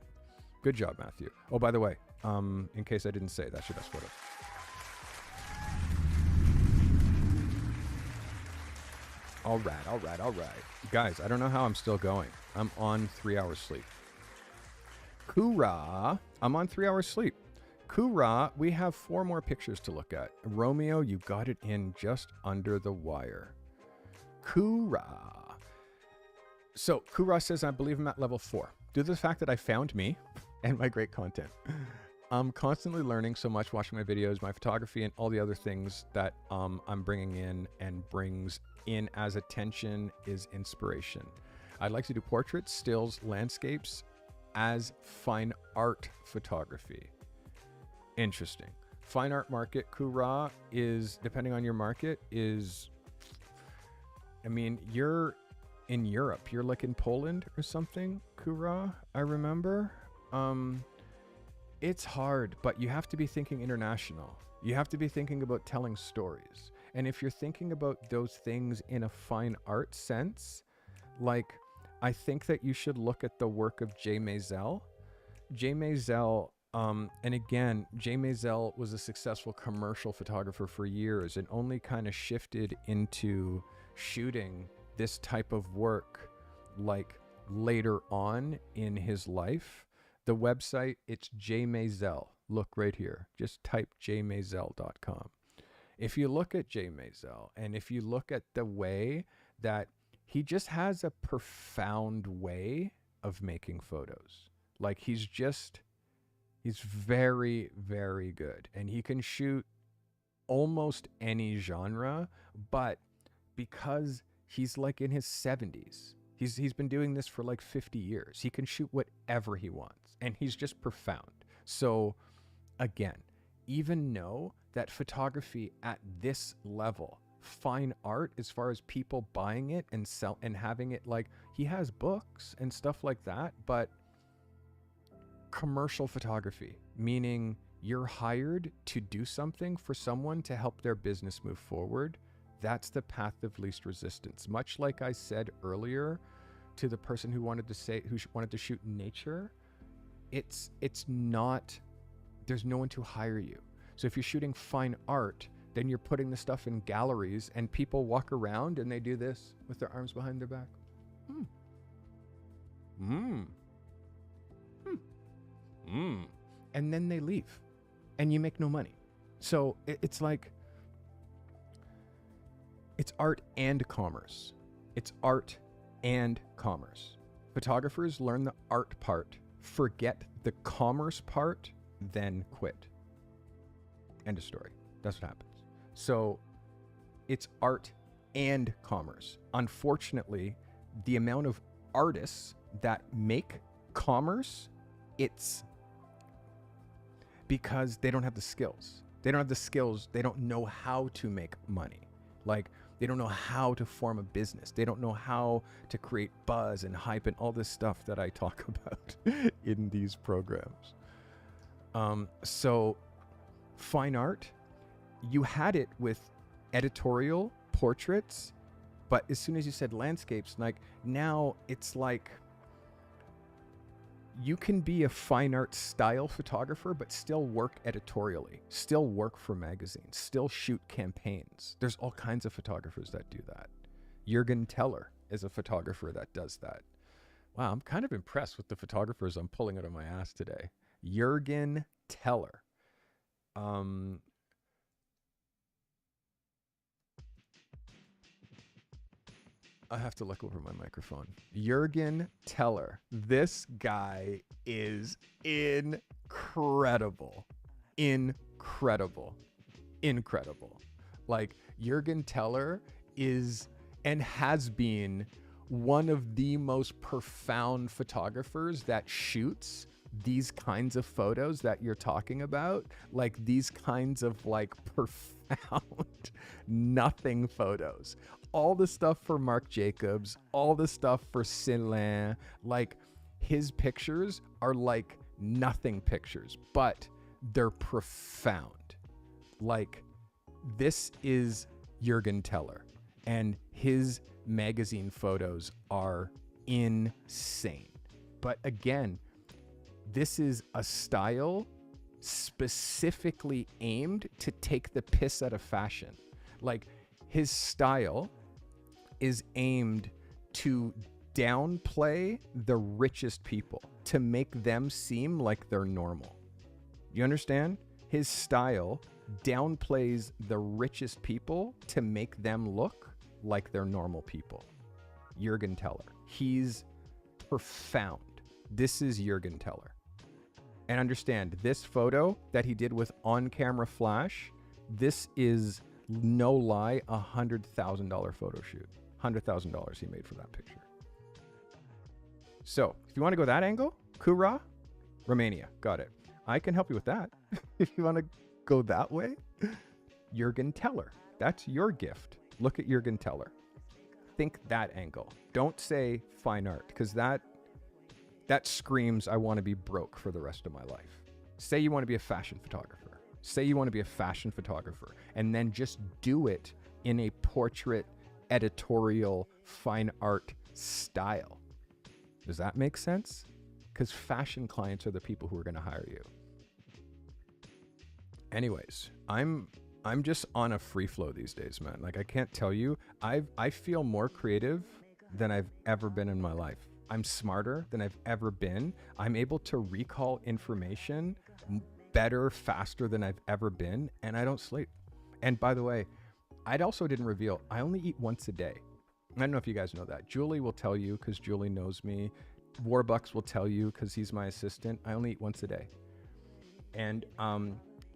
Good job, Matthew. Oh, by the way, in case I didn't say, that's your best photo. All right. Guys, I don't know how I'm still going. I'm on 3 hours sleep. Kura, I'm on 3 hours sleep. Kura, we have 4 more pictures to look at. Romeo, you got it in just under the wire. Kura. So Kura says, I believe I'm at level 4. Due to the fact that I found me and my great content. I'm constantly learning so much, watching my videos, my photography, and all the other things that I'm bringing in, and brings in as attention is inspiration. I'd like to do portraits, stills, landscapes as fine art photography. Interesting. Fine art market, Kura, is, depending on your market, is, I mean, you're in Europe. You're like in Poland or something, Kura, I remember. It's hard, but you have to be thinking international. You have to be thinking about telling stories. And if you're thinking about those things in a fine art sense, like, I think that you should look at the work of Jay Maisel. Jay Maisel, and again, Jay Maisel was a successful commercial photographer for years and only kind of shifted into shooting this type of work like later on in his life. The website, it's jmazel. Look right here. Just type jmazel.com. If you look at Jay Mazel, and if you look at the way that he just has a profound way of making photos, like he's very, very good, and he can shoot almost any genre, but because he's like in his 70s, he's been doing this for like 50 years. He can shoot whatever he wants, and he's just profound. So again, even know that photography at this level, fine art, as far as people buying it and sell and having it, like he has books and stuff like that, but commercial photography, meaning you're hired to do something for someone to help their business move forward, that's the path of least resistance. Much like I said earlier to the person who wanted to shoot nature, it's not, there's no one to hire you. So if you're shooting fine art, then you're putting the stuff in galleries, and people walk around and they do this with their arms behind their back. And then they leave and you make no money. So it's like, it's art and commerce. It's art and commerce. Photographers learn the art part, forget the commerce part, then quit. End of story. That's what happens. So it's art and commerce. Unfortunately, the amount of artists that make commerce, it's because they don't have the skills. They don't have the skills. They don't know how to make money. Like, they don't know how to form a business. They don't know how to create buzz and hype and all this stuff that I talk about in these programs. So fine art, you had it with editorial portraits, but as soon as you said landscapes, like now it's like you can be a fine art style photographer, but still work editorially, still work for magazines, still shoot campaigns. There's all kinds of photographers that do that. Jürgen Teller is a photographer that does that. Wow, I'm kind of impressed with the photographers I'm pulling out of my ass today. Jürgen Teller. I have to look over my microphone. Jürgen Teller. This guy is incredible. Incredible. Incredible. Like, Jürgen Teller is and has been one of the most profound photographers that shoots these kinds of photos that you're talking about, like these kinds of like profound nothing photos. All the stuff for Marc Jacobs, all the stuff for Celine, like his pictures are like nothing pictures, but they're profound. Like, this is Jürgen Teller, and his magazine photos are insane. But again, this is a style specifically aimed to take the piss out of fashion. Like, his style is aimed to downplay the richest people, to make them seem like they're normal. You understand? His style downplays the richest people to make them look like they're normal people. Jürgen Teller. He's profound. This is Jürgen Teller. And understand, this photo that he did with on-camera flash, this is, no lie, $100,000 photo shoot. $100,000 he made for that picture. So, if you want to go that angle, Kura, Romania, got it. I can help you with that. If you want to go that way, Jürgen Teller. That's your gift. Look at Jürgen Teller. Think that angle. Don't say fine art, because that screams I want to be broke for the rest of my life. Say you want to be a fashion photographer. Say you want to be a fashion photographer, and then just do it in a portrait, editorial, fine art style. Does that make sense? Because fashion clients are the people who are going to hire you. Anyways, I'm just on a free flow these days, man. Like, I can't tell you, I feel more creative than I've ever been in my life. I'm smarter than I've ever been. I'm able to recall information better, faster than I've ever been, and I don't sleep. And by the way, I also didn't reveal, I only eat once a day. I don't know if you guys know that. Julie will tell you because Julie knows me. Warbucks will tell you because he's my assistant. I only eat once a day. And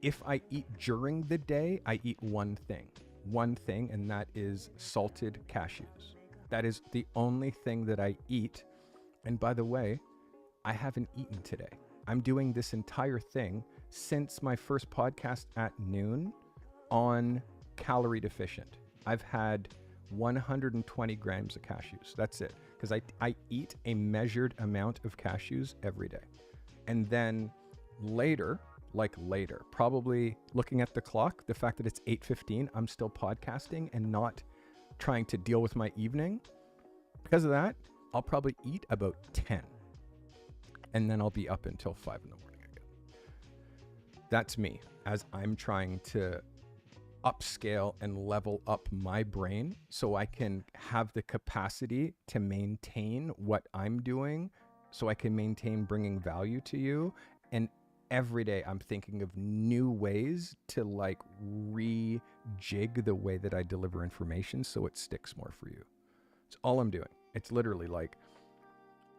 if I eat during the day, I eat one thing, and that is salted cashews. That is the only thing that I eat. And by the way, I haven't eaten today. I'm doing this entire thing since my first podcast at noon on calorie deficient. I've had 120 grams of cashews. That's it. Because I eat a measured amount of cashews every day. And then later, probably looking at the clock, the fact that it's 8:15, I'm still podcasting and not trying to deal with my evening. Because of that, I'll probably eat about 10. And then I'll be up until 5 in the morning again. That's me as I'm trying to upscale and level up my brain so I can have the capacity to maintain what I'm doing, so I can maintain bringing value to you. And every day I'm thinking of new ways to like rejig the way that I deliver information so it sticks more for you. It's all I'm doing. It's literally like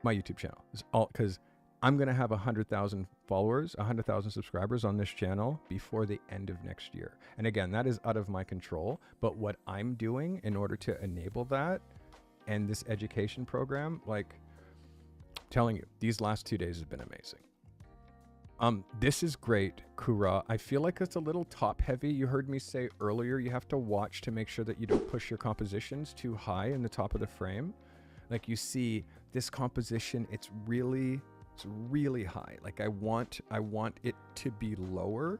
my YouTube channel is all, because I'm going to have 100,000 followers, 100,000 subscribers on this channel before the end of next year. And again, that is out of my control. But what I'm doing in order to enable that and this education program, like telling you, these last 2 days have been amazing. This is great, Kura. I feel like it's a little top heavy. You heard me say earlier, you have to watch to make sure that you don't push your compositions too high in the top of the frame. Like you see this composition, it's really high. Like I want it to be lower.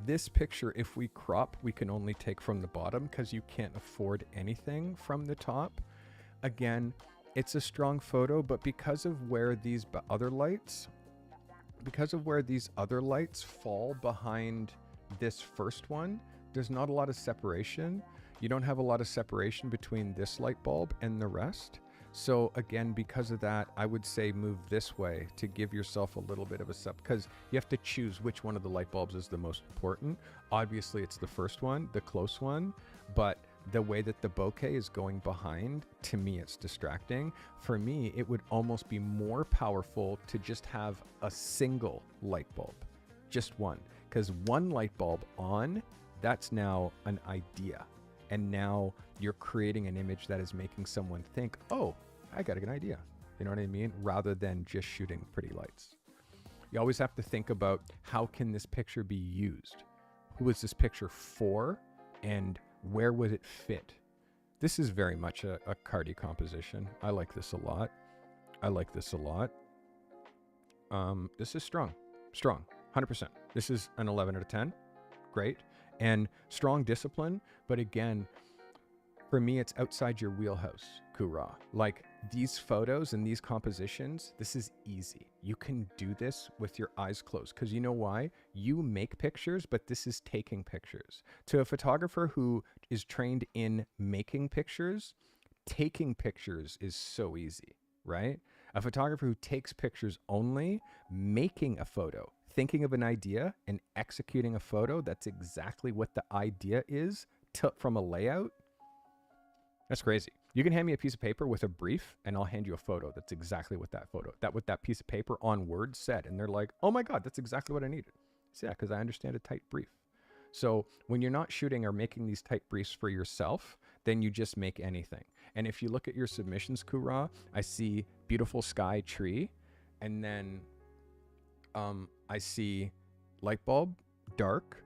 This picture, if we crop, we can only take from the bottom because you can't afford anything from the top. Again, it's a strong photo, but because of where these other lights fall behind this first one, there's not a lot of separation. You don't have a lot of separation between this light bulb and the rest. So again, because of that, I would say move this way to give yourself a little bit of a because you have to choose which one of the light bulbs is the most important. Obviously, it's the first one, the close one, but the way that the bokeh is going behind, to me, it's distracting. For me, it would almost be more powerful to just have a single light bulb, just one, because one light bulb on, that's now an idea. And now you're creating an image that is making someone think, oh, I got a good idea. You know what I mean? Rather than just shooting pretty lights. You always have to think about how can this picture be used? Who is this picture for? And where would it fit? This is very much a Carty composition. I like this a lot. This is strong, 100%. This is an 11 out of 10. Great. And strong discipline. But again, for me, it's outside your wheelhouse, Kura. Like these photos and these compositions, this is easy. You can do this with your eyes closed because you know why? You make pictures, but this is taking pictures. To a photographer who is trained in making pictures, taking pictures is so easy, right? A photographer who takes pictures only, making a photo, thinking of an idea and executing a photo, that's exactly what the idea is from a layout. That's crazy. You can hand me a piece of paper with a brief and I'll hand you a photo. That's exactly what that piece of paper on Word said. And they're like, oh my God, that's exactly what I needed. So yeah, because I understand a tight brief. So when you're not shooting or making these tight briefs for yourself, then you just make anything. And if you look at your submissions, Kura, I see beautiful sky tree. And then I see light bulb, dark.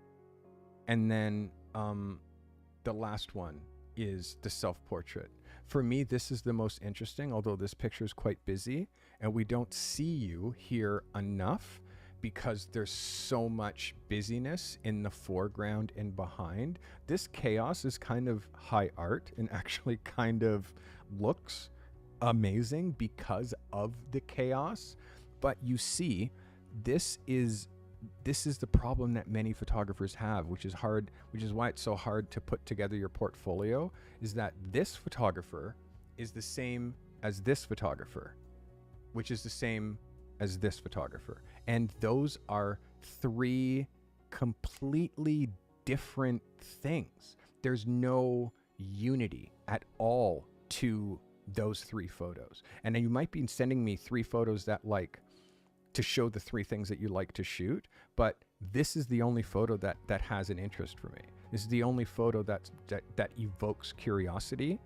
And then the last one is the self-portrait. For me, this is the most interesting, although this picture is quite busy and we don't see you here enough because there's so much busyness in the foreground and behind. This chaos is kind of high art and actually kind of looks amazing because of the chaos. But you see, this is the problem that many photographers have, which is why it's so hard to put together your portfolio, is that this photographer is the same as this photographer. which is the same as this photographer. And those are three completely different things. There's no unity at all to those three photos. And then you might be sending me three photos that like to show the three things that you like to shoot, but this is the only photo that has an interest for me. This is the only photo that evokes curiosity.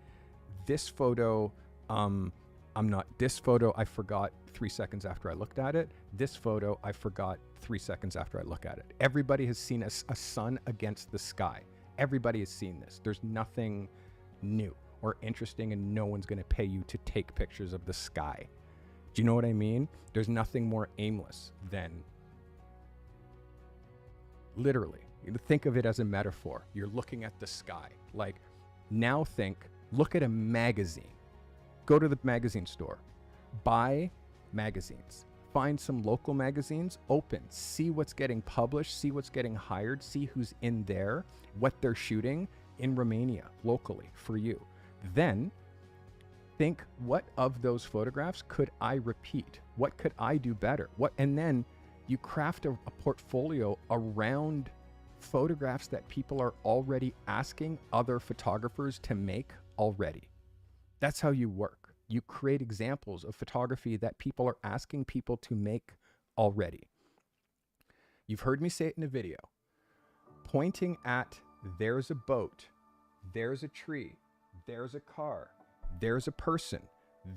This photo, this photo I forgot 3 seconds after I looked at it. This photo I forgot 3 seconds after I look at it. Everybody has seen a sun against the sky. Everybody has seen this. There's nothing new or interesting, and no one's going to pay you to take pictures of the sky. Do you know what I mean? There's nothing more aimless than, literally, think of it as a metaphor. You're looking at the sky. Like, now look at a magazine. Go to the magazine store, buy magazines, find some local magazines, open, see what's getting published, see what's getting hired, see who's in there, what they're shooting in Romania, locally, for you. Then think, what of those photographs could I repeat? What could I do better? And then you craft a portfolio around photographs that people are already asking other photographers to make already. That's how you work. You create examples of photography that people are asking people to make already. You've heard me say it in a video. Pointing at, there's a boat, there's a tree, there's a car, there's a person,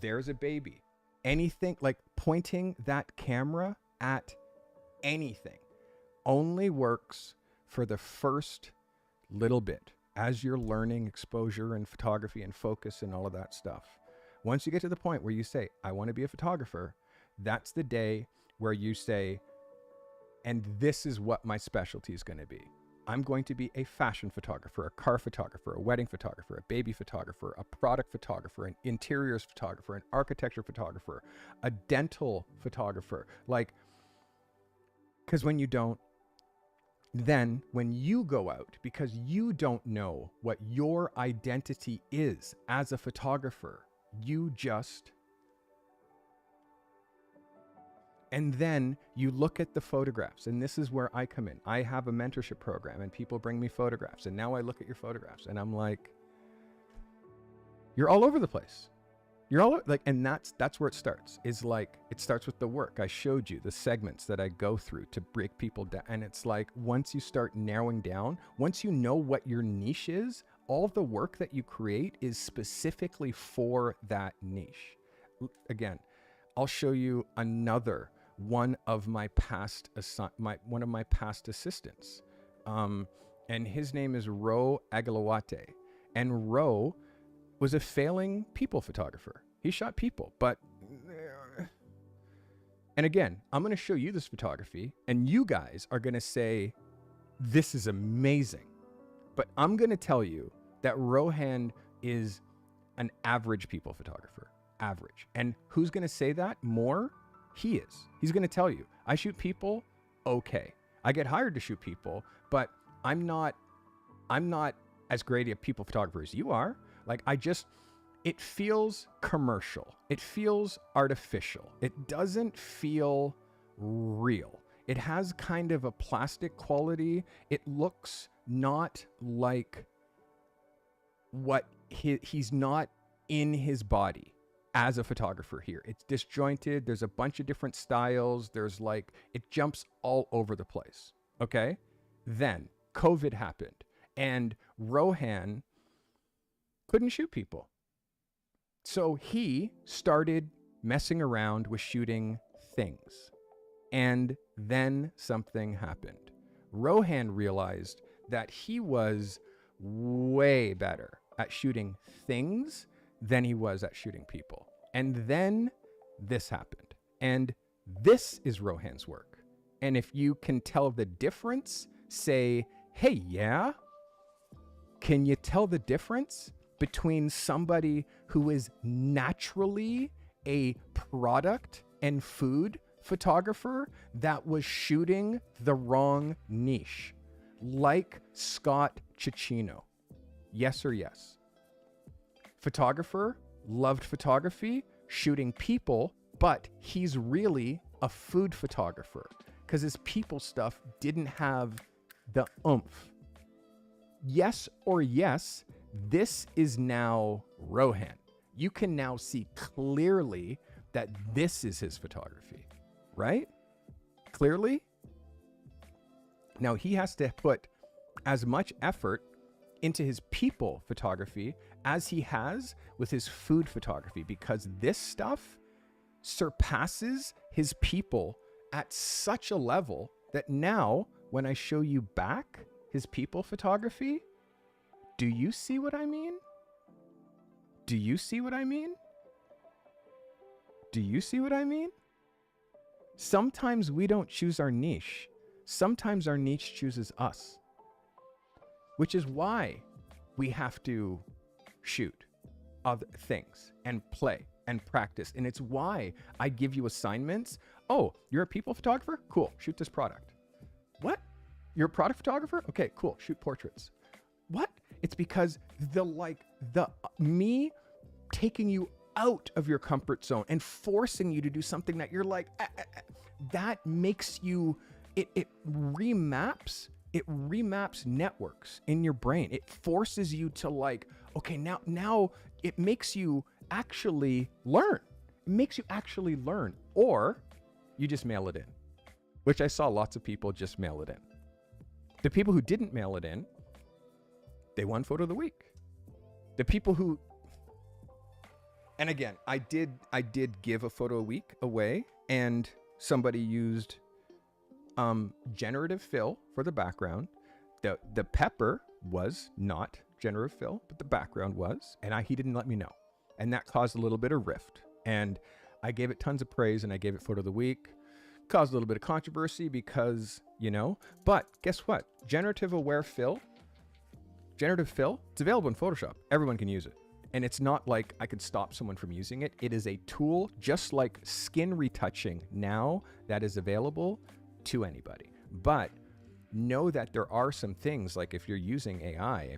there's a baby. Anything, like pointing that camera at anything only works for the first little bit as you're learning exposure and photography and focus and all of that stuff. Once you get to the point where you say, I want to be a photographer, that's the day where you say, and this is what my specialty is going to be. I'm going to be a fashion photographer, a car photographer, a wedding photographer, a baby photographer, a product photographer, an interiors photographer, an architecture photographer, a dental photographer. Like, because when you don't, then when you go out, because you don't know what your identity is as a photographer, you just, and then you look at the photographs, and this is where I come in. I have a mentorship program and people bring me photographs, and now I look at your photographs and I'm like, you're all over the place. You're all like, and that's where it starts. Is like, it starts with the work. I showed you the segments that I go through to break people down. And it's like, once you start narrowing down, once you know what your niche is, all the work that you create is specifically for that niche. Again, I'll show you another one of my past assistants. And his name is Ro Agalawate. And Ro was a failing people photographer. He shot people, but, and again, I'm going to show you this photography and you guys are going to say, this is amazing. But I'm going to tell you that Rohan is an average people photographer, average. And who's going to say that more? He is. He's going to tell you, I shoot people. Okay. I get hired to shoot people, but I'm not as great a people photographer as you are. Like, it feels commercial. It feels artificial. It doesn't feel real. It has kind of a plastic quality. It looks not like what he's not in his body as a photographer here. It's disjointed. There's a bunch of different styles. There's like, it jumps all over the place. Okay. Then COVID happened and Rohan couldn't shoot people. So he started messing around with shooting things. And then something happened. Rohan realized that he was way better at shooting things than he was at shooting people. And then this happened. And this is Rohan's work. And if you can tell the difference, say, hey, yeah, can you tell the difference between somebody who is naturally a product and food photographer that was shooting the wrong niche, like Scott Cicchino? Yes or yes? Photographer, loved photography, shooting people, but he's really a food photographer because his people stuff didn't have the oomph. Yes or yes, this is now Rohan. You can now see clearly that this is his photography, right? Clearly. Now he has to put as much effort into his people photography as he has with his food photography, because this stuff surpasses his people at such a level that now when I show you back his people photography, do you see what I mean? Do you see what I mean? Do you see what I mean? Sometimes we don't choose our niche. Sometimes our niche chooses us, which is why we have to shoot other things and play and practice. And it's why I give you assignments. Oh, you're a people photographer? Cool. Shoot this product. What? You're a product photographer? Okay, cool. Shoot portraits. What? It's because me taking you out of your comfort zone and forcing you to do something that you're like, that makes you, it remaps networks in your brain. It forces you to like, okay, now it makes you actually learn. It makes you actually learn, or you just mail it in, which I saw lots of people just mail it in. The people who didn't mail it in, they won photo of the week. The people who, and again, I did give a photo a week away, and somebody used generative fill for the background. The pepper was not generative fill, but the background was, and he didn't let me know. And that caused a little bit of rift. And I gave it tons of praise, and I gave it photo of the week. Caused a little bit of controversy because, but guess what? Generative fill, it's available in Photoshop. Everyone can use it. And it's not like I could stop someone from using it. It is a tool just like skin retouching now that is available to anybody. But know that there are some things, like if you're using AI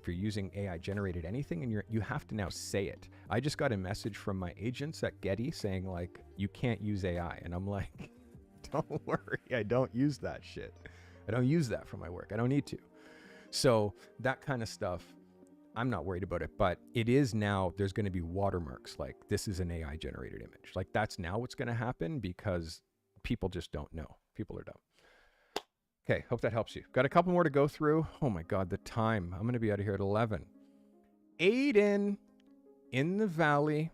generated anything, and you have to now say it. I just got a message from my agents at Getty saying like, you can't use AI. And I'm like, don't worry, I don't use that shit. I don't use that for my work. I don't need to. So that kind of stuff, I'm not worried about it, but it is now, there's going to be watermarks like this is an AI generated image. Like that's now what's going to happen because people just don't know. People are dumb. Okay, hope that helps you. Got a couple more to go through. Oh my God, the time. I'm going to be out of here at 11. Aiden in the Valley,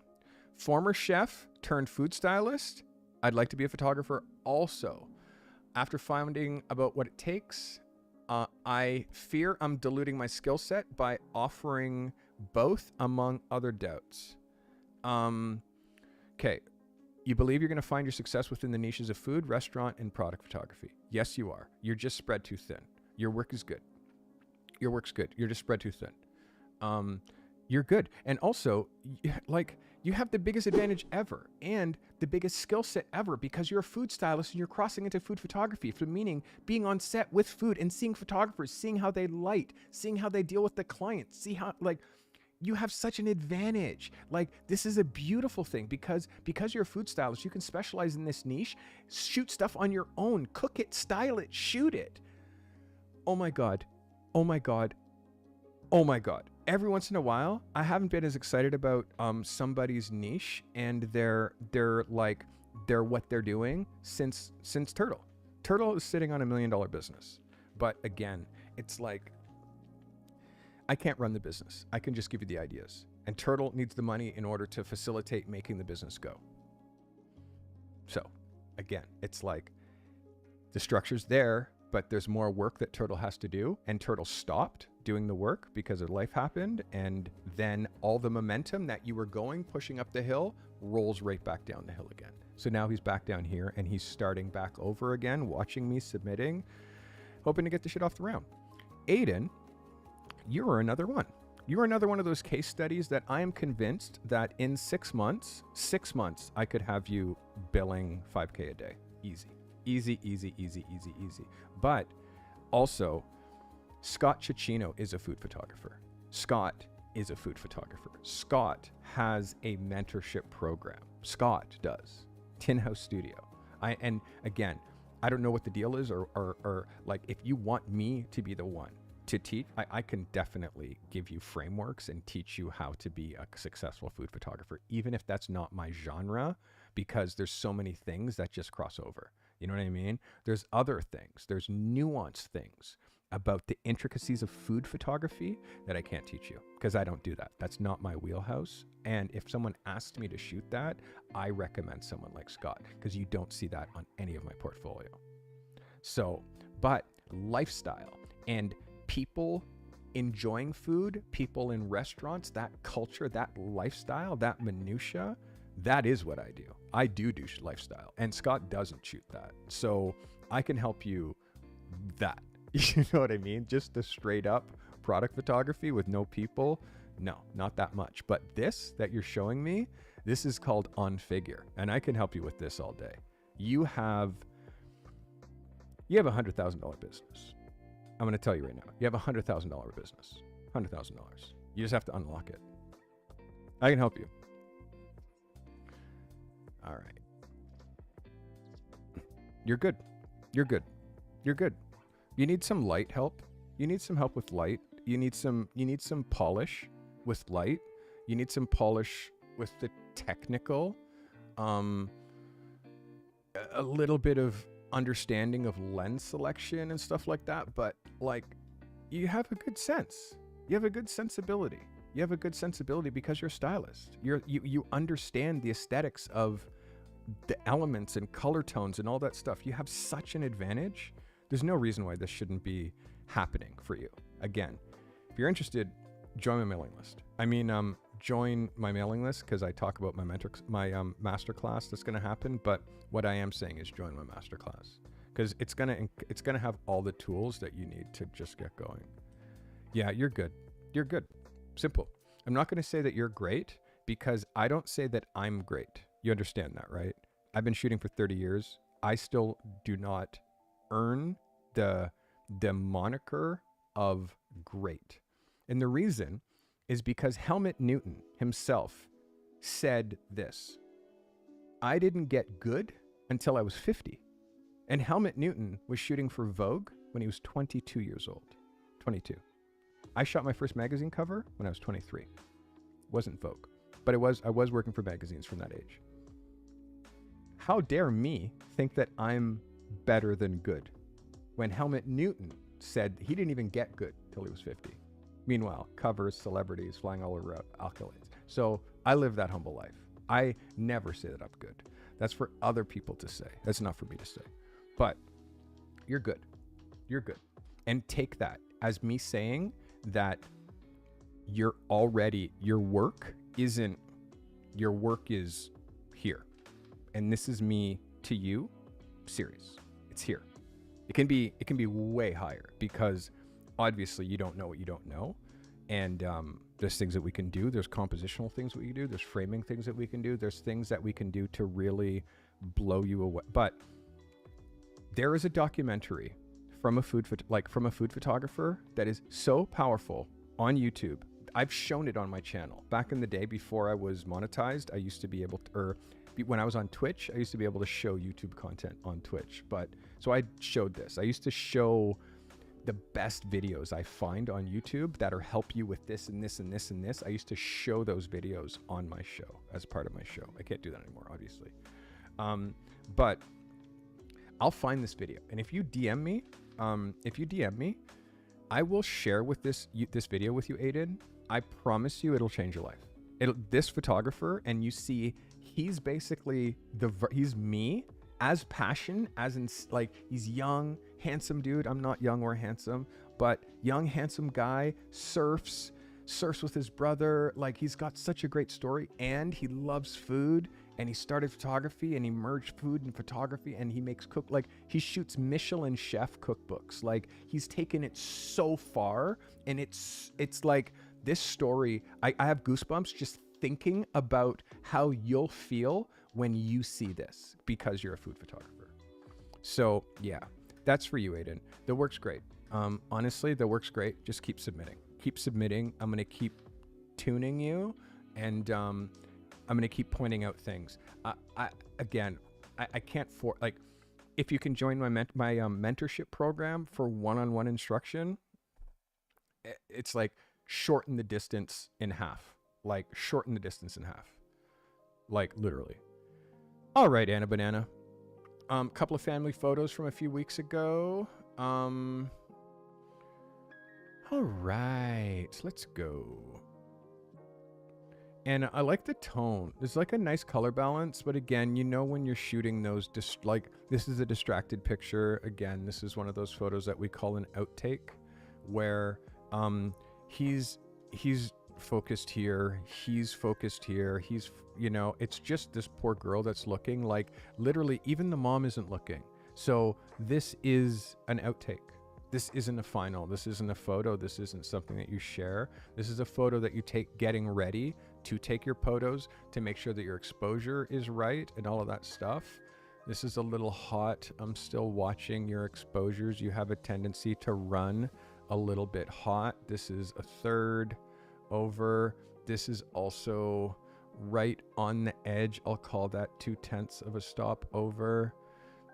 former chef turned food stylist. I'd like to be a photographer also. After finding about what it takes, I fear I'm diluting my skill set by offering both, among other doubts. Okay. You believe you're going to find your success within the niches of food, restaurant, and product photography. Yes, you are. You're just spread too thin. Your work is good. Your work's good. You're just spread too thin. You're good. And also, you have the biggest advantage ever and the biggest skill set ever because you're a food stylist and you're crossing into food photography, meaning being on set with food and seeing photographers, seeing how they light, seeing how they deal with the clients, see how, you have such an advantage. This is a beautiful thing because you're a food stylist, you can specialize in this niche, shoot stuff on your own, cook it, style it, shoot it. Oh my God. Oh my God. Oh my God. Every once in a while, I haven't been as excited about somebody's niche and their what they're doing since Turtle. Turtle is sitting on $1 million business. But again, it's like, I can't run the business. I can just give you the ideas. And Turtle needs the money in order to facilitate making the business go. So again, it's like the structure's there, but there's more work that Turtle has to do. And Turtle stopped doing the work because of life happened. And then all the momentum that you were pushing up the hill rolls right back down the hill again. So now he's back down here and he's starting back over again, watching me, submitting, hoping to get the shit off the ground. Aiden, you are another one. You're another one of those case studies that I am convinced that in 6 months, I could have you billing $5K a day. Easy. Easy, easy, easy, easy, easy. But also, Scott Cicchino is a food photographer. Scott is a food photographer. Scott has a mentorship program. Scott does. Tin House Studio. And again, I don't know what the deal is, or like if you want me to be the one to teach, I can definitely give you frameworks and teach you how to be a successful food photographer, even if that's not my genre, because there's so many things that just cross over. You know what I mean? There's other things, there's nuanced things about the intricacies of food photography that I can't teach you because I don't do that. That's not my wheelhouse. And if someone asked me to shoot that, I recommend someone like Scott because you don't see that on any of my portfolio. So, but lifestyle and people enjoying food, people in restaurants, that culture, that lifestyle, that minutia, that is what I do. I do lifestyle, and Scott doesn't shoot that. So I can help you that. You know what I mean? Just the straight up product photography with no people. No, not that much. But this that you're showing me, this is called on figure. And I can help you with this all day. You have a $100,000 business. I'm going to tell you right now, you have a $100,000 business, $100,000. You just have to unlock it. I can help you. All right. You're good. You're good. You're good. You need some light help. You need some help with light. You need some polish with light. You need some polish with the technical. A little bit of understanding of lens selection and stuff like that. But like, you have a good sense. You have a good sensibility. You have a good sensibility because you're a stylist. You understand the aesthetics of the elements and color tones and all that stuff. You have such an advantage. There's no reason why this shouldn't be happening for you. Again, if you're interested, join my mailing list. Join my mailing list because I talk about my masterclass that's going to happen. But what I am saying is join my masterclass because it's gonna have all the tools that you need to just get going. Yeah, you're good. You're good. Simple. I'm not going to say that you're great because I don't say that I'm great. You understand that, right? I've been shooting for 30 years. I still do not earn the moniker of great. And the reason is because Helmut Newton himself said this: I didn't get good until I was 50. And Helmut Newton was shooting for Vogue when he was 22 years old. 22. I shot my first magazine cover when I was 23. It wasn't Vogue, but I was working for magazines from that age. How dare me think that I'm better than good when Helmut Newton said he didn't even get good till he was 50. Meanwhile, covers, celebrities, flying all over accolades. So I live that humble life. I never say that I'm good. That's for other people to say. That's not for me to say. But you're good. You're good. And take that as me saying that your work is here. And this is me to you, serious. It's here. It can be way higher because obviously you don't know what you don't know. And there's things that we can do. There's compositional things that we can do. There's framing things that we can do. There's things that we can do to really blow you away. But there is a documentary from a food photographer that is so powerful on YouTube. I've shown it on my channel. Back in the day before I was monetized, I used to be able to, when I was on Twitch, I used to be able to show YouTube content on Twitch. So I showed this. I used to show the best videos I find on YouTube that are help you with this and this and this and this. I used to show those videos on my show as part of my show. I can't do that anymore, obviously. But I'll find this video. And if you DM me, I will share with this video with you, Aiden. I promise you it'll change your life. This photographer, and you see, he's basically he's me as passion, as in like, he's young, handsome dude. I'm not young or handsome, but young, handsome guy, surfs with his brother. Like, he's got such a great story, and he loves food, and he started photography, and he merged food and photography, and he makes he shoots Michelin chef cookbooks. Like, he's taken it so far, and it's like this story. I have goosebumps just thinking about how you'll feel when you see this because you're a food photographer. So yeah, that's for you, Aiden. The work's great. Honestly, the work's great. Just keep submitting. Keep submitting. I'm going to keep tuning you, and I'm going to keep pointing out things. Again, I can't like, if you can join my mentorship program for one-on-one instruction, it's like shorten the distance in half. Like shorten the distance in half. Like literally. All right, Anna Banana. Couple of family photos from a few weeks ago. All right, let's go. And I like the tone. There's like a nice color balance, but again, you know when you're shooting those, like this is a distracted picture. Again, this is one of those photos that we call an outtake, where he's focused here, he's focused here, he's, you know, it's just this poor girl that's looking. Like literally even the mom isn't looking. So this is an outtake. This isn't a final. This isn't a photo. This isn't something that you share. This is a photo that you take getting ready to take your photos, to make sure that your exposure is right and all of that stuff. This is a little hot. I'm still watching your exposures. You have a tendency to run a little bit hot. This is a third over. This is also right on the edge. I'll call that 2/10 of a stop over.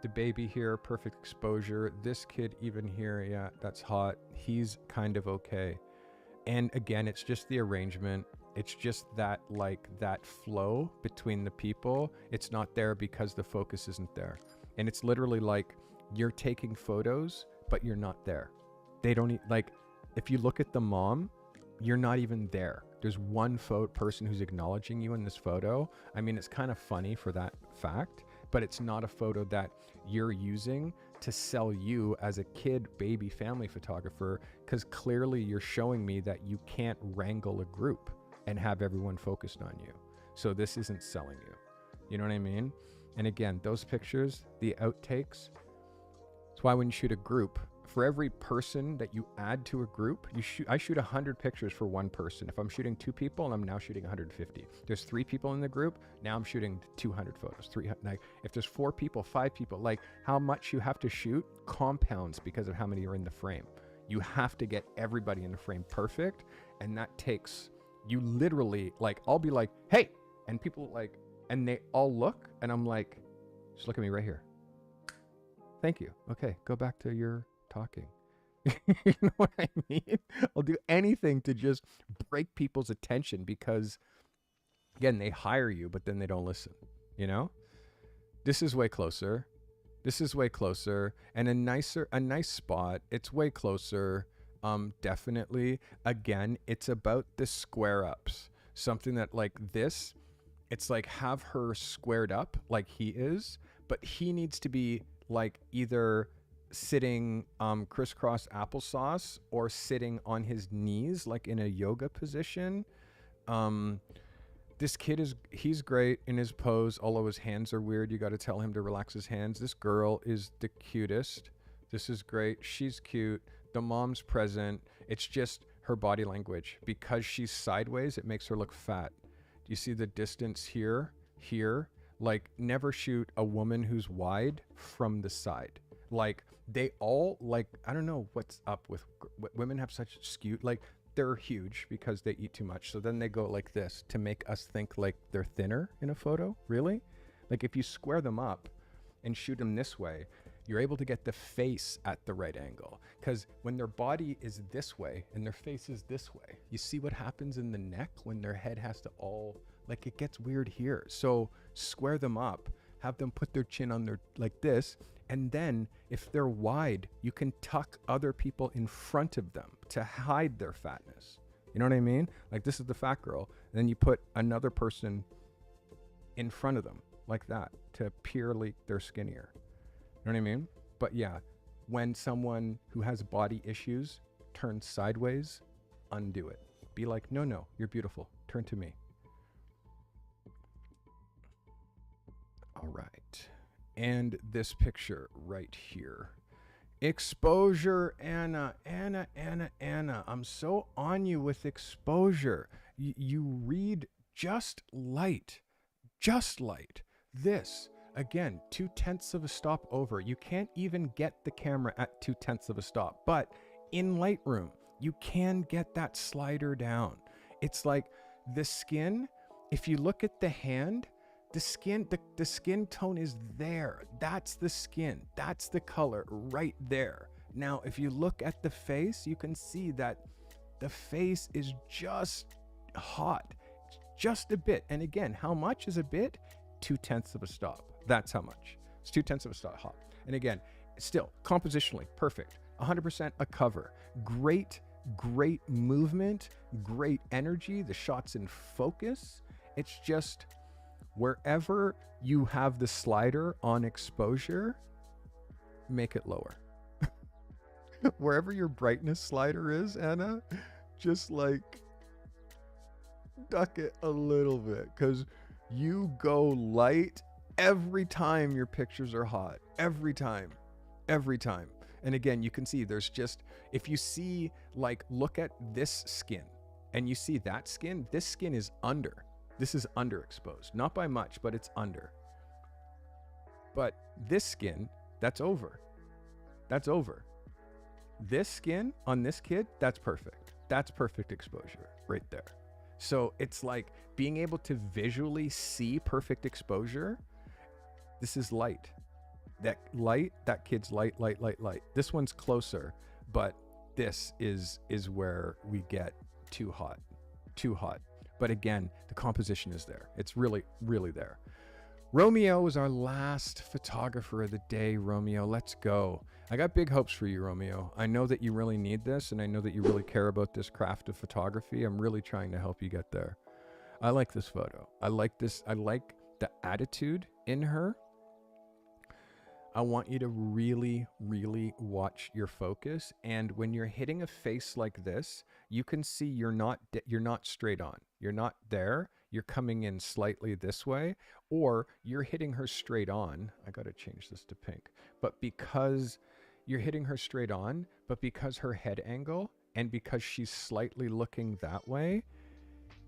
The baby here, perfect exposure. This kid even here, yeah, that's hot. He's kind of okay. And again, it's just the arrangement. It's just that, like, that flow between the people. It's not there because the focus isn't there. And it's literally like you're taking photos, but you're not there. They don't like, if you look at the mom, you're not even there. There's one person who's acknowledging you in this photo. I mean, it's kind of funny for that fact, but it's not a photo that you're using to sell you as a kid, baby, family photographer, because clearly you're showing me that you can't wrangle a group and have everyone focused on you. So this isn't selling you. You know what I mean? And again, those pictures, the outtakes, that's why when you shoot a group, for every person that you add to a group, I shoot 100 pictures for one person. If I'm shooting 2 people, and I'm now shooting 150. There's 3 people in the group, now I'm shooting 200 photos. 300. Like if there's 4 people, 5 people, like how much you have to shoot compounds because of how many are in the frame. You have to get everybody in the frame perfect, and that takes, you literally, like, I'll be like, hey, and people like, and they all look, and I'm like, just look at me right here. Thank you. Okay, go back to your talking. You know what I mean? I'll do anything to just break people's attention because, again, they hire you, but then they don't listen. You know? This is way closer. This is way closer. And a nice spot. It's way closer. Definitely. Again, it's about the square ups. Something that like this, it's like have her squared up like he is, but he needs to be like either sitting crisscross applesauce or sitting on his knees like in a yoga position. This kid he's great in his pose, although his hands are weird. You got to tell him to relax his hands. This girl is the cutest. This is great. She's cute. The mom's present. It's just her body language. Because she's sideways, it makes her look fat. Do you see the distance here? Like never shoot a woman who's wide from the side. Like they all, like, I don't know what's up with women have such skewed, like they're huge because they eat too much. So then they go like this to make us think like they're thinner in a photo. Really? Like if you square them up and shoot them this way, you're able to get the face at the right angle. Because when their body is this way and their face is this way, you see what happens in the neck when their head has to all, like it gets weird here. So square them up, have them put their chin on their, like this. And then if they're wide, you can tuck other people in front of them to hide their fatness. You know what I mean? Like this is the fat girl. And then you put another person in front of them like that to purely they're skinnier. You know what I mean? But yeah, when someone who has body issues turns sideways, undo it. Be like, no, you're beautiful. Turn to me. All right. And this picture right here. Exposure, Anna. I'm so on you with exposure. You read just light. This, again, 2/10 of a stop over. You can't even get the camera at 2/10 of a stop. But in Lightroom, you can get that slider down. It's like the skin, if you look at the hand, The skin tone is there. That's the skin. That's the color right there. Now, if you look at the face, you can see that the face is just hot, just a bit. And again, how much is a bit? 2/10 of a stop. That's how much. It's 2/10 of a stop hot. And again, still compositionally perfect. 100% a cover. Great movement, great energy. The shot's in focus. It's just wherever you have the slider on exposure, make it lower. Wherever your brightness slider is, Anna, just like duck it a little bit, because you go light every time your pictures are hot. Every time. And again, you can see there's just, if you see, like, look at this skin and you see that skin, this skin is under. This is underexposed. Not by much, but it's under. But this skin, that's over. That's over. This skin on this kid, that's perfect. That's perfect exposure right there. So it's like being able to visually see perfect exposure. This is light. That kid's light. This one's closer, but this is where we get too hot. But again, the composition is there. It's really, really there. Romeo is our last photographer of the day. Romeo, let's go. I got big hopes for you, Romeo. I know that you really need this, and I know that you really care about this craft of photography. I'm really trying to help you get there. I like this photo. I like this. I like the attitude in her. I want you to really, really watch your focus. And when you're hitting a face like this, you can see you're not straight on. You're not there. You're coming in slightly this way, or you're hitting her straight on. I got to change this to pink. But because you're hitting her straight on, but because her head angle and because she's slightly looking that way,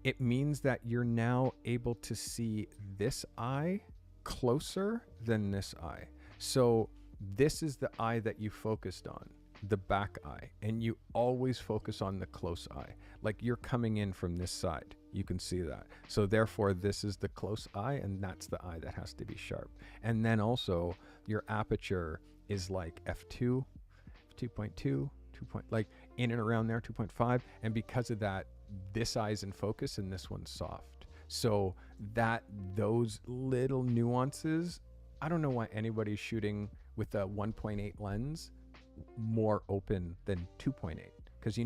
it means that you're now able to see this eye closer than this eye. So this is the eye that you focused on, the back eye, and you always focus on the close eye. Like you're coming in from this side. You can see that. So therefore, this is the close eye, and that's the eye that has to be sharp. And then also your aperture is like f2, 2.2, like in and around there, 2.5. And because of that, this eye's in focus and this one's soft. So that those little nuances, I don't know why anybody's shooting with a 1.8 lens more open than 2.8, because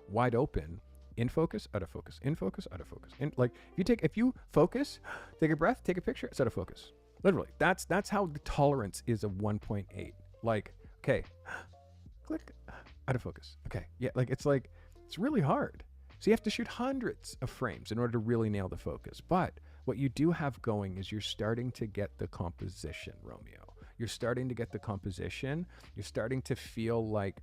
wide open, in focus, out of focus, in focus, out of focus. Like if you focus, take a breath, take a picture, it's out of focus. Literally, that's how the tolerance is of 1.8. Like, okay, click, out of focus. Okay, yeah, it's really hard. So you have to shoot hundreds of frames in order to really nail the focus. But what you do have going is you're starting to get the composition, Romeo. You're starting to get the composition. You're starting to feel like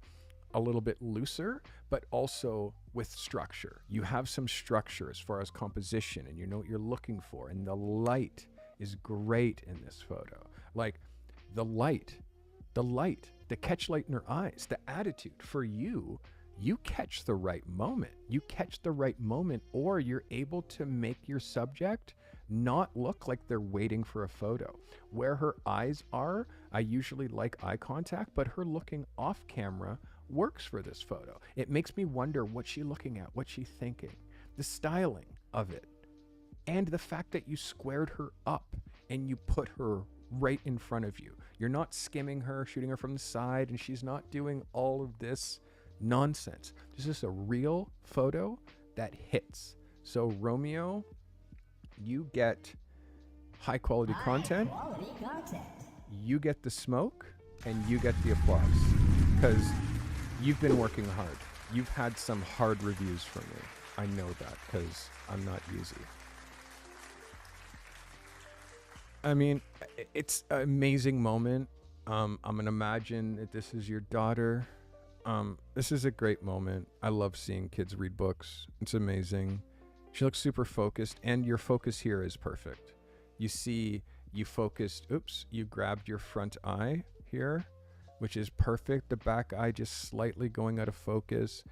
a little bit looser, but also with structure. You have some structure as far as composition, and you know what you're looking for. And the light is great in this photo. Like the catch light in her eyes, the attitude for you catch the right moment. You catch the right moment, or you're able to make your subject not look like they're waiting for a photo. Where her eyes are, I usually like eye contact, but her looking off camera works for this photo. It makes me wonder what she's looking at, what she's thinking, the styling of it, and the fact that you squared her up and you put her right in front of you. You're not skimming her, shooting her from the side, and she's not doing all of this nonsense. This is a real photo that hits. So Romeo, you get high quality content, you get the smoke, and you get the applause, because you've been working hard. You've had some hard reviews from me. I know that because I'm not easy. I mean, it's an amazing moment. I'm gonna imagine that this is your daughter. This is a great moment. I love seeing kids read books. It's amazing. She looks super focused, and your focus here is perfect. You see, you focused, you grabbed your front eye here, which is perfect. The back eye just slightly going out of focus.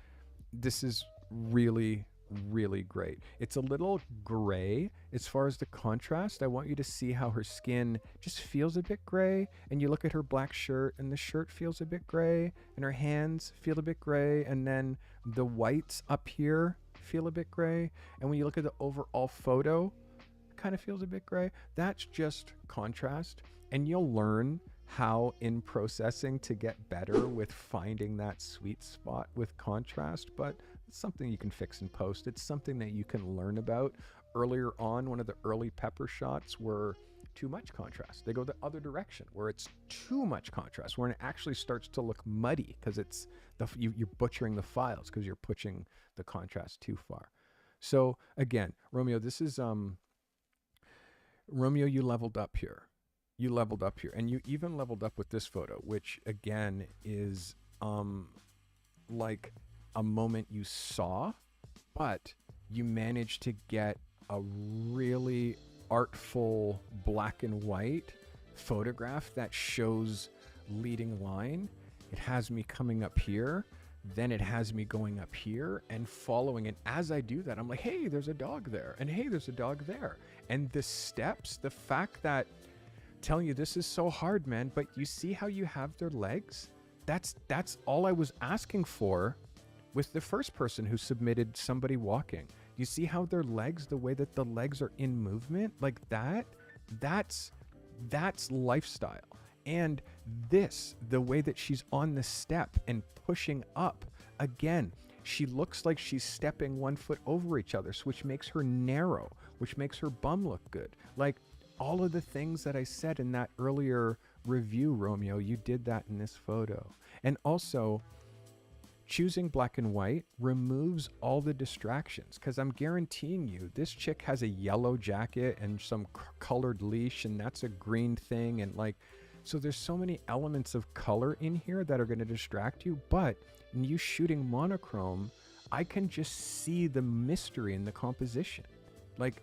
This is really, really great. It's a little gray as far as the contrast. I want you to see how her skin just feels a bit gray, and you look at her black shirt and the shirt feels a bit gray, and her hands feel a bit gray, and then the whites up here feel a bit gray, and when you look at the overall photo, it kind of feels a bit gray. That's just contrast, and you'll learn how in processing to get better with finding that sweet spot with contrast, but it's something you can fix in post. It's something that you can learn about. Earlier on, one of the early pepper shots were too much contrast. They go the other direction where it's too much contrast, where it actually starts to look muddy because it's you're butchering the files because you're pushing the contrast too far. So again, Romeo, this is Romeo, you leveled up here. You leveled up here, and you even leveled up with this photo, which again is like a moment you saw, but you managed to get a really artful black and white photograph that shows leading line. It has me coming up here, then it has me going up here and following, and as I do that, I'm like, hey, there's a dog there, and hey, there's a dog there. And the steps, the fact that telling you this is so hard, man, but you see how you have their legs? That's all I was asking for with the first person who submitted somebody walking. You see how their legs, the way that the legs are in movement like that's lifestyle. And this, the way that she's on the step and pushing up, again, she looks like she's stepping 1 foot over each other, which makes her narrow, which makes her bum look good. Like, all of the things that I said in that earlier review, Romeo, you did that in this photo. And also, choosing black and white removes all the distractions, because I'm guaranteeing you, this chick has a yellow jacket and some colored leash, and that's a green thing. And like, so there's so many elements of color in here that are going to distract you. But in you shooting monochrome, I can just see the mystery in the composition. Like,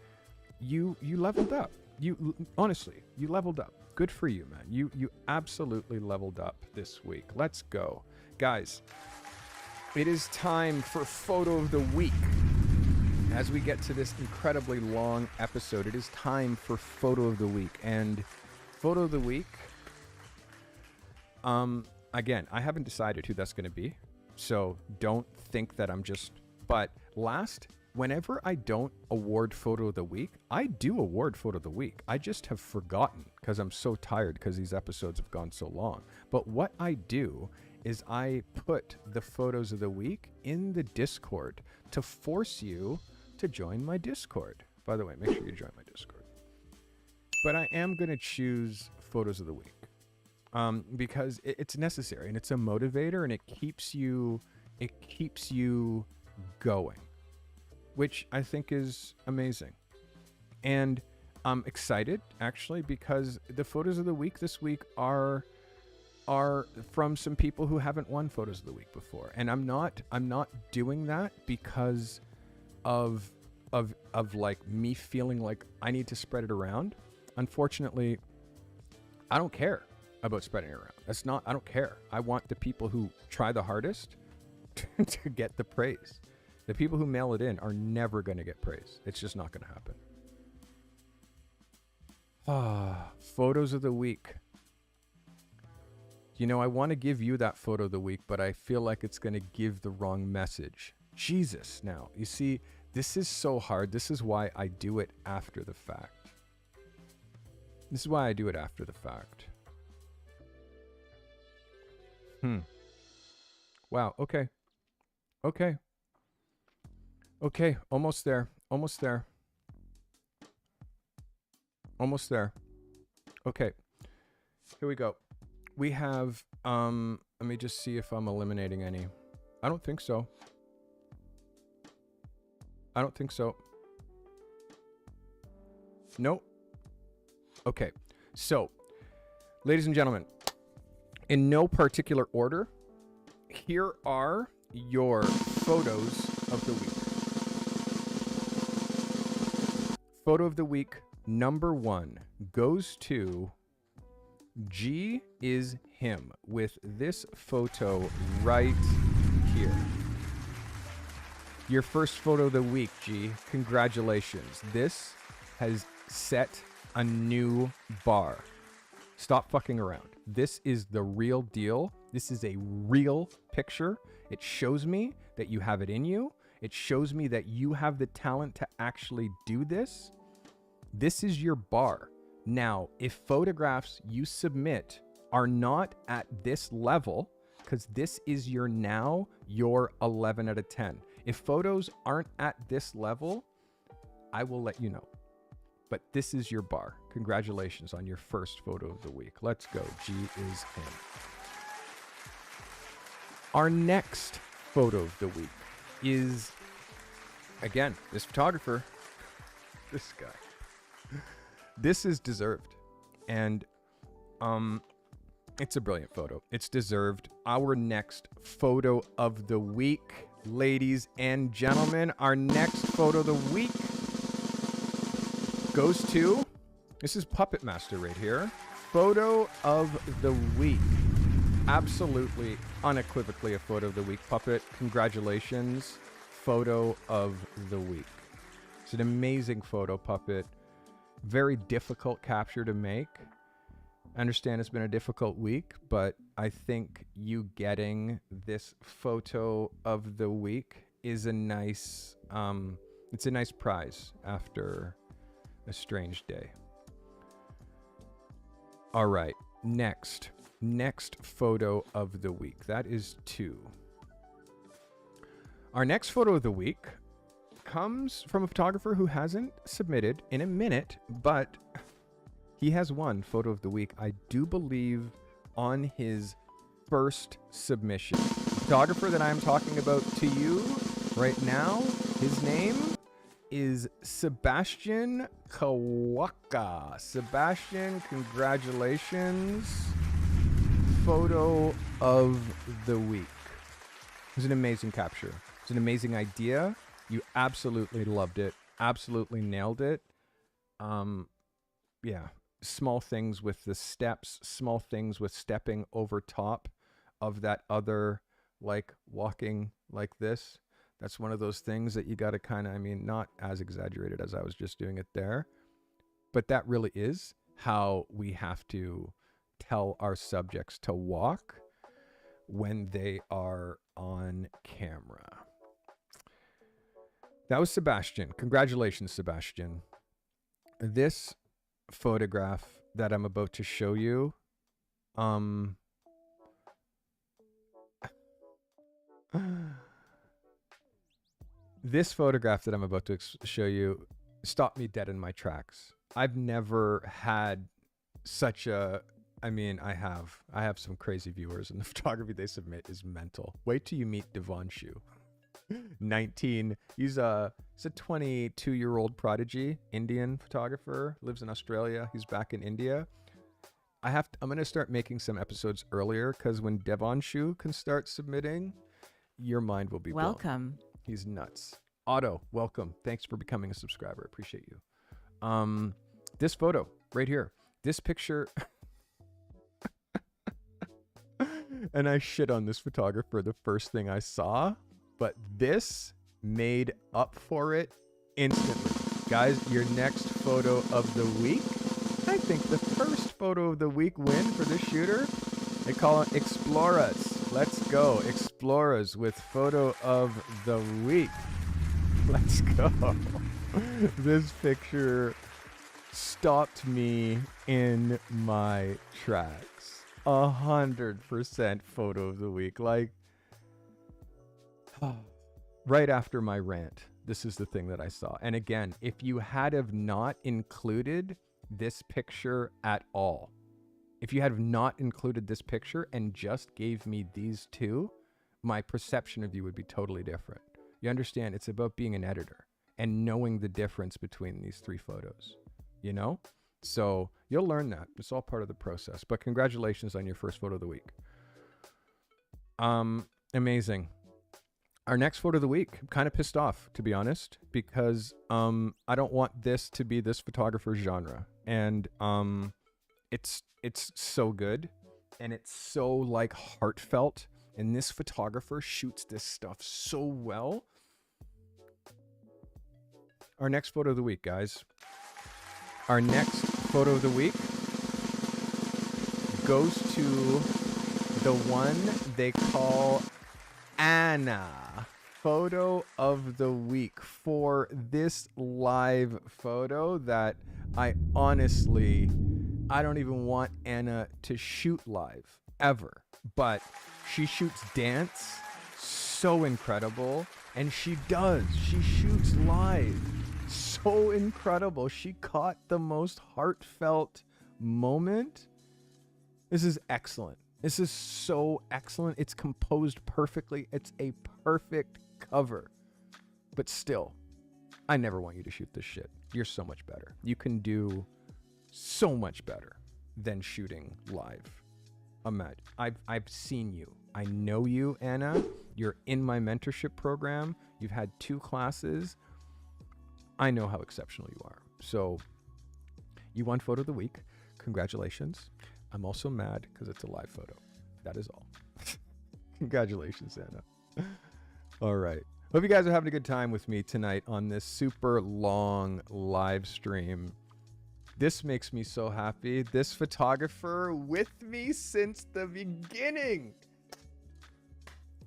you leveled up. You honestly, you leveled up. Good for you, man. You absolutely leveled up this week. Let's go. Guys, it is time for photo of the week. As we get to this incredibly long episode, it is time for photo of the week. And photo of the week, again, I haven't decided who that's going to be. So don't think that I'm just, but whenever I don't award photo of the week, I do award photo of the week. I just have forgotten because I'm so tired because these episodes have gone so long. But what I do is I put the photos of the week in the Discord to force you to join my Discord. By the way, make sure you join my Discord. But I am going to choose photos of the week because it's necessary, and it's a motivator, and it keeps you going, which I think is amazing. And I'm excited, actually, because the photos of the week this week are from some people who haven't won photos of the week before. And I'm not doing that because of like me feeling like I need to spread it around. Unfortunately, I don't care about spreading it around. I don't care. I want the people who try the hardest to get the praise. The people who mail it in are never going to get praise. It's just not going to happen. Photos of the week. You know, I want to give you that photo of the week, but I feel like it's going to give the wrong message. Jesus, now. You see, this is so hard. This is why I do it after the fact. Wow, okay. Okay, almost there. Okay, here we go. We have, let me just see if I'm eliminating any. I don't think so. Nope. Okay, so, ladies and gentlemen, in no particular order, here are your photos of the week. Photo of the week number 1 goes to G is him with this photo right here. Your first photo of the week, G. Congratulations. This has set a new bar. Stop fucking around. This is the real deal. This is a real picture. It shows me that you have it in you. It shows me that you have the talent to actually do this. This is your bar. Now, if photographs you submit are not at this level, because this is your 11 out of 10. If photos aren't at this level, I will let you know. But this is your bar. Congratulations on your first photo of the week. Let's go. G is in. Our next photo of the week is, again, this photographer, this guy. This is deserved. And it's a brilliant photo. It's deserved. Our next photo of the week, ladies and gentlemen, our next photo of the week goes to, this is Puppet Master right here. Photo of the week. Absolutely, unequivocally a photo of the week, Puppet. Congratulations. Photo of the week. It's an amazing photo, Puppet. Very difficult capture to make. I understand it's been a difficult week, but I think you getting this photo of the week is a nice, it's a nice prize after a strange day. All right, next photo of the week. That is 2. Our next photo of the week comes from a photographer who hasn't submitted in a minute, but he has won photo of the week, I do believe, on his first submission. The photographer that I'm talking about to you right now, his name is Sebastian Kawaka. Sebastian, congratulations. Photo of the week. It was an amazing capture. It's an amazing idea. You absolutely loved it. Absolutely nailed it. Yeah. Small things with the steps, small things with stepping over top of that other, like walking like this. That's one of those things that you got to kind of, I mean, not as exaggerated as I was just doing it there, but that really is how we have to tell our subjects to walk when they are on camera. That was Sebastian. Congratulations, Sebastian. This photograph that I'm about to show you, this photograph that I'm about to show you stopped me dead in my tracks. I've never had such a, I mean, I have some crazy viewers, and the photography they submit is mental. Wait till you meet Devanshu. 19. He's a 22-year-old prodigy, Indian photographer, lives in Australia. He's back in India. I'm going to start making some episodes earlier, because when Devanshu can start submitting, your mind will be blown. Welcome. He's nuts. Otto, welcome. Thanks for becoming a subscriber. Appreciate you. This photo right here, this picture, and I shit on this photographer the first thing I saw, but this made up for it instantly. Guys, your next photo of the week, I think the first photo of the week win for this shooter, they call it Exploras. Let's go. Exploras with photo of the week. Let's go. This picture stopped me in my tracks. 100% photo of the week. Like, right after my rant, this is the thing that I saw. And again, if you had have not included this picture at all, if you had have not included this picture and just gave me these two, my perception of you would be totally different. You understand? It's about being an editor and knowing the difference between these 3 photos, you know? So you'll learn that. It's all part of the process. But congratulations on your first photo of the week. Amazing. Our next photo of the week, I'm kind of pissed off, to be honest, because I don't want this to be this photographer's genre. And it's so good, and it's so like heartfelt, and this photographer shoots this stuff so well. Our next photo of the week, guys. Our next photo of the week goes to the one they call Anna. Photo of the week for this live photo that I don't even want Anna to shoot live ever, but she shoots dance so incredible, and she shoots live so incredible. She caught the most heartfelt moment. This is excellent. This is so excellent. It's composed perfectly. It's a perfect cover. But still, I never want you to shoot this shit. You're so much better. You can do so much better than shooting live. Imagine. I've seen you. I know you, Anna. You're in my mentorship program. You've had 2 classes. I know how exceptional you are. So you won photo of the week. Congratulations. I'm also mad because it's a live photo. That is all. Congratulations, Anna. All right. Hope you guys are having a good time with me tonight on this super long live stream. This makes me so happy. This photographer with me since the beginning.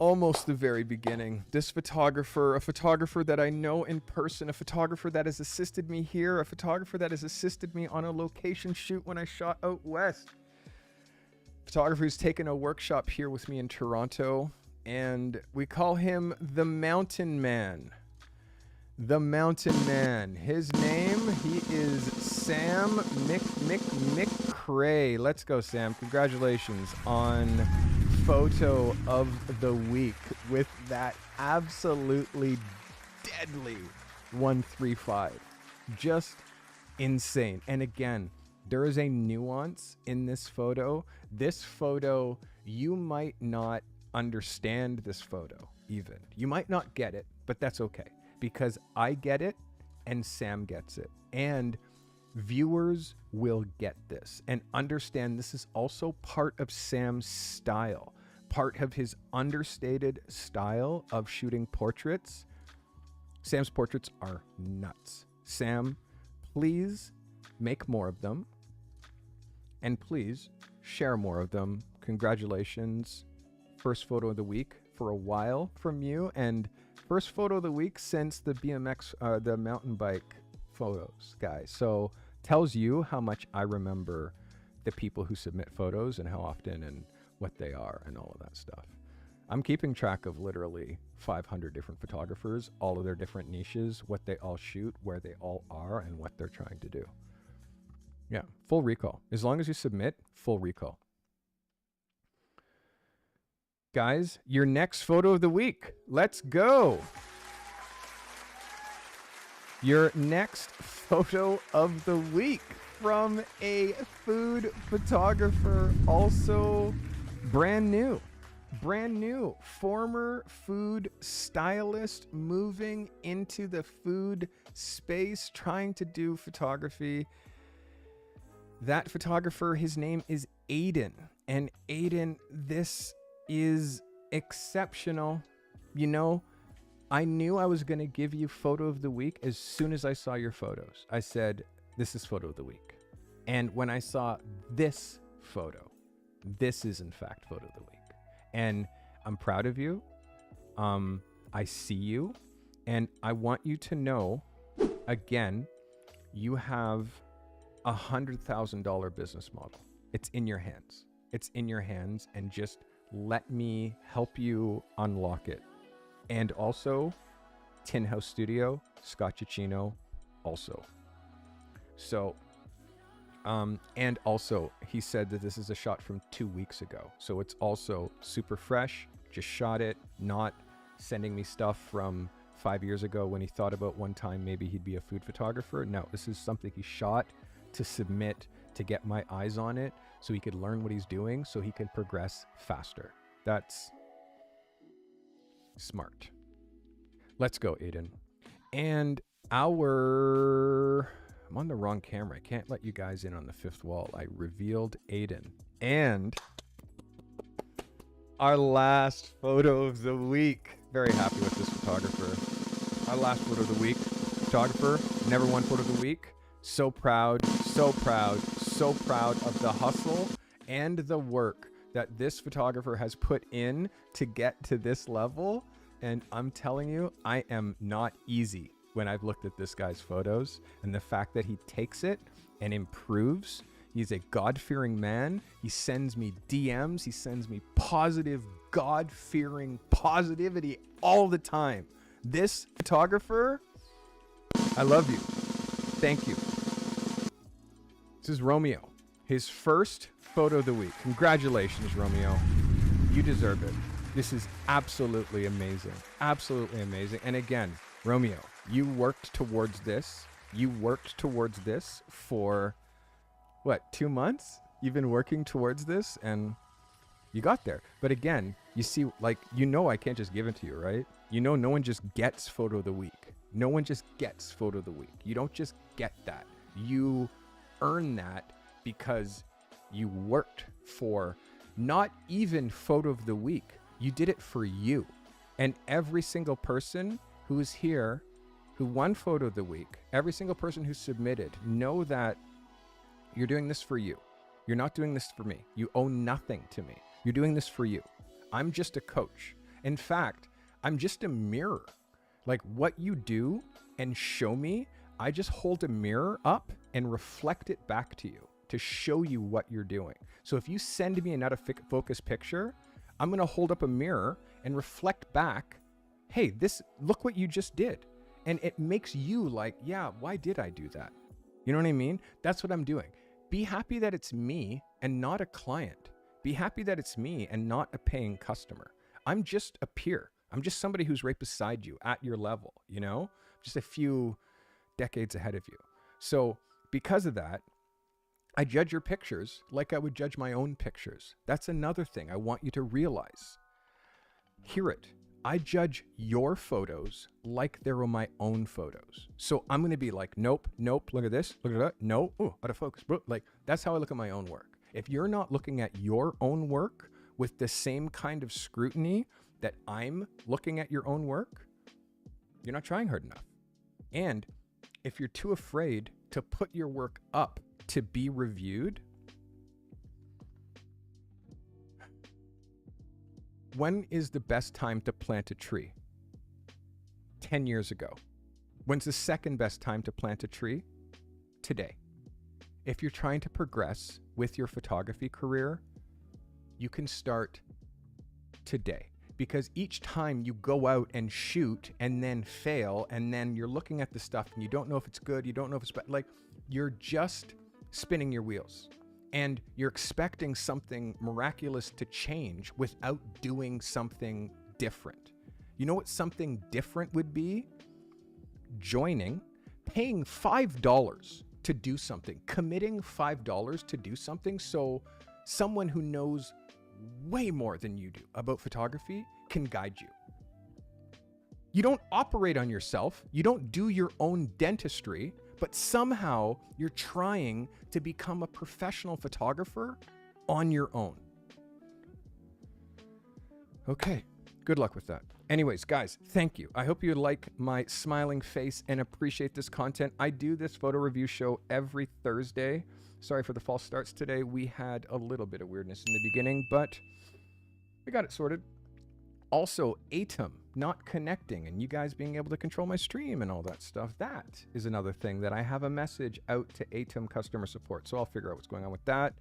Almost the very beginning. This photographer, a photographer that I know in person, a photographer that has assisted me here, a photographer that has assisted me on a location shoot when I shot out west. Photographer who's taken a workshop here with me in Toronto, and we call him the Mountain Man. The Mountain Man. His name, he is Sam McCray. Let's go, Sam. Congratulations on photo of the week with that absolutely deadly 135. Just insane. And again, there is a nuance in this photo. This photo, you might not understand this photo even. You might not get it, but that's okay, because I get it and Sam gets it. And viewers will get this and understand this is also part of Sam's style, part of his understated style of shooting portraits. Sam's portraits are nuts. Sam, please make more of them, and please share more of them. Congratulations. First photo of the week for a while from you, and first photo of the week since the BMX, the mountain bike photos, guys. So tells you how much I remember the people who submit photos and how often and what they are and all of that stuff. I'm keeping track of literally 500 different photographers, all of their different niches, what they all shoot, where they all are, and what they're trying to do. Yeah, full recall. As long as you submit, full recall. Guys, your next photo of the week. Let's go. Your next photo of the week from a food photographer, also brand new, former food stylist, moving into the food space, trying to do photography. That photographer, his name is Aiden. And Aiden, this is exceptional. You know, I knew I was going to give you photo of the week as soon as I saw your photos. I said, this is photo of the week. And when I saw this photo, this is in fact photo of the week. And I'm proud of you. I see you. And I want you to know, again, you have $100,000 business model. It's in your hands. It's in your hands, and just let me help you unlock it. And also, Tin House Studio, Scotchicino, also. So, and also, he said that this is a shot from 2 weeks ago. So it's also super fresh. Just shot it, not sending me stuff from 5 years ago when he thought about one time maybe he'd be a food photographer. No, this is something he shot to submit, to get my eyes on it, so he could learn what he's doing, so he can progress faster. That's smart. Let's go, Aiden. And I'm on the wrong camera. I can't let you guys in on the fifth wall. I revealed Aiden. And our last photo of the week. Very happy with this photographer. Our last photo of the week, photographer, never won photo of the week. So proud, so proud, so proud of the hustle and the work that this photographer has put in to get to this level. And I'm telling you, I am not easy when I've looked at this guy's photos, and the fact that he takes it and improves. He's a God-fearing man. He sends me DMs. He sends me positive, God-fearing positivity all the time. This photographer, I love you. Thank you. This is Romeo. His first photo of the week. Congratulations, Romeo. You deserve it. This is absolutely amazing. Absolutely amazing. And again, Romeo, you worked towards this. You worked towards this for, what, 2 months? You've been working towards this and you got there. But again, you see, like, you know I can't just give it to you, right? You know no one just gets photo of the week. No one just gets photo of the week. You don't just get that. You earn that because you worked for not even photo of the week. You did it for you. And every single person who is here who won photo of the week, every single person who submitted, know that you're doing this for you. You're not doing this for me. You owe nothing to me. You're doing this for you. I'm just a coach. In fact, I'm just a mirror. Like what you do and show me, I just hold a mirror up and reflect it back to you to show you what you're doing. So if you send me an out of focus picture, I'm going to hold up a mirror and reflect back, hey, look what you just did. And it makes you like, yeah, why did I do that? You know what I mean? That's what I'm doing. Be happy that it's me and not a client. Be happy that it's me and not a paying customer. I'm just a peer. I'm just somebody who's right beside you at your level, you know, just a few decades ahead of you. So because of that, I judge your pictures like I would judge my own pictures. That's another thing I want you to realize. Hear it. I judge your photos like they were my own photos. So I'm going to be like, nope, look at this, look at that, no, oh, out of focus. Like, that's how I look at my own work. If you're not looking at your own work with the same kind of scrutiny that I'm looking at your own work, you're not trying hard enough. And if you're too afraid to put your work up to be reviewed, when is the best time to plant a tree? 10 years ago. When's the second best time to plant a tree? Today. If you're trying to progress with your photography career, you can start today. Because each time you go out and shoot and then fail, and then you're looking at the stuff and you don't know if it's good, you don't know if it's bad, like you're just spinning your wheels. And you're expecting something miraculous to change without doing something different. You know what something different would be? Paying $5 to do something, committing $5 to do something so someone who knows way more than you do about photography can guide you. You don't operate on yourself. You don't do your own dentistry, but somehow you're trying to become a professional photographer on your own. Okay, good luck with that. Anyways, guys, thank you. I hope you like my smiling face and appreciate this content. I do this photo review show every Thursday. Sorry for the false starts today. We had a little bit of weirdness in the beginning, but we got it sorted. Also, Aiden not connecting and you guys being able to control my stream and all that stuff. That is another thing that I have a message out to Aiden customer support. So I'll figure out what's going on with that.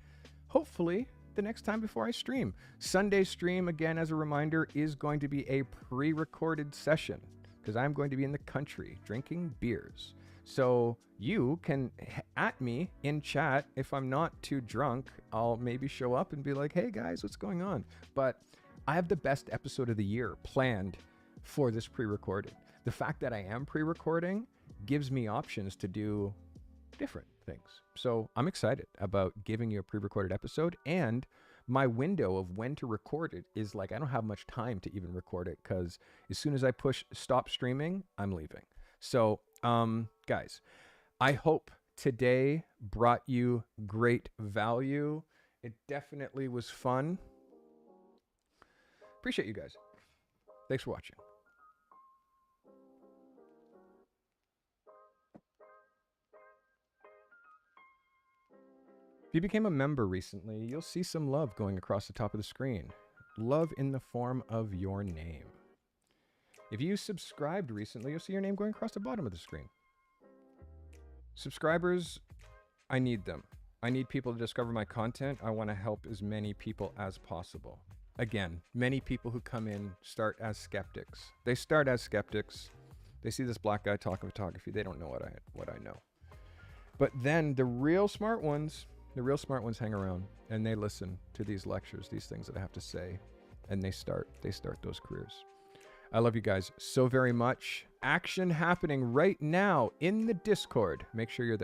Hopefully the next time before I stream. Sunday stream, again, as a reminder, is going to be a pre-recorded session because I'm going to be in the country drinking beers. So you can at me in chat. If I'm not too drunk, I'll maybe show up and be like, hey guys, what's going on? But I have the best episode of the year planned for this pre-recorded. The fact that I am pre-recording gives me options to do different things. So I'm excited about giving you a pre-recorded episode, and my window of when to record it is like, I don't have much time to even record it because as soon as I push stop streaming, I'm leaving. So guys, I hope today brought you great value. It definitely was fun. Appreciate you guys. Thanks for watching. If you became a member recently, you'll see some love going across the top of the screen. Love in the form of your name. If you subscribed recently, you'll see your name going across the bottom of the screen. Subscribers, I need them. I need people to discover my content. I want to help as many people as possible. Again, many people who come in start as skeptics. They start as skeptics. They see this black guy talking photography. They don't know what I know. But then the real smart ones hang around and they listen to these lectures, these things that I have to say, and they start those careers. I love you guys so very much. Action happening right now in the Discord. Make sure you're there.